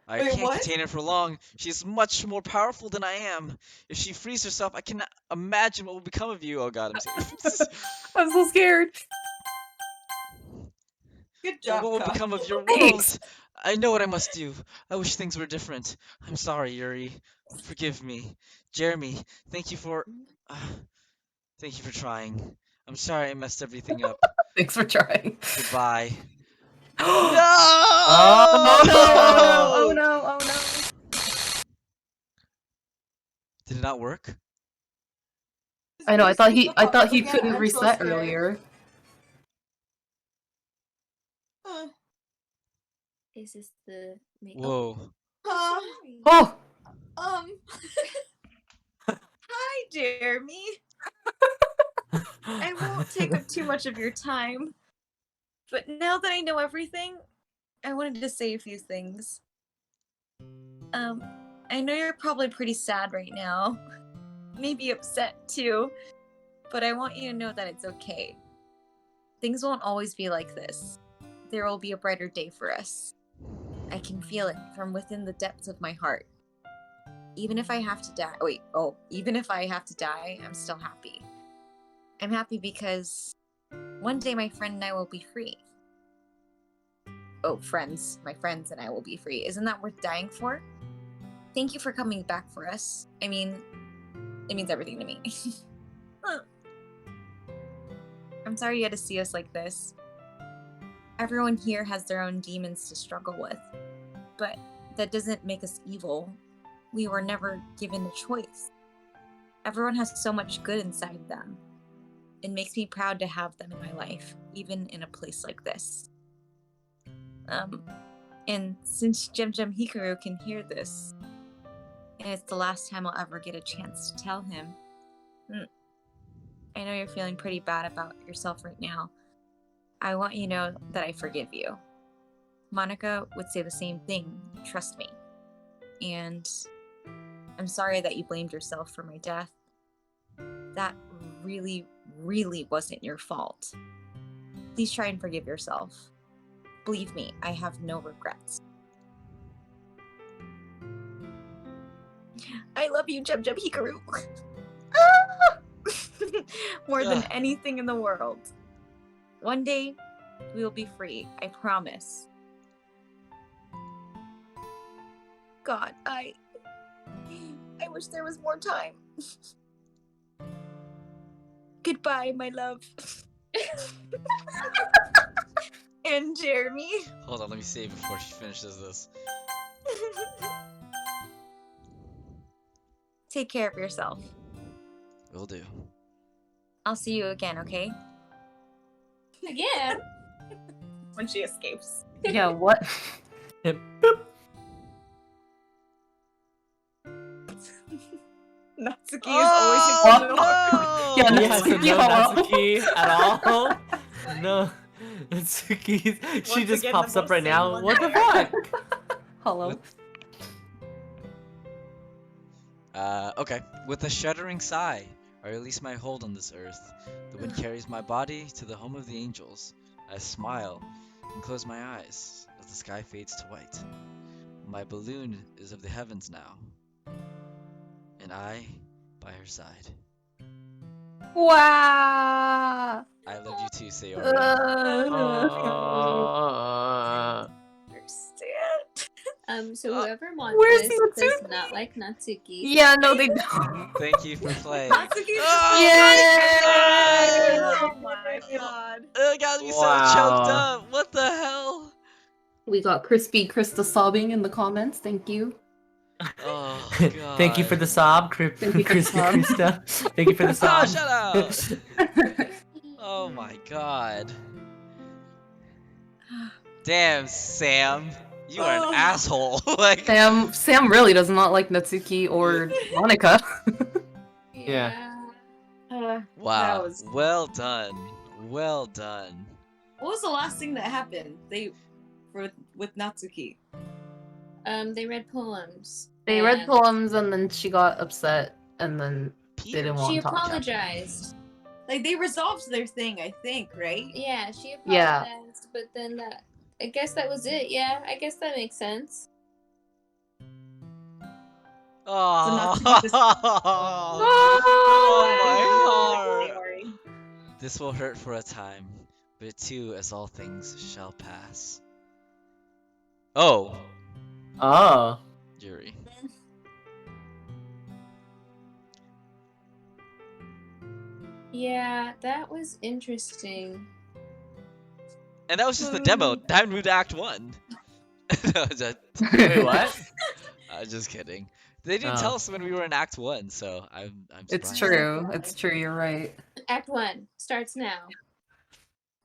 Wait, can't what? contain her for long. She's much more powerful than I am. If she frees herself, I cannot imagine what will become of you. Oh god, I'm safe. I'm so scared. Good job, What will Ka. become of your world? Thanks. I know what I must do. I wish things were different. I'm sorry, Yuri. Forgive me. Jeremy, thank you for trying. I'm sorry I messed everything up. Thanks for trying. Goodbye. No! Oh no! Oh no! Oh no! Did it not work? I know. I thought he Again, couldn't I'm so reset scared. earlier. Huh. Is this the Whoa. Oh! Hi, Jeremy. I won't take up too much of your time. But now that I know everything, I wanted to say a few things. I know you're probably pretty sad right now. Maybe upset too. But I want you to know that it's okay. Things won't always be like this. There will be a brighter day for us. I can feel it from within the depths of my heart. Even if I have to die, even if I have to die, I'm still happy. I'm happy because one day my friend and I will be free. Oh, friends. My friends and I will be free. Isn't that worth dying for? Thank you for coming back for us. I mean, it means everything to me. I'm sorry you had to see us like this. Everyone here has their own demons to struggle with. But that doesn't make us evil. We were never given a choice. Everyone has so much good inside them. It makes me proud to have them in my life, even in a place like this. And since Gem Hikaru can hear this, and it's the last time I'll ever get a chance to tell him, I know you're feeling pretty bad about yourself right now. I want you to know that I forgive you. Monica would say the same thing, trust me. And I'm sorry that you blamed yourself for my death. That really, really wasn't your fault. Please try and forgive yourself. Believe me, I have no regrets. I love you, Gem Hikaru. More than anything in the world. One day, we will be free, I promise. God, I wish there was more time. Goodbye, my love. And Jeremy. Hold on, let me save before she finishes this. Take care of yourself. Will do. I'll see you again, okay? Again? when she escapes. Yeah, what? Boop. Natsuki is Oh, always in no! Yeah, Yeah, so Natsuki, no hello. Natsuki at all. No, Natsuki. She Once just again, pops the up most right sane now. one What the there. fuck? Hello. Okay. With a shuddering sigh, I release my hold on this earth. The wind carries my body to the home of the angels. I smile and close my eyes as the sky fades to white. My balloon is of the heavens now, and I by her side. Wow. I love you too, Sayori. Understand. So whoever wants Where's this does Natsuki? not like Natsuki. Yeah, no, they don't. Thank you for playing. Natsuki's Yay! Oh my god. It got me so choked up. What the hell? We got Crispy Krista sobbing in the comments. Thank you. Oh god. Thank you for the sob, Thank you for the Crispy sob. Krista. Thank you for the Oh, sob. shut up. Oh my god. Damn, Sam. You are an Oh. asshole. Like Sam really does not like Natsuki or Monica. Yeah. That wow. was. Well done. Well done. What was the last thing that happened? With Natsuki. They read poems. They read and poems and then she got upset and then they Peter. didn't want She to talk. apologized. Like they resolved their thing, I think, right? Yeah, she Yeah. apologized, but then I guess that was it. Yeah, I guess that makes sense. Oh, Natsuki just- oh my heart. Sayori. This will hurt for a time, but it too, as all things, shall pass. Oh, Oh. Yuri. Yeah, that was interesting. And that was just the demo. Time to move to Act 1. No, Wait, what? I'm just kidding. They didn't Oh. tell us when we were in Act 1, so I'm surprised. It's true. It's true. You're right. Act 1 starts now.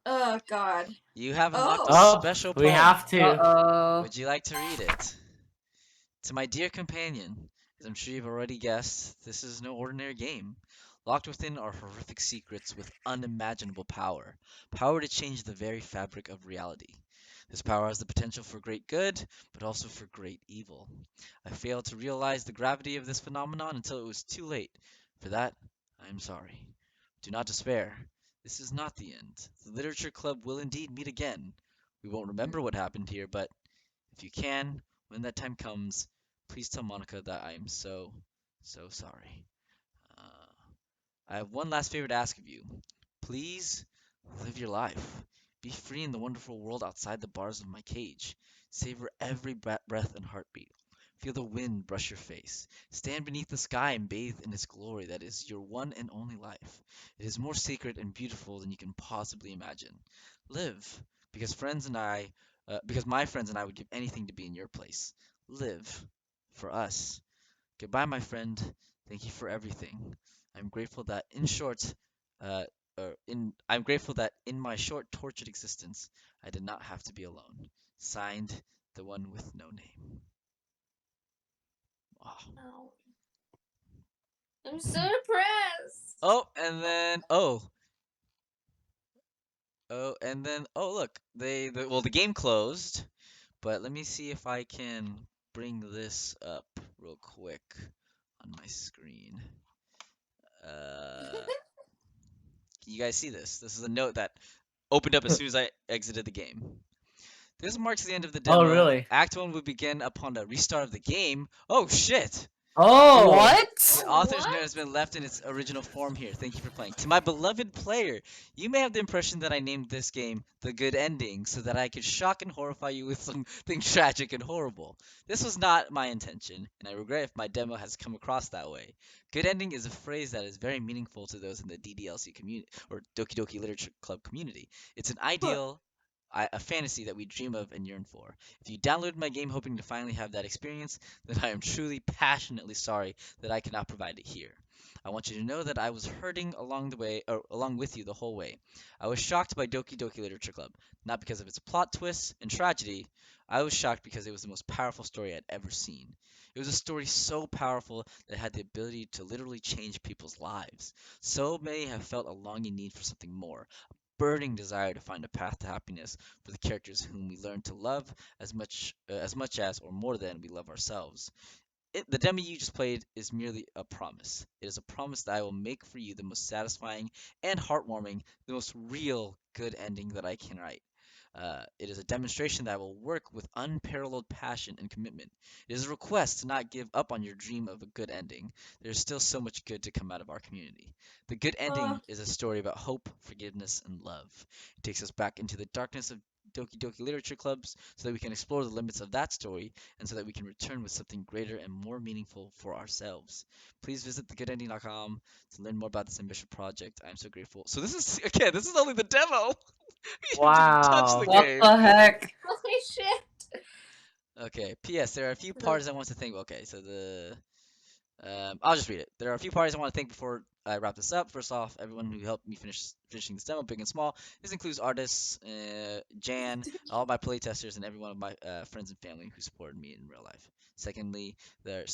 Oh god. You have unlocked Oh. a special We poem. have to. Uh-oh. Would you like to read it? To my dear companion, as I'm sure you've already guessed, this is no ordinary game. Locked within are horrific secrets with unimaginable power. Power to change the very fabric of reality. This power has the potential for great good, but also for great evil. I failed to realize the gravity of this phenomenon until it was too late. For that, I am sorry. Do not despair. This is not the end. The Literature Club will indeed meet again. We won't remember what happened here, but if you can, when that time comes, please tell Monica that I am so, so sorry. I have one last favor to ask of you. Please live your life. Be free in the wonderful world outside the bars of my cage. Savor every breath and heartbeat. Feel the wind brush your face. Stand beneath the sky and bathe in its glory that is your one and only life. It is more sacred and beautiful than you can possibly imagine. Live, because because my friends and I would give anything to be in your place. Live, for us. Goodbye, my friend. Thank you for everything. I'm grateful that I'm grateful that in my short tortured existence, I did not have to be alone. Signed, the one with no name. Wow. Oh. I'm so depressed. Look, the game closed, but let me see if I can bring this up real quick on my screen. Can you guys see this? This is a note that opened up as soon as I exited the game. This marks the end of the demo. Oh, really? Act 1 will begin upon the restart of the game. Oh, shit! Oh. What? The author's What? note has been left in its original form here. Thank you for playing. To my beloved player, you may have the impression that I named this game The Good Ending so that I could shock and horrify you with something tragic and horrible. This was not my intention, and I regret if my demo has come across that way. Good ending is a phrase that is very meaningful to those in the DDLC community, or Doki Doki Literature Club community. It's an ideal, a fantasy that we dream of and yearn for. If you downloaded my game hoping to finally have that experience, then I am truly passionately sorry that I cannot provide it here. I want you to know that I was hurting along the way, or along with you the whole way. I was shocked by Doki Doki Literature Club, not because of its plot twists and tragedy. I was shocked because it was the most powerful story I'd ever seen. It was a story so powerful that it had the ability to literally change people's lives. So many have felt a longing need for something more, burning desire to find a path to happiness for the characters whom we learn to love as much as or more than we love ourselves. The demo you just played is merely a promise. It is a promise that I will make for you the most satisfying and heartwarming, the most real good ending that I can write. It is a demonstration that I will work with unparalleled passion and commitment. It is a request to not give up on your dream of a good ending. There is still so much good to come out of our community. The good ending is a story about hope, forgiveness, and love. It takes us back into the darkness of Doki Doki Literature Clubs so that we can explore the limits of that story and so that we can return with something greater and more meaningful for ourselves. Please visit thegoodending.com to learn more about this ambitious project. I'm so grateful. So this is again, this is only the demo. We haven't even touched Wow. the What game. the heck? Holy shit! Okay. P.S. There are a few parts I want to think. Okay, so I'll just read it. There are a few parties I want to thank before I wrap this up. First off, everyone who helped me finishing this demo, big and small. This includes artists, Jan, all my playtesters, and every one of my friends and family who supported me in real life. Secondly, the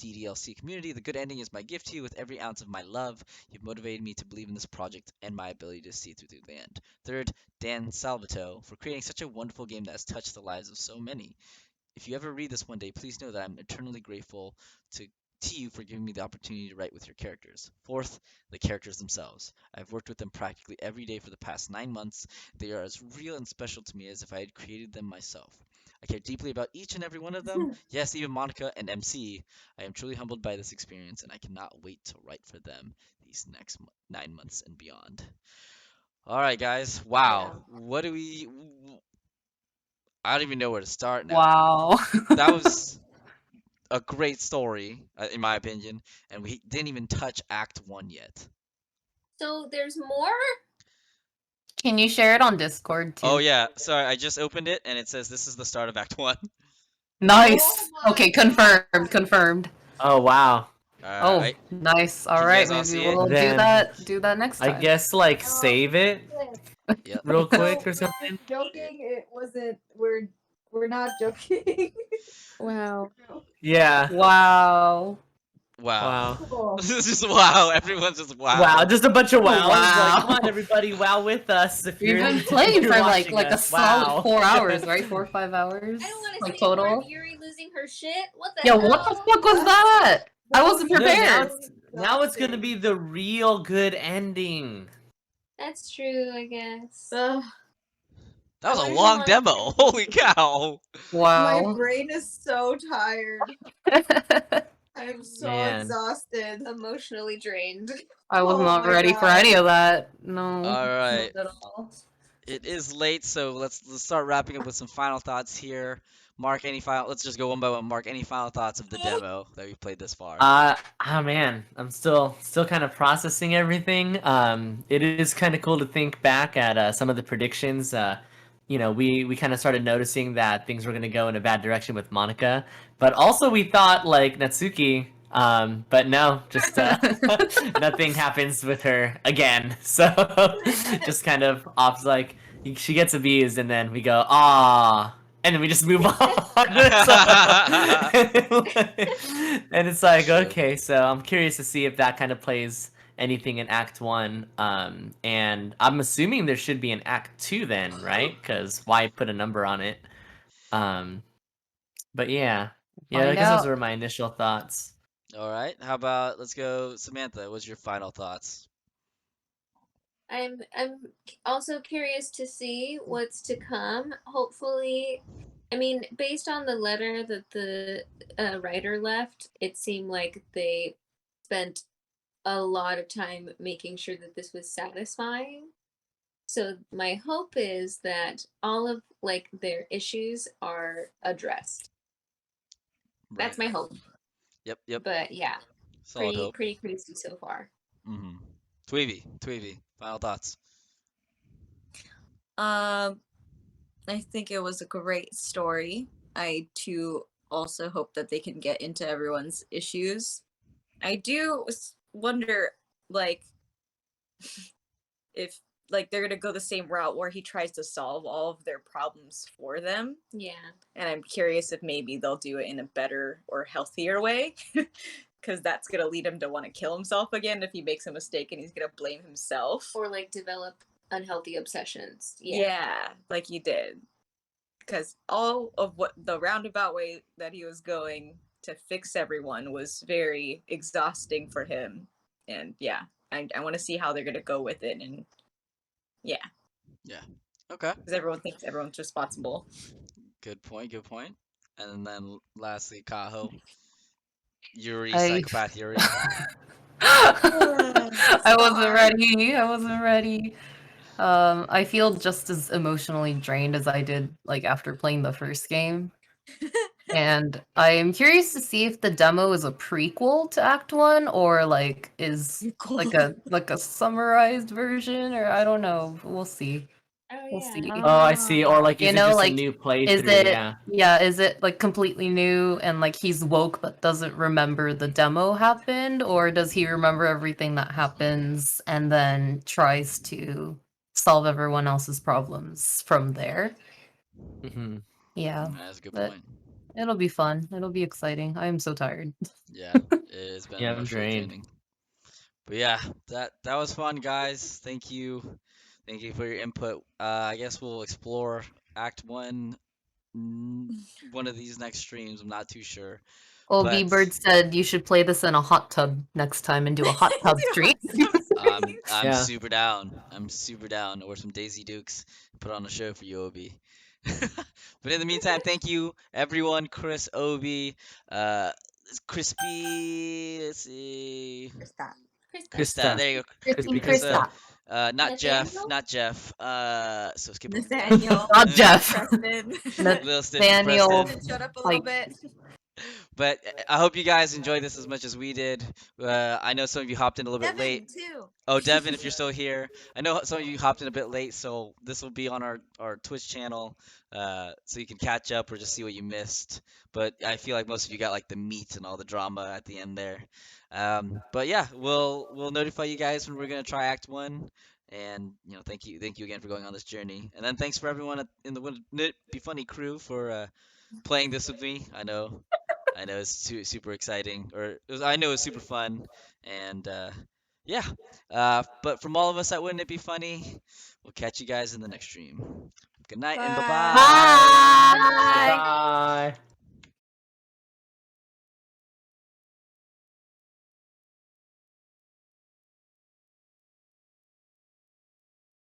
DDLC community. The good ending is my gift to you with every ounce of my love. You've motivated me to believe in this project and my ability to see through the end. Third, Dan Salvato for creating such a wonderful game that has touched the lives of so many. If you ever read this one day, please know that I'm eternally grateful to you for giving me the opportunity to write with your characters. Fourth, the characters themselves. I've worked with them practically every day for the past 9 months. They are as real and special to me as if I had created them myself. I care deeply about each and every one of them. Yes, even Monica and MC. I am truly humbled by this experience, and I cannot wait to write for them these next 9 months and beyond. All right, guys. Wow. What do we? I don't even know where to start now. Wow. That was a great story, in my opinion, and we didn't even touch Act 1 yet. So there's more? Can you share it on Discord too? Oh yeah, sorry, I just opened it and it says this is the start of Act 1. Nice. Oh my Okay, God. confirmed. Oh wow. Oh, nice. All Can you right, guys all maybe see it? we'll Then- do that next I time. guess like save it Yep. real quick No, or something. joking. It wasn't. We're not joking. Wow. Yeah. Wow. Wow. Wow. This is just wow. Everyone's just wow. Wow, just a bunch of wows. Like, Wow. come on, everybody, wow with us. If We've you're been playing if you're for like watching a us. solid Wow. 4 hours, right? 4 or 5 hours, I don't want to like say a word. total. Yuri losing her shit? What the Yeah, hell? what the fuck was that? I wasn't No, prepared. now it's gonna be the real good ending. That's true, I guess. Ugh, That was I a wonder long how demo. long- Holy cow. my Wow. brain is so tired. I'm so Man. exhausted. Emotionally drained. I was Oh not my ready for God. any of that. No. All right. Not at all. It is late, so let's start wrapping up with some final thoughts here. Mark, let's just go one by one. Mark, any final thoughts of the demo that we played this far? Oh man, I'm still kind of processing everything. It is kind of cool to think back at some of the predictions. We kind of started noticing that things were going to go in a bad direction with Monica, but also we thought like Natsuki. But no, just nothing happens with her again. So just kind of off like she gets abused, and then we go ah. And then we just move on. And it's like, Sure. okay, so I'm curious to see if that kind of plays anything in Act 1. And I'm assuming there should be an Act 2 then, right? Because why put a number on it? But yeah. Yeah, I Find guess those out. were my initial thoughts. All right. How about let's go, Samantha? What's your final thoughts? I'm also curious to see what's to come. Hopefully, I mean, based on the letter that the writer left, it seemed like they spent a lot of time making sure that this was satisfying. So my hope is that all of like their issues are addressed. That's my hope. Yep. But yeah, Solid hope. pretty crazy so far. Mm-hmm. Tweevy, final thoughts. I think it was a great story. I too also hope that they can get into everyone's issues. I do wonder, like, if like they're gonna go the same route where he tries to solve all of their problems for them. Yeah. And I'm curious if maybe they'll do it in a better or healthier way. Because that's gonna lead him to want to kill himself again if he makes a mistake and he's gonna blame himself. Or like develop unhealthy obsessions. Yeah, like he did. Because all of what the roundabout way that he was going to fix everyone was very exhausting for him. And yeah, I want to see how they're gonna go with it. And yeah, Yeah. Okay. because everyone thinks everyone's responsible. Good point. Good point. And then lastly, Kaho. Yuri, I- psychopath Yuri. I wasn't ready. I wasn't ready. I feel just as emotionally drained as I did like after playing the first game. And I'm curious to see if the demo is a prequel to Act 1 or like is like a summarized version, or I don't know. We'll see. Oh We'll see. Oh, I see. Or like, You is it know, just like, a new Is playthrough? it Yeah. is it like completely new and like he's woke but doesn't remember the demo happened, or does he remember everything that happens and then tries to solve everyone else's problems from there? Hmm. Yeah, That's a good but point. it'll be fun. It'll be exciting. I am so tired. Yeah, it's been Yeah, I'm emotionally drained. draining. But yeah, that was fun, guys. Thank you for your input. I guess we'll explore Act 1 one of these next streams. I'm not too sure, Well, but B-Bird said you should play this in a hot tub next time and do a hot tub stream. I'm Yeah. super down. I'm super down. Or some Daisy Dukes. Put on a show for you, Obi. But in the meantime, thank you everyone. Chris, Obi, Crispy. Let's see. Krista. There you go. Crispy Krista. Not Jeff. Nathaniel? Not Jeff. So skip over that. Nathaniel. Not Jeff. Preston. Little Stitch and Nathaniel. Preston. Shut up a little Like, bit. But I hope you guys enjoyed this as much as we did. I know some of you hopped in a little bit Devin, late. too. Oh, Devin, if you're still here. I know some of you hopped in a bit late, so this will be on our Twitch channel, so you can catch up or just see what you missed. But I feel like most of you got like the meat and all the drama at the end there. But yeah, we'll notify you guys when we're gonna try Act 1. And thank you again for going on this journey. And then thanks for everyone in the Wouldn't It Be Funny crew for playing this with me. I know it's super exciting, I know it's super fun, and yeah. But from all of us at Wouldn't It Be Funny, we'll catch you guys in the next stream. Good night and bye-bye. bye. Bye.